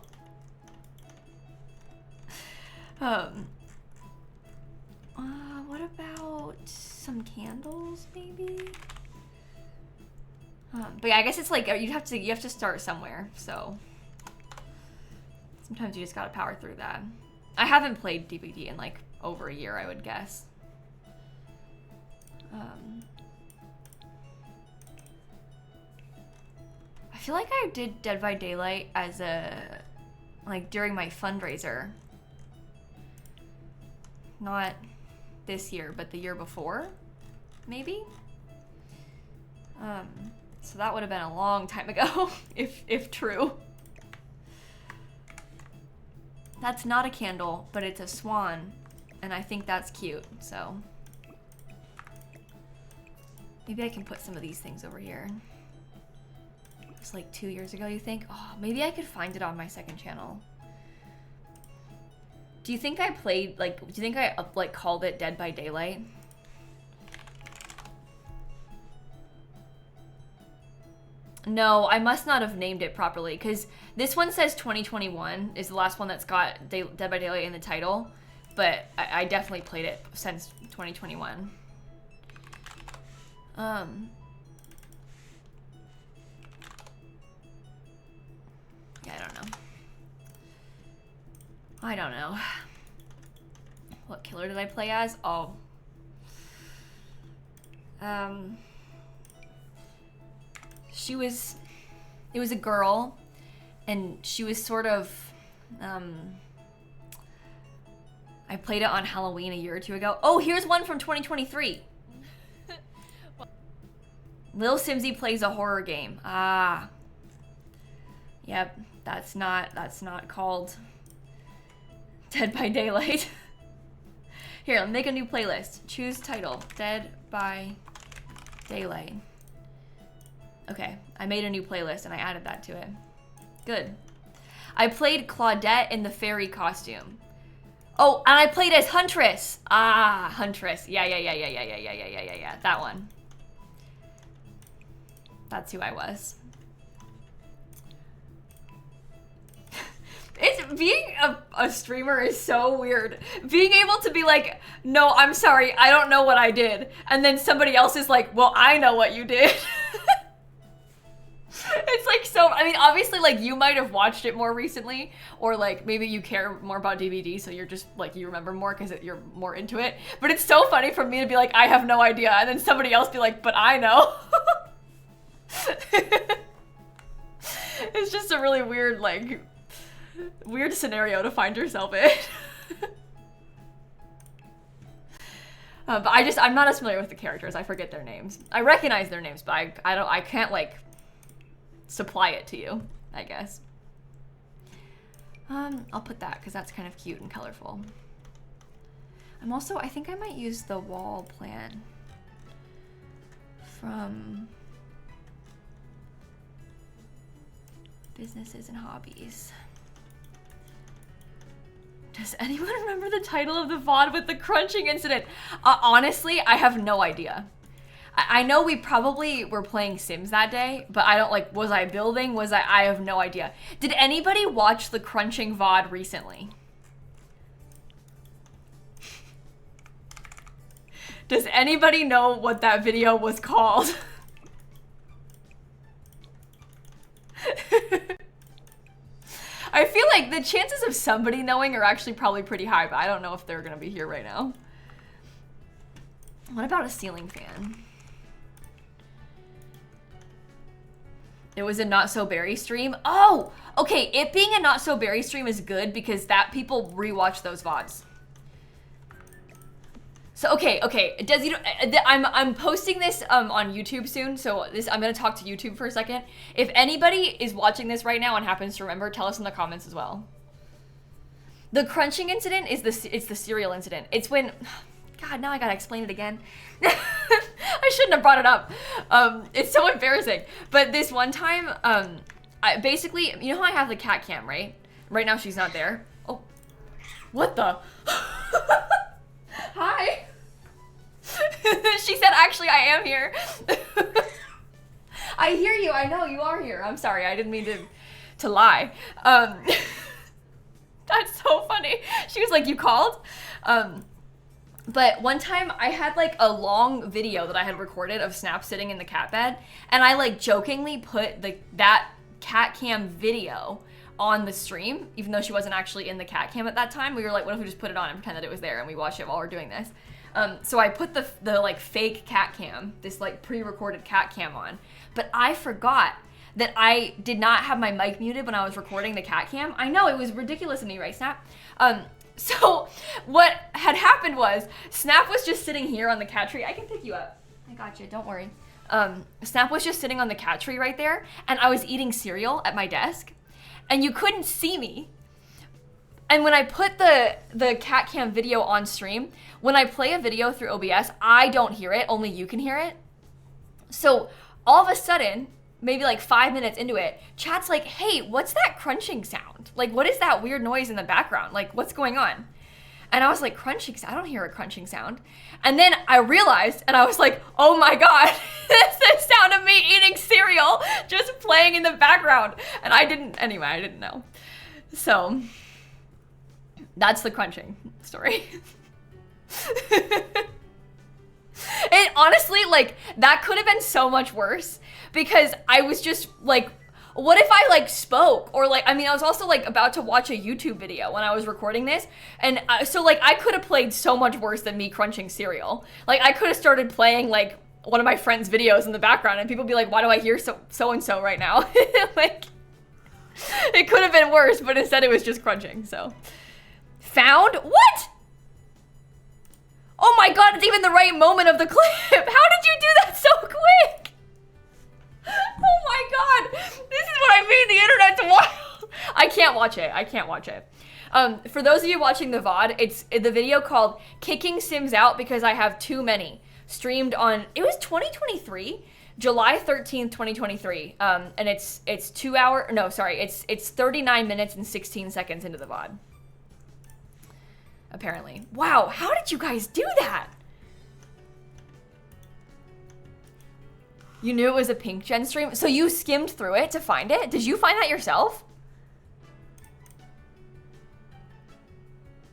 what about some candles, maybe? But yeah, I guess it's like, you have to start somewhere, so... Sometimes you just gotta power through that. I haven't played DBD in like over a year, I would guess. I feel like I did Dead by Daylight as like during my fundraiser. Not this year, but the year before, maybe? So that would have been a long time ago, if true. That's not a candle, but it's a swan, and I think that's cute, so. Maybe I can put some of these things over here. It's like 2 years ago, you think? Oh, maybe I could find it on my second channel. Do you think I played, like, do you think I, like, called it Dead by Daylight? No, I must not have named it properly, because this one says 2021 is the last one that's got Dead by Daylight in the title, but I definitely played it since 2021. Yeah, I don't know. I don't know. What killer did I play as? Oh. It was a girl, and she was sort of, I played it on Halloween a year or two ago. Oh, here's one from 2023. lilsimsie plays a horror game. Ah. Yep, that's not called Dead by Daylight. Here, make a new playlist. Choose title, Dead by Daylight. Okay, I made a new playlist and I added that to it. Good. I played Claudette in the fairy costume. Oh, and I played as Huntress. Ah, Huntress. Yeah. That one. That's who I was. Being a streamer is so weird. Being able to be like, no, I'm sorry, I don't know what I did. And then somebody else is like, well, I know what you did. It's like so, I mean, obviously, like, you might have watched it more recently, or like maybe you care more about DVD, so you're just like, you remember more because you're more into it. But it's so funny for me to be like, I have no idea, and then somebody else be like, but I know. It's just a really weird, like, weird scenario to find yourself in. But I'm not as familiar with the characters. I forget their names. I recognize their names, but I can't like supply it to you, I guess. I'll put that because that's kind of cute and colorful. I think I might use the wall plan from Businesses and Hobbies. Does anyone remember the title of the VOD with the crunching incident? Honestly, I have no idea. I know we probably were playing Sims that day, but I don't like, was I building? I have no idea. Did anybody watch the crunching VOD recently? Does anybody know what that video was called? I feel like the chances of somebody knowing are actually probably pretty high, but I don't know if they're gonna be here right now. What about a ceiling fan? It was a Not So Berry stream. Oh, okay, it being a Not So Berry stream is good because that people rewatch those VODs. So okay, I'm posting this on YouTube soon, so I'm gonna talk to YouTube for a second. If anybody is watching this right now and happens to remember, tell us in the comments as well. The crunching incident is it's the cereal incident. It's when, God, now I gotta explain it again. I shouldn't have brought it up. It's so embarrassing. But this one time, I basically, you know how I have the cat cam, right? Right now she's not there. Oh, what the? Hi. She said, actually, I am here. I hear you. I know you are here. I'm sorry. I didn't mean to lie. That's so funny. She was like, you called? But one time I had like a long video that I had recorded of Snap sitting in the cat bed, and I like jokingly put that cat cam video on the stream, even though she wasn't actually in the cat cam at that time. We were like, what if we just put it on and pretend that it was there and we watch it while we're doing this? So I put the like fake cat cam, this like pre-recorded cat cam on, but I forgot that I did not have my mic muted when I was recording the cat cam. I know, it was ridiculous of me, right, Snap? So what had happened was Snap was just sitting here on the cat tree. I can pick you up. I got you, don't worry. Snap was just sitting on the cat tree right there, and I was eating cereal at my desk, and you couldn't see me. And when I put the cat cam video on stream, when I play a video through OBS, I don't hear it, only you can hear it. So all of a sudden, maybe like 5 minutes into it, chat's like, hey, what's that crunching sound? Like, what is that weird noise in the background? Like, what's going on? And I was like, crunching sound? I don't hear a crunching sound. And then I realized, and I was like, oh my God, it's the sound of me eating cereal just playing in the background. And I didn't know. So that's the crunching story. It honestly, like, that could have been so much worse because I was just like, What if I like spoke or like, I mean, I was also like about to watch a YouTube video when I was recording this. And so like I could have played so much worse than me crunching cereal. Like I could have started playing like one of my friend's videos in the background and people be like, why do I hear so-and-so right now? Like it could have been worse, but instead it was just crunching, so. Found? What? Oh my God, it's even the right moment of the clip. How did you do that so quick? Oh my God, this is what I mean, the internet's wild. I can't watch it, I can't watch it. For those of you watching the VOD, it's the video called Kicking Sims Out Because I Have Too Many, streamed on, it was 2023, July 13th, 2023. And it's 39 minutes and 16 seconds into the VOD. Apparently. Wow, how did you guys do that? You knew it was a Pink Gen stream? So you skimmed through it to find it? Did you find that yourself?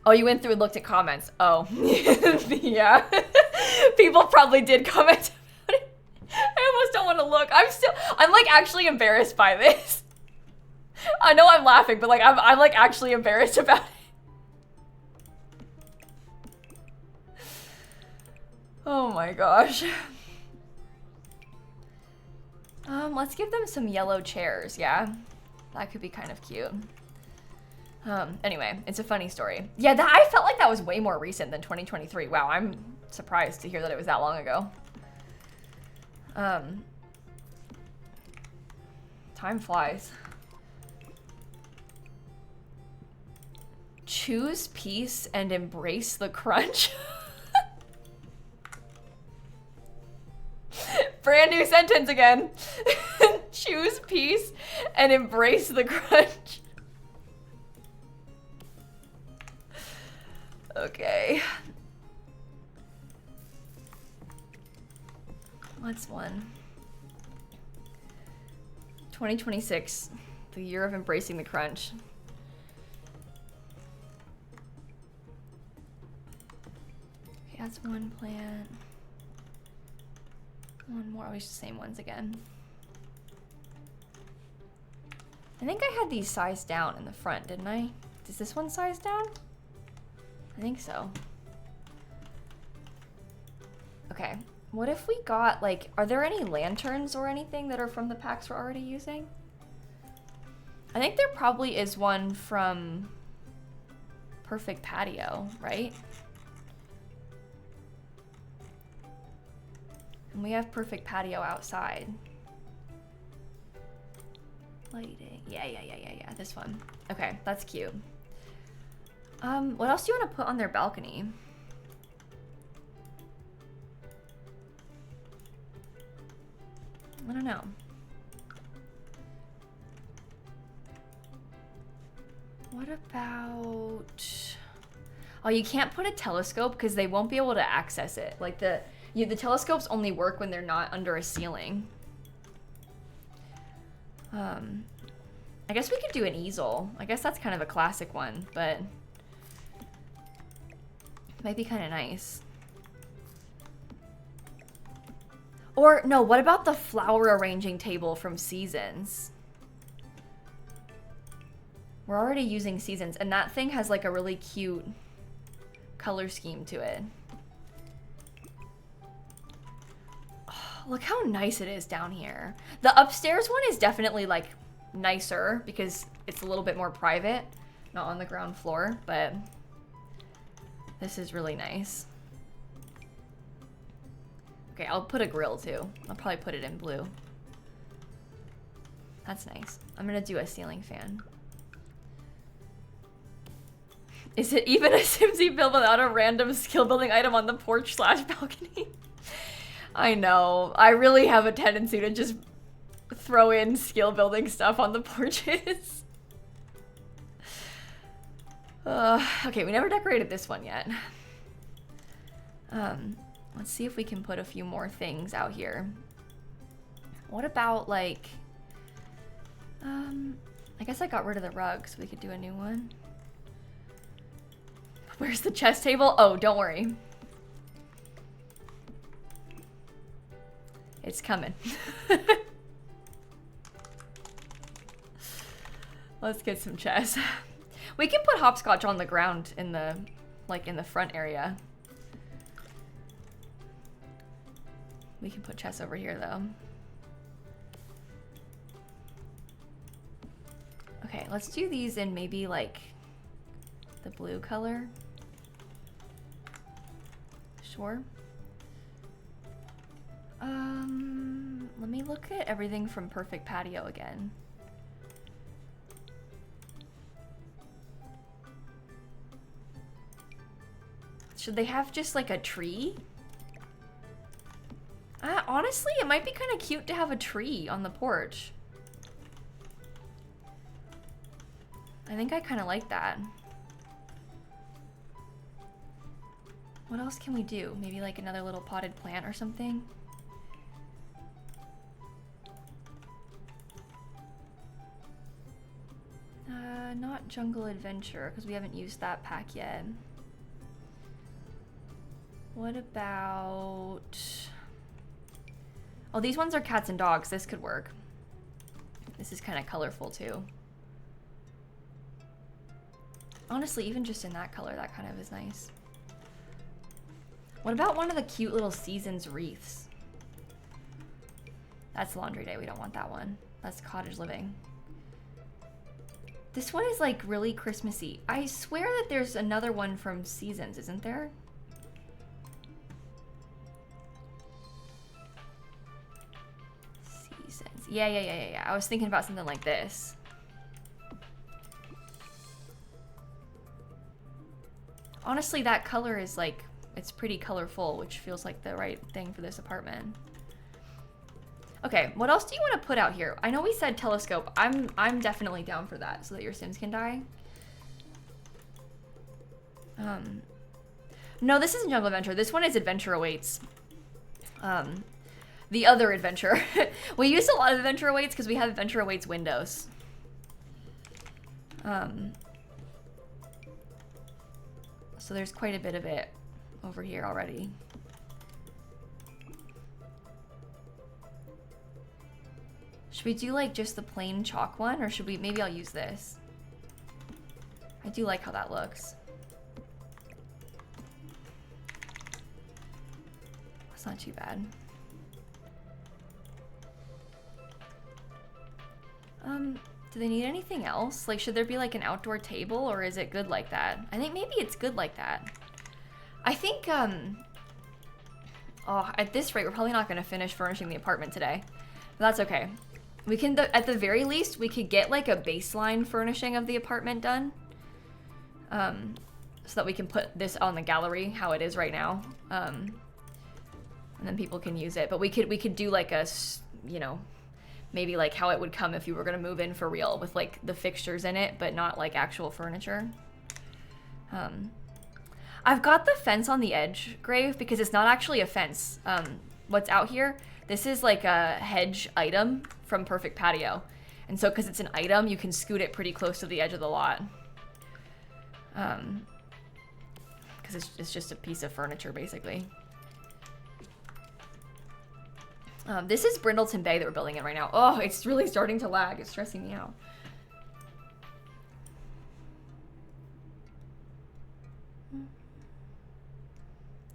Oh, you went through and looked at comments. Oh, yeah. People probably did comment about it. I almost don't want to look. I'm like actually embarrassed by this. I know I'm laughing, but like I'm like actually embarrassed about it. Oh my gosh. Let's give them some yellow chairs, yeah? That could be kind of cute. Anyway, it's a funny story. Yeah, I felt like that was way more recent than 2023. Wow, I'm surprised to hear that it was that long ago. Time flies. Choose peace and embrace the crunch. Brand new sentence again. Choose peace and embrace the crunch. Okay. What's one? 2026, the year of embracing the crunch. Okay, that's one plant. One more, we should same ones again. I think I had these sized down in the front, didn't I? Is this one sized down? I think so. Okay, what if we got like, are there any lanterns or anything that are from the packs we're already using? I think there probably is one from Perfect Patio, right? And we have Perfect Patio outside. Lighting, yeah, this one. Okay, that's cute. What else do you want to put on their balcony? I don't know. What about... Oh, you can't put a telescope because they won't be able to access it. Like the telescopes only work when they're not under a ceiling. I guess we could do an easel. I guess that's kind of a classic one, but might be kind of nice. Or no, what about the flower arranging table from Seasons? We're already using Seasons, and that thing has like a really cute color scheme to it. Look how nice it is down here. The upstairs one is definitely like nicer because it's a little bit more private, not on the ground floor, but this is really nice. Okay, I'll put a grill too. I'll probably put it in blue. That's nice. I'm gonna do a ceiling fan. Is it even a Simsie build without a random skill building item on the porch / balcony? I know. I really have a tendency to just throw in skill building stuff on the porches. Okay, we never decorated this one yet. Let's see if we can put a few more things out here. What about like, I guess I got rid of the rug so we could do a new one. Where's the chess table? Oh, don't worry. It's coming. Let's get some chess. We can put hopscotch on the ground in the, like in the front area. We can put chess over here though. Okay, let's do these in maybe like the blue color. Sure. Let me look at everything from Perfect Patio again. Should they have just like a tree? Honestly, it might be kind of cute to have a tree on the porch. I think I kind of like that. What else can we do? Maybe like another little potted plant or something? Not Jungle Adventure, because we haven't used that pack yet. What about... Oh, these ones are cats and dogs. This could work. This is kind of colorful too. Honestly, even just in that color, that kind of is nice. What about one of the cute little seasons wreaths? That's laundry day. We don't want that one. That's cottage living. This one is like really Christmassy. I swear that there's another one from Seasons, isn't there? Seasons. Yeah. I was thinking about something like this. Honestly, that color is like, it's pretty colorful, which feels like the right thing for this apartment. Okay, what else do you want to put out here? I know we said telescope. I'm definitely down for that, so that your Sims can die. No, this isn't Jungle Adventure. This one is Adventure Awaits. The other adventure. We used a lot of Adventure Awaits because we have Adventure Awaits windows. So there's quite a bit of it over here already. Should we do like just the plain chalk one, or should we, maybe I'll use this. I do like how that looks. That's not too bad. Do they need anything else? Like, should there be like an outdoor table, or is it good like that? I think maybe it's good like that. I think, oh, at this rate, we're probably not gonna finish furnishing the apartment today. But that's okay. We can, at the very least, we could get like a baseline furnishing of the apartment done. So that we can put this on the gallery, how it is right now. And then people can use it. But we could do like a, you know, maybe like how it would come if you were gonna move in for real, with like the fixtures in it, but not like actual furniture. I've got the fence on the edge, Grave, because it's not actually a fence. What's out here, this is like a hedge item from Perfect Patio. And so because it's an item, you can scoot it pretty close to the edge of the lot. Because it's just a piece of furniture, basically. This is Brindleton Bay that we're building in right now. Oh, it's really starting to lag. It's stressing me out.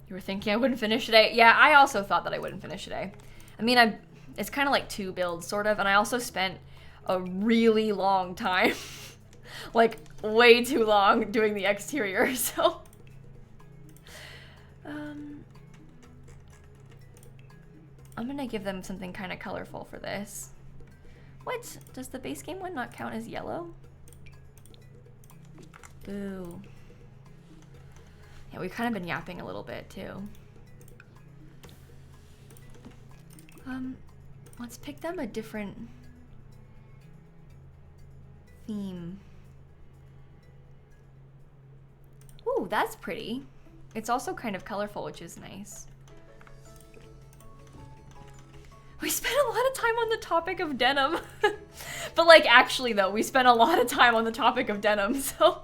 You were thinking I wouldn't finish today? Yeah, I also thought that I wouldn't finish today. I mean, it's kind of like 2 builds, sort of, and I also spent a really long time, like way too long, doing the exterior, so. I'm gonna give them something kind of colorful for this. What? Does the base game one not count as yellow? Boo. Yeah, we've kind of been yapping a little bit too. Let's pick them a different theme. Ooh, that's pretty. It's also kind of colorful, which is nice. We spent a lot of time on the topic of denim. But like, actually though, we spent a lot of time on the topic of denim, so.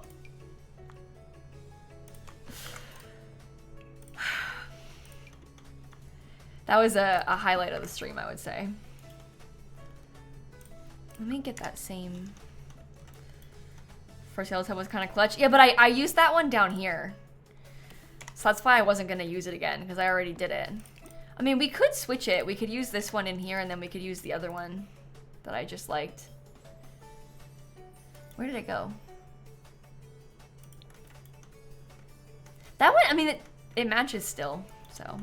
That was a highlight of the stream, I would say. Let me get that same for sales hub was kind of clutch. Yeah, but I used that one down here. So that's why I wasn't going to use it again, because I already did it. I mean, we could switch it. We could use this one in here, and then we could use the other one that I just liked. Where did it go? That one, I mean, it matches still, so.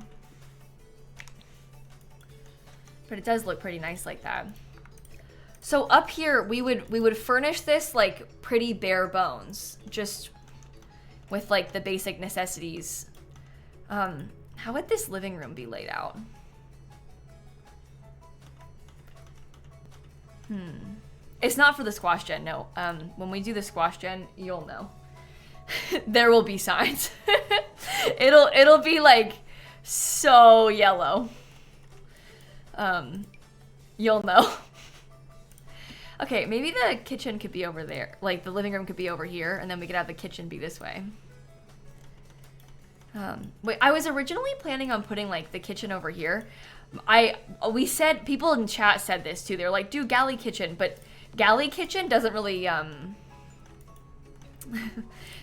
But it does look pretty nice like that. So up here, we would furnish this like pretty bare bones, just with like the basic necessities. How would this living room be laid out? It's not for the squash gen, no. When we do the squash gen, you'll know. There will be signs. It'll be like so yellow. You'll know. Okay, maybe the kitchen could be over there. Like the living room could be over here, and then we could have the kitchen be this way. Wait, I was originally planning on putting like the kitchen over here. We said, people in chat said this too. They're like, do galley kitchen, but galley kitchen doesn't really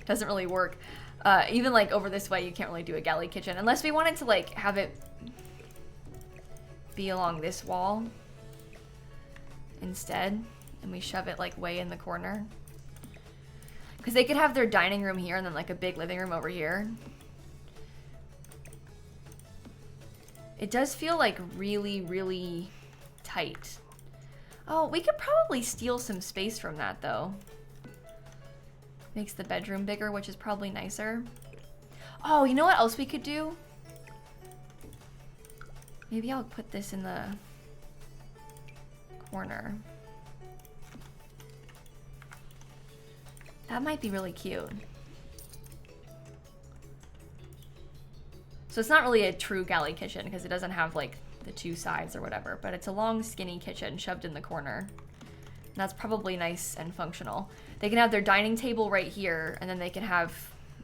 doesn't really work. Even like over this way, you can't really do a galley kitchen unless we wanted to like have it be along this wall instead, and we shove it like way in the corner. Because they could have their dining room here and then like a big living room over here. It does feel like really, really tight. Oh, we could probably steal some space from that though. Makes the bedroom bigger, which is probably nicer. Oh, you know what else we could do? Maybe I'll put this in the corner. That might be really cute. So it's not really a true galley kitchen because it doesn't have like the two sides or whatever, but it's a long skinny kitchen shoved in the corner. And that's probably nice and functional. They can have their dining table right here, and then they can have,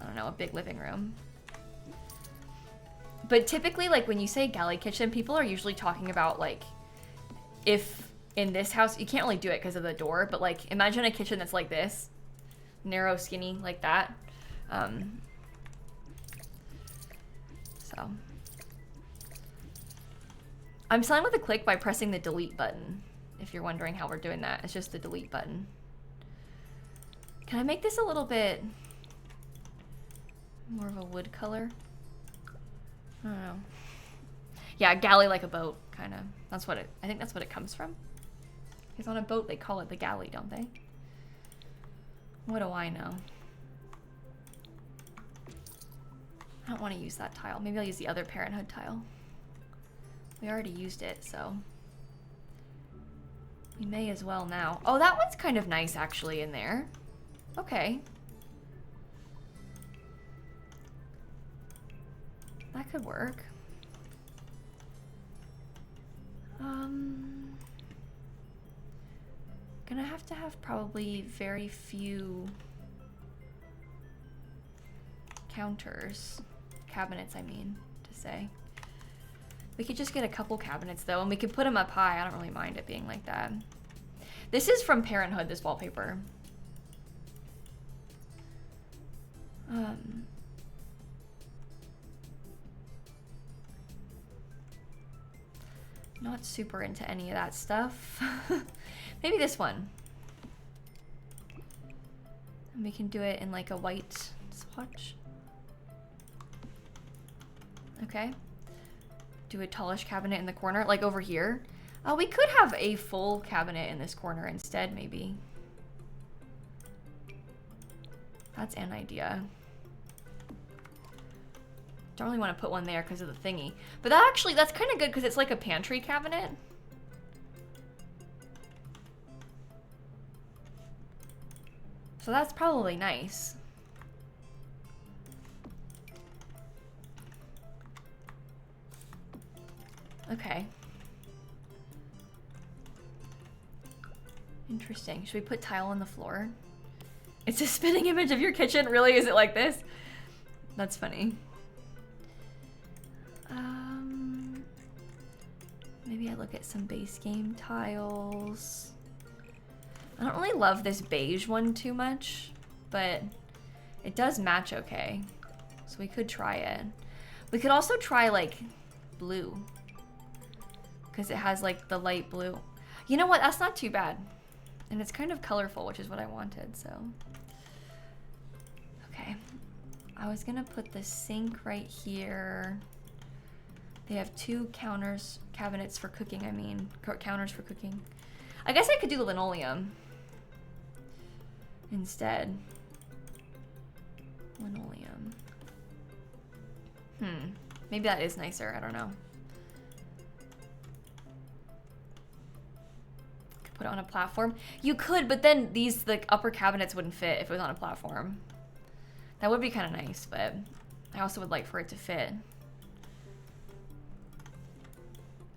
I don't know, a big living room. But typically, like when you say galley kitchen, people are usually talking about like, if in this house, you can't really do it because of the door, but like imagine a kitchen that's like this, narrow, skinny, like that. So I'm selling with a click by pressing the delete button. If you're wondering how we're doing that, it's just the delete button. Can I make this a little bit more of a wood color? I don't know. Yeah, galley like a boat, kind of. That's what I think that's what it comes from. Because on a boat, they call it the galley, don't they? What do I know? I don't want to use that tile. Maybe I'll use the other Parenthood tile. We already used it, so we may as well now. Oh, that one's kind of nice actually in there. Okay. That could work. Gonna have to have probably very few counters. Cabinets, I mean, to say. We could just get a couple cabinets though, and we could put them up high. I don't really mind it being like that. This is from Parenthood, this wallpaper. Not super into any of that stuff. Maybe this one. And we can do it in like a white swatch. Okay. Do a tallish cabinet in the corner, like over here. Oh, we could have a full cabinet in this corner instead, maybe. That's an idea. Don't really want to put one there because of the thingy. But that actually, that's kind of good because it's like a pantry cabinet. So that's probably nice. Okay. Interesting. Should we put tile on the floor? It's a spinning image of your kitchen? Really? Is it like this? That's funny. Maybe I look at some base game tiles. I don't really love this beige one too much. but it does match okay. So we could try it. We could also try like blue, because it has like the light blue. You know what? That's not too bad. And it's kind of colorful, which is what I wanted, so. Okay. I was gonna put the sink right here. They have 2 cabinets for cooking, I mean. Counters for cooking. I guess I could do the linoleum instead. Linoleum. Maybe that is nicer, I don't know. Could put it on a platform. You could, but then these like upper cabinets wouldn't fit if it was on a platform. That would be kind of nice, but I also would like for it to fit.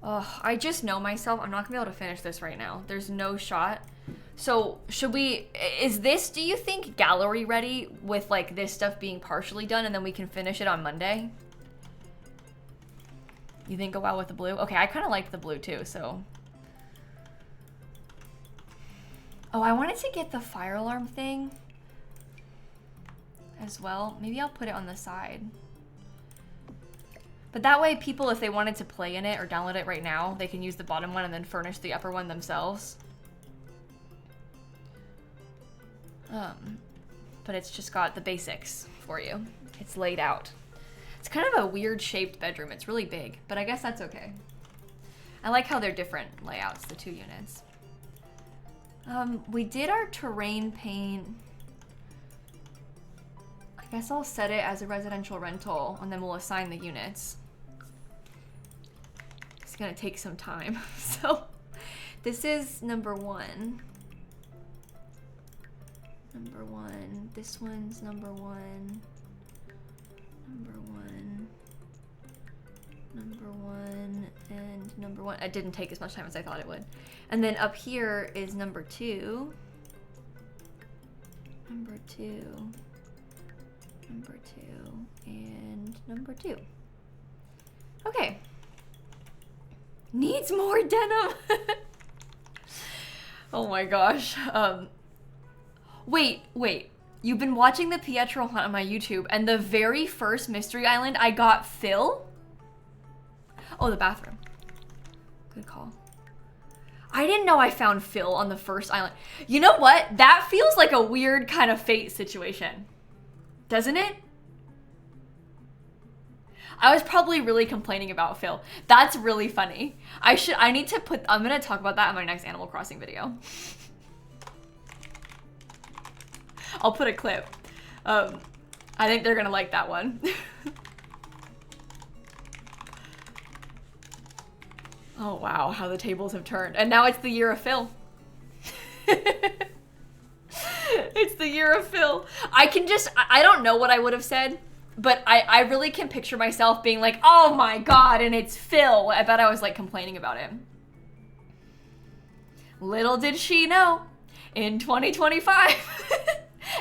Oh, I just know myself. I'm not gonna be able to finish this right now. There's no shot. So should we, is this, do you think, gallery ready with like this stuff being partially done and then we can finish it on Monday? You think go well with the blue? Okay, I kind of like the blue too, so. Oh, I wanted to get the fire alarm thing as well. Maybe I'll put it on the side. But that way people, if they wanted to play in it or download it right now, they can use the bottom one and then furnish the upper one themselves. But it's just got the basics for you. It's laid out. It's kind of a weird shaped bedroom. It's really big, but I guess that's okay. I like how they're different layouts, the 2 units. We did our terrain paint. I guess I'll set it as a residential rental and then we'll assign the units. It's gonna take some time. So this is number 1. Number 1. This one's number 1. Number 1. Number 1 and number 1. It didn't take as much time as I thought it would. And then up here is number 2. Number 2. Number 2 and number 2. Okay. Needs more denim. Oh my gosh. Wait. You've been watching the Pietro hunt on my YouTube, and the very first Mystery Island I got Phil. Oh, the bathroom. Good call. I didn't know I found Phil on the first island. You know what? That feels like a weird kind of fate situation. Doesn't it? I was probably really complaining about Phil. That's really funny. I need to put, I'm gonna talk about that in my next Animal Crossing video. I'll put a clip. I think they're gonna like that one. Oh wow, how the tables have turned. And now it's the year of Phil. It's the year of Phil. I don't know what I would have said, but I really can picture myself being like, oh my God, and it's Phil. I bet I was like complaining about it. Little did she know, in 2025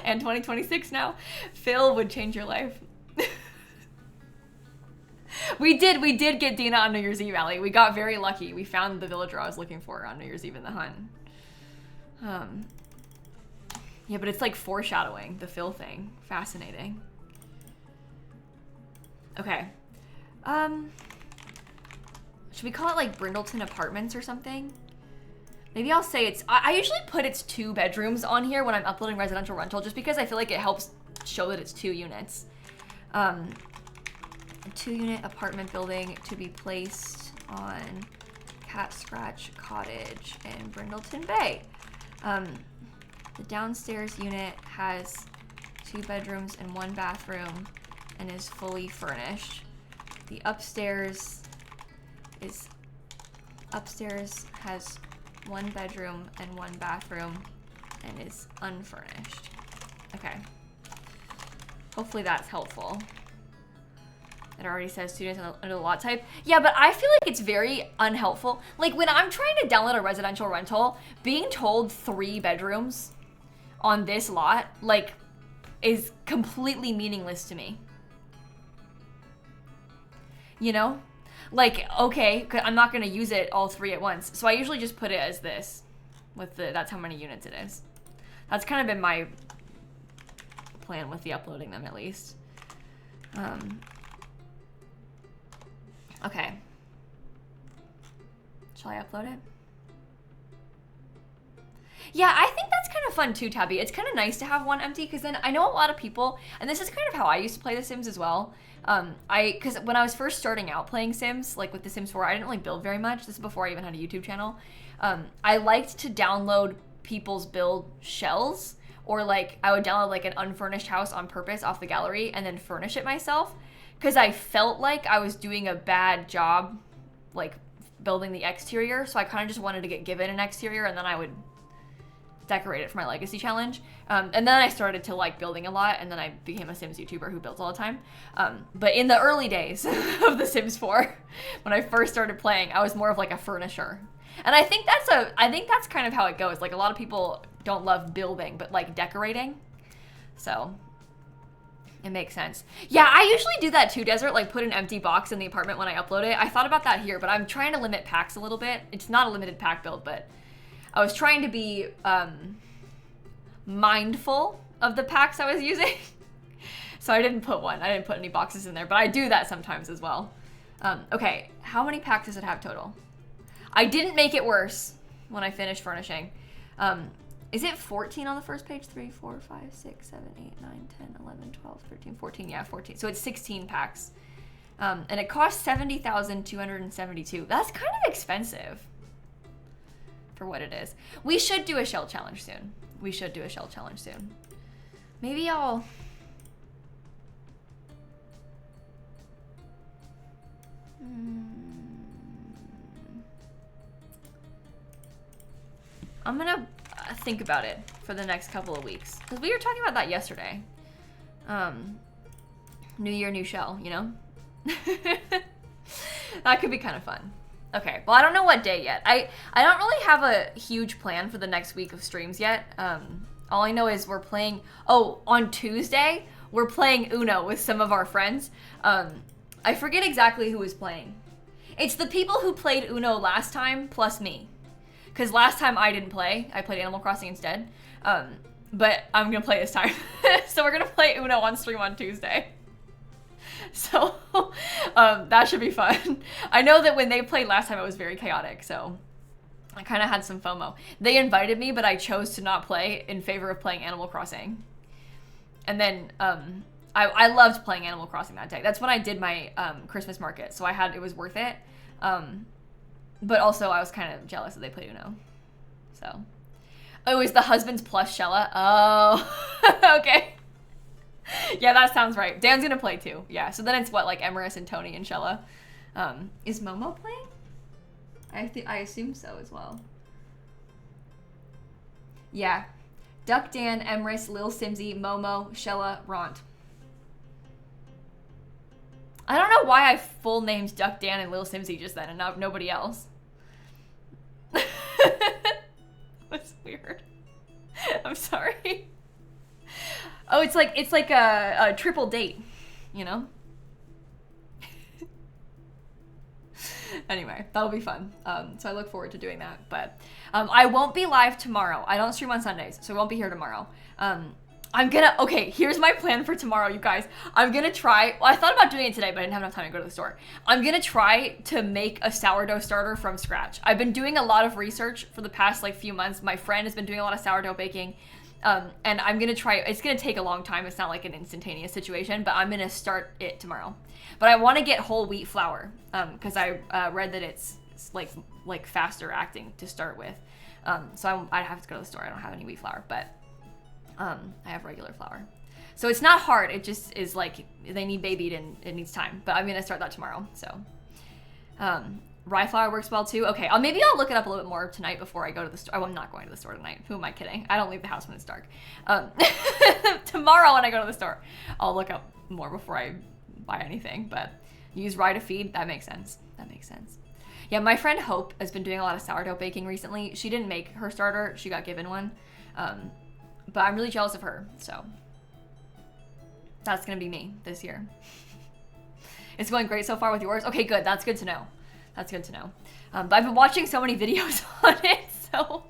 and 2026 now, Phil would change your life. We did get Dina on New Year's Eve, Allie. We got very lucky. We found the villager I was looking for on New Year's Eve in the hunt. Yeah, but it's like foreshadowing, the Phil thing. Fascinating. Okay. Should we call it like Brindleton Apartments or something? Maybe I'll say it's, I usually put it's 2 bedrooms on here when I'm uploading residential rental, just because I feel like it helps show that it's 2 units. A 2-unit apartment building to be placed on Cat Scratch Cottage in Brindleton Bay. The downstairs unit has 2 bedrooms and 1 bathroom and is fully furnished. The upstairs has 1 bedroom and 1 bathroom and is unfurnished. Okay. Hopefully that's helpful. It already says students under the lot type. Yeah, but I feel like it's very unhelpful. Like when I'm trying to download a residential rental, being told 3 bedrooms on this lot, like, is completely meaningless to me. You know? Like, okay, I'm not gonna use it all 3 at once. So I usually just put it as this, with that's how many units it is. That's kind of been my plan with the uploading them at least. Okay. Shall I upload it? Yeah, I think that's kind of fun too, Tabby. It's kind of nice to have one empty because then I know a lot of people, and this is kind of how I used to play The Sims as well. Because when I was first starting out playing Sims, like with The Sims 4, I didn't really build very much. This is before I even had a YouTube channel. I liked to download people's build shells, or like I would download like an unfurnished house on purpose off the gallery and then furnish it myself because I felt like I was doing a bad job like building the exterior. So I kind of just wanted to get given an exterior and then I would decorate it for my legacy challenge. And then I started to like building a lot, and then I became a Sims YouTuber who builds all the time. But in the early days of The Sims 4, when I first started playing, I was more of like a furnisher. And I think that's kind of how it goes. Like a lot of people don't love building, but like decorating. So it makes sense. Yeah, I usually do that too, Desert, like put an empty box in the apartment when I upload it. I thought about that here, but I'm trying to limit packs a little bit. It's not a limited pack build, but I was trying to be mindful of the packs I was using. So I didn't put one. I didn't put any boxes in there, but I do that sometimes as well. Okay, how many packs does it have total? I didn't make it worse when I finished furnishing. Is it 14 on the first page? 3, 4, 5, 6, 7, 8, 9, 10, 11, 12, 13, 14. Yeah, 14. So it's 16 packs. And it costs 70,272. That's kind of expensive for what it is. We should do a shell challenge soon. We should do a shell challenge soon. Maybe I'll... I'm gonna think about it for the next couple of weeks. Because we were talking about that yesterday. New year, new shell, you know? That could be kind of fun. Okay, well, I don't know what day yet. I don't really have a huge plan for the next week of streams yet. All I know is we're playing... Oh, on Tuesday, we're playing Uno with some of our friends. I forget exactly who was playing. It's the people who played Uno last time, plus me. Because last time I didn't play. I played Animal Crossing instead. But I'm going to play this time. So we're going to play Uno on stream on Tuesday. So that should be fun. I know that when they played last time, it was very chaotic. So I kind of had some FOMO. They invited me, but I chose to not play in favor of playing Animal Crossing. And then I loved playing Animal Crossing that day. That's when I did my Christmas market. So it was worth it. But also I was kind of jealous that they played Uno. So, oh, it was the husband's plus Shella. Oh, okay. Yeah, that sounds right. Dan's gonna play too. Yeah, so then it's what, like Emerus and Tony and Shella. Is Momo playing? I assume so as well. Yeah. Duck, Dan, Emerus, Lil Simsie, Momo, Shella, Ront. I don't know why I full named Duck, Dan, and Lil Simsie just then and not nobody else. That's weird. I'm sorry. Oh, it's like a triple date, you know? Anyway, that'll be fun. So I look forward to doing that. But I won't be live tomorrow. I don't stream on Sundays, so I won't be here tomorrow. Okay, here's my plan for tomorrow, you guys. I'm gonna try, well, I thought about doing it today, but I didn't have enough time to go to the store. I'm gonna try to make a sourdough starter from scratch. I've been doing a lot of research for the past few months. My friend has been doing a lot of sourdough baking. And I'm gonna try, it's gonna take a long time. It's not like an instantaneous situation, but I'm gonna start it tomorrow. But I wanna get whole wheat flour, cause I read that it's like faster acting to start with. So I'd have to go to the store. I don't have any wheat flour, but I have regular flour. So it's not hard. It just is they need babied and it needs time. But I'm gonna start that tomorrow. So rye flour works well too. Okay, maybe I'll look it up a little bit more tonight before I go to the store. Oh, I'm not going to the store tonight. Who am I kidding? I don't leave the house when it's dark. Tomorrow when I go to the store, I'll look up more before I buy anything. But use rye to feed. That makes sense. That makes sense. Yeah, my friend Hope has been doing a lot of sourdough baking recently. She didn't make her starter. She got given one. But I'm really jealous of her, so that's gonna be me this year. It's going great so far with yours. Okay, good. That's good to know. That's good to know. But I've been watching so many videos on it, so.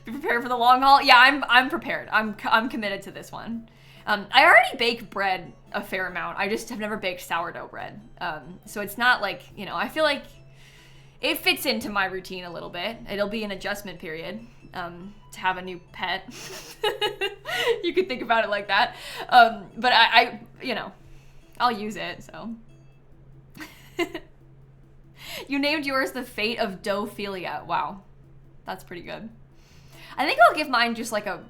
Be prepared for the long haul. Yeah, I'm prepared. I'm committed to this one. I already bake bread a fair amount. I just have never baked sourdough bread. So it's not like, you know, I feel like it fits into my routine a little bit. It'll be an adjustment period to have a new pet. You could think about it like that. But I, you know, I'll use it, so. You named yours The Fate of Dough-philia. Wow. That's pretty good. I think I'll give mine just like a,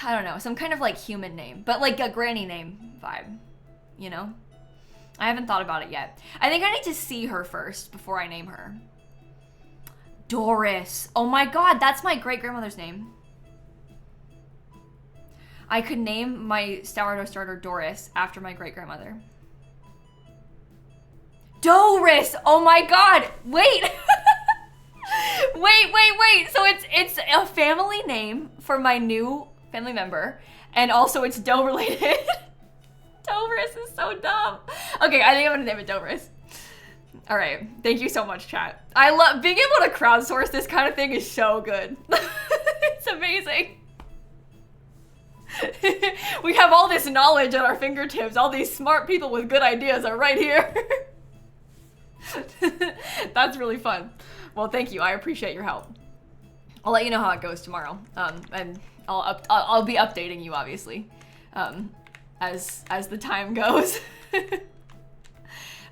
I don't know, some kind of like human name, but like a granny name vibe, you know? I haven't thought about it yet. I think I need to see her first before I name her. Doris. Oh my God, that's my great-grandmother's name. I could name my sourdough starter Doris after my great-grandmother. Doris! Oh my God! Wait! Wait. So it's a family name for my new family member, and also it's dough related. Doris is so dumb. Okay, I think I'm gonna name it Doris. All right, thank you so much, chat. I love being able to crowdsource this kind of thing is so good. It's amazing. We have all this knowledge at our fingertips. All these smart people with good ideas are right here. That's really fun. Well, thank you. I appreciate your help. I'll let you know how it goes tomorrow, and I'll be updating you obviously, as the time goes. I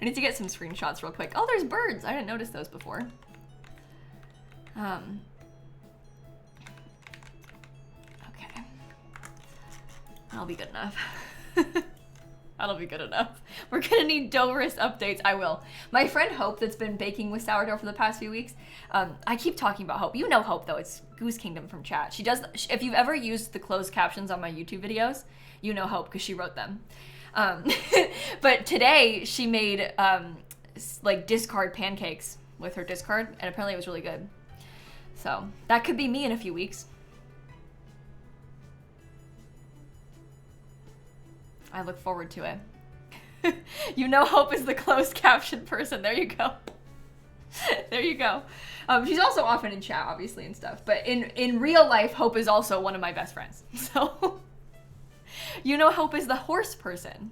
need to get some screenshots real quick. Oh, there's birds. I didn't notice those before. Okay, that'll be good enough. That'll be good enough. We're gonna need Doris updates. I will. My friend Hope, that's been baking with sourdough for the past few weeks. I keep talking about Hope. You know Hope though. It's Goose Kingdom from chat. She does. If you've ever used the closed captions on my YouTube videos, you know Hope because she wrote them. But today she made like discard pancakes with her discard, and apparently it was really good. So that could be me in a few weeks. I look forward to it. You know Hope is the closed caption person. There you go. There you go. She's also often in chat, obviously, and stuff. But in real life, Hope is also one of my best friends. So, you know Hope is the horse person.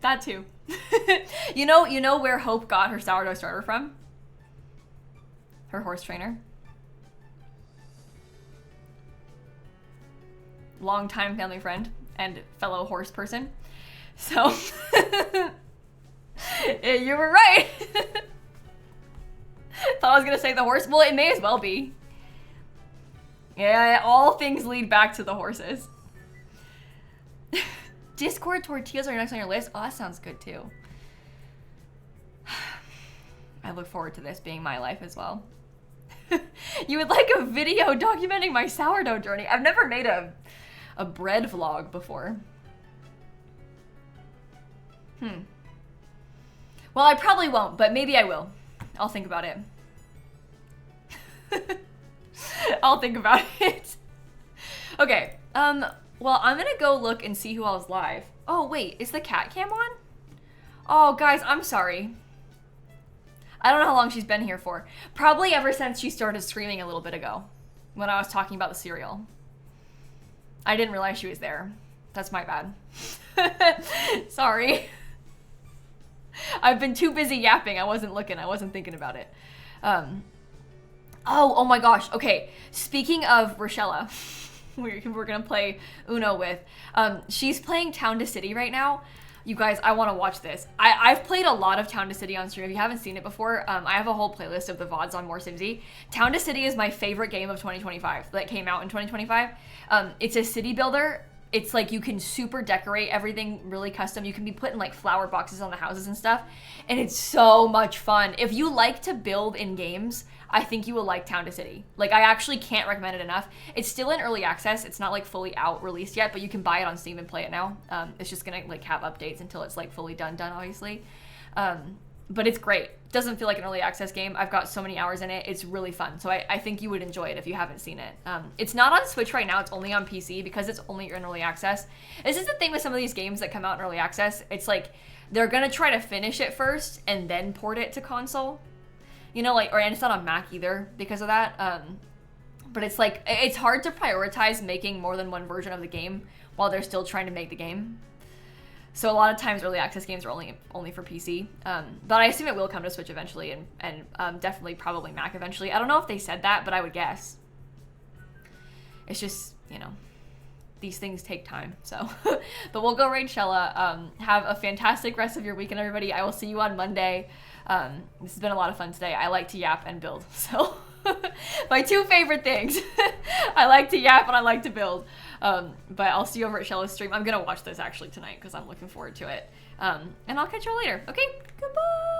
That too. You know where Hope got her sourdough starter from? Her horse trainer. Longtime family friend and fellow horse person. So, you were right. Thought I was gonna say the horse. Well, it may as well be. Yeah, all things lead back to the horses. Discord tortillas are next on your list. Oh, that sounds good too. I look forward to this being my life as well. You would like a video documenting my sourdough journey. I've never made a bread vlog before. Well, I probably won't, but maybe I will. I'll think about it. I'll think about it. Okay, well, I'm gonna go look and see who else is live. Oh, wait, is the cat cam on? Oh, guys, I'm sorry. I don't know how long she's been here for. Probably ever since she started screaming a little bit ago when I was talking about the cereal. I didn't realize she was there. That's my bad. Sorry. I've been too busy yapping. I wasn't looking. I wasn't thinking about it. Oh my gosh. Okay. Speaking of Rochella, we're going to play Uno with. She's playing Town to City right now. You guys, I want to watch this. I've played a lot of Town to City on stream. If you haven't seen it before, I have a whole playlist of the VODs on More Simsie. Town to City is my favorite game of 2025 that came out in 2025. It's a city builder. It's like you can super decorate everything really custom. You can be putting like flower boxes on the houses and stuff. And it's so much fun. If you like to build in games, I think you will like Town to City. Like, I actually can't recommend it enough. It's still in early access. It's not like fully out released yet, but you can buy it on Steam and play it now. It's just gonna like have updates until it's like fully done, obviously. But it's great. It doesn't feel like an early access game. I've got so many hours in it. It's really fun. So I think you would enjoy it if you haven't seen it. It's not on Switch right now. It's only on PC because it's only in early access. This is the thing with some of these games that come out in early access. It's like they're gonna try to finish it first and then port it to console. You know, like, and it's not on Mac either because of that. But it's like, it's hard to prioritize making more than one version of the game while they're still trying to make the game. So a lot of times early access games are only for PC. But I assume it will come to Switch eventually, and definitely probably Mac eventually. I don't know if they said that, but I would guess. It's just, you know, these things take time, so. But we'll go raid Shella. Have a fantastic rest of your weekend, everybody. I will see you on Monday. This has been a lot of fun today. I like to yap and build, so. My two favorite things. I like to yap and I like to build. But I'll see you over at Shella's stream. I'm gonna watch this actually tonight because I'm looking forward to it. And I'll catch you all later. Okay, goodbye.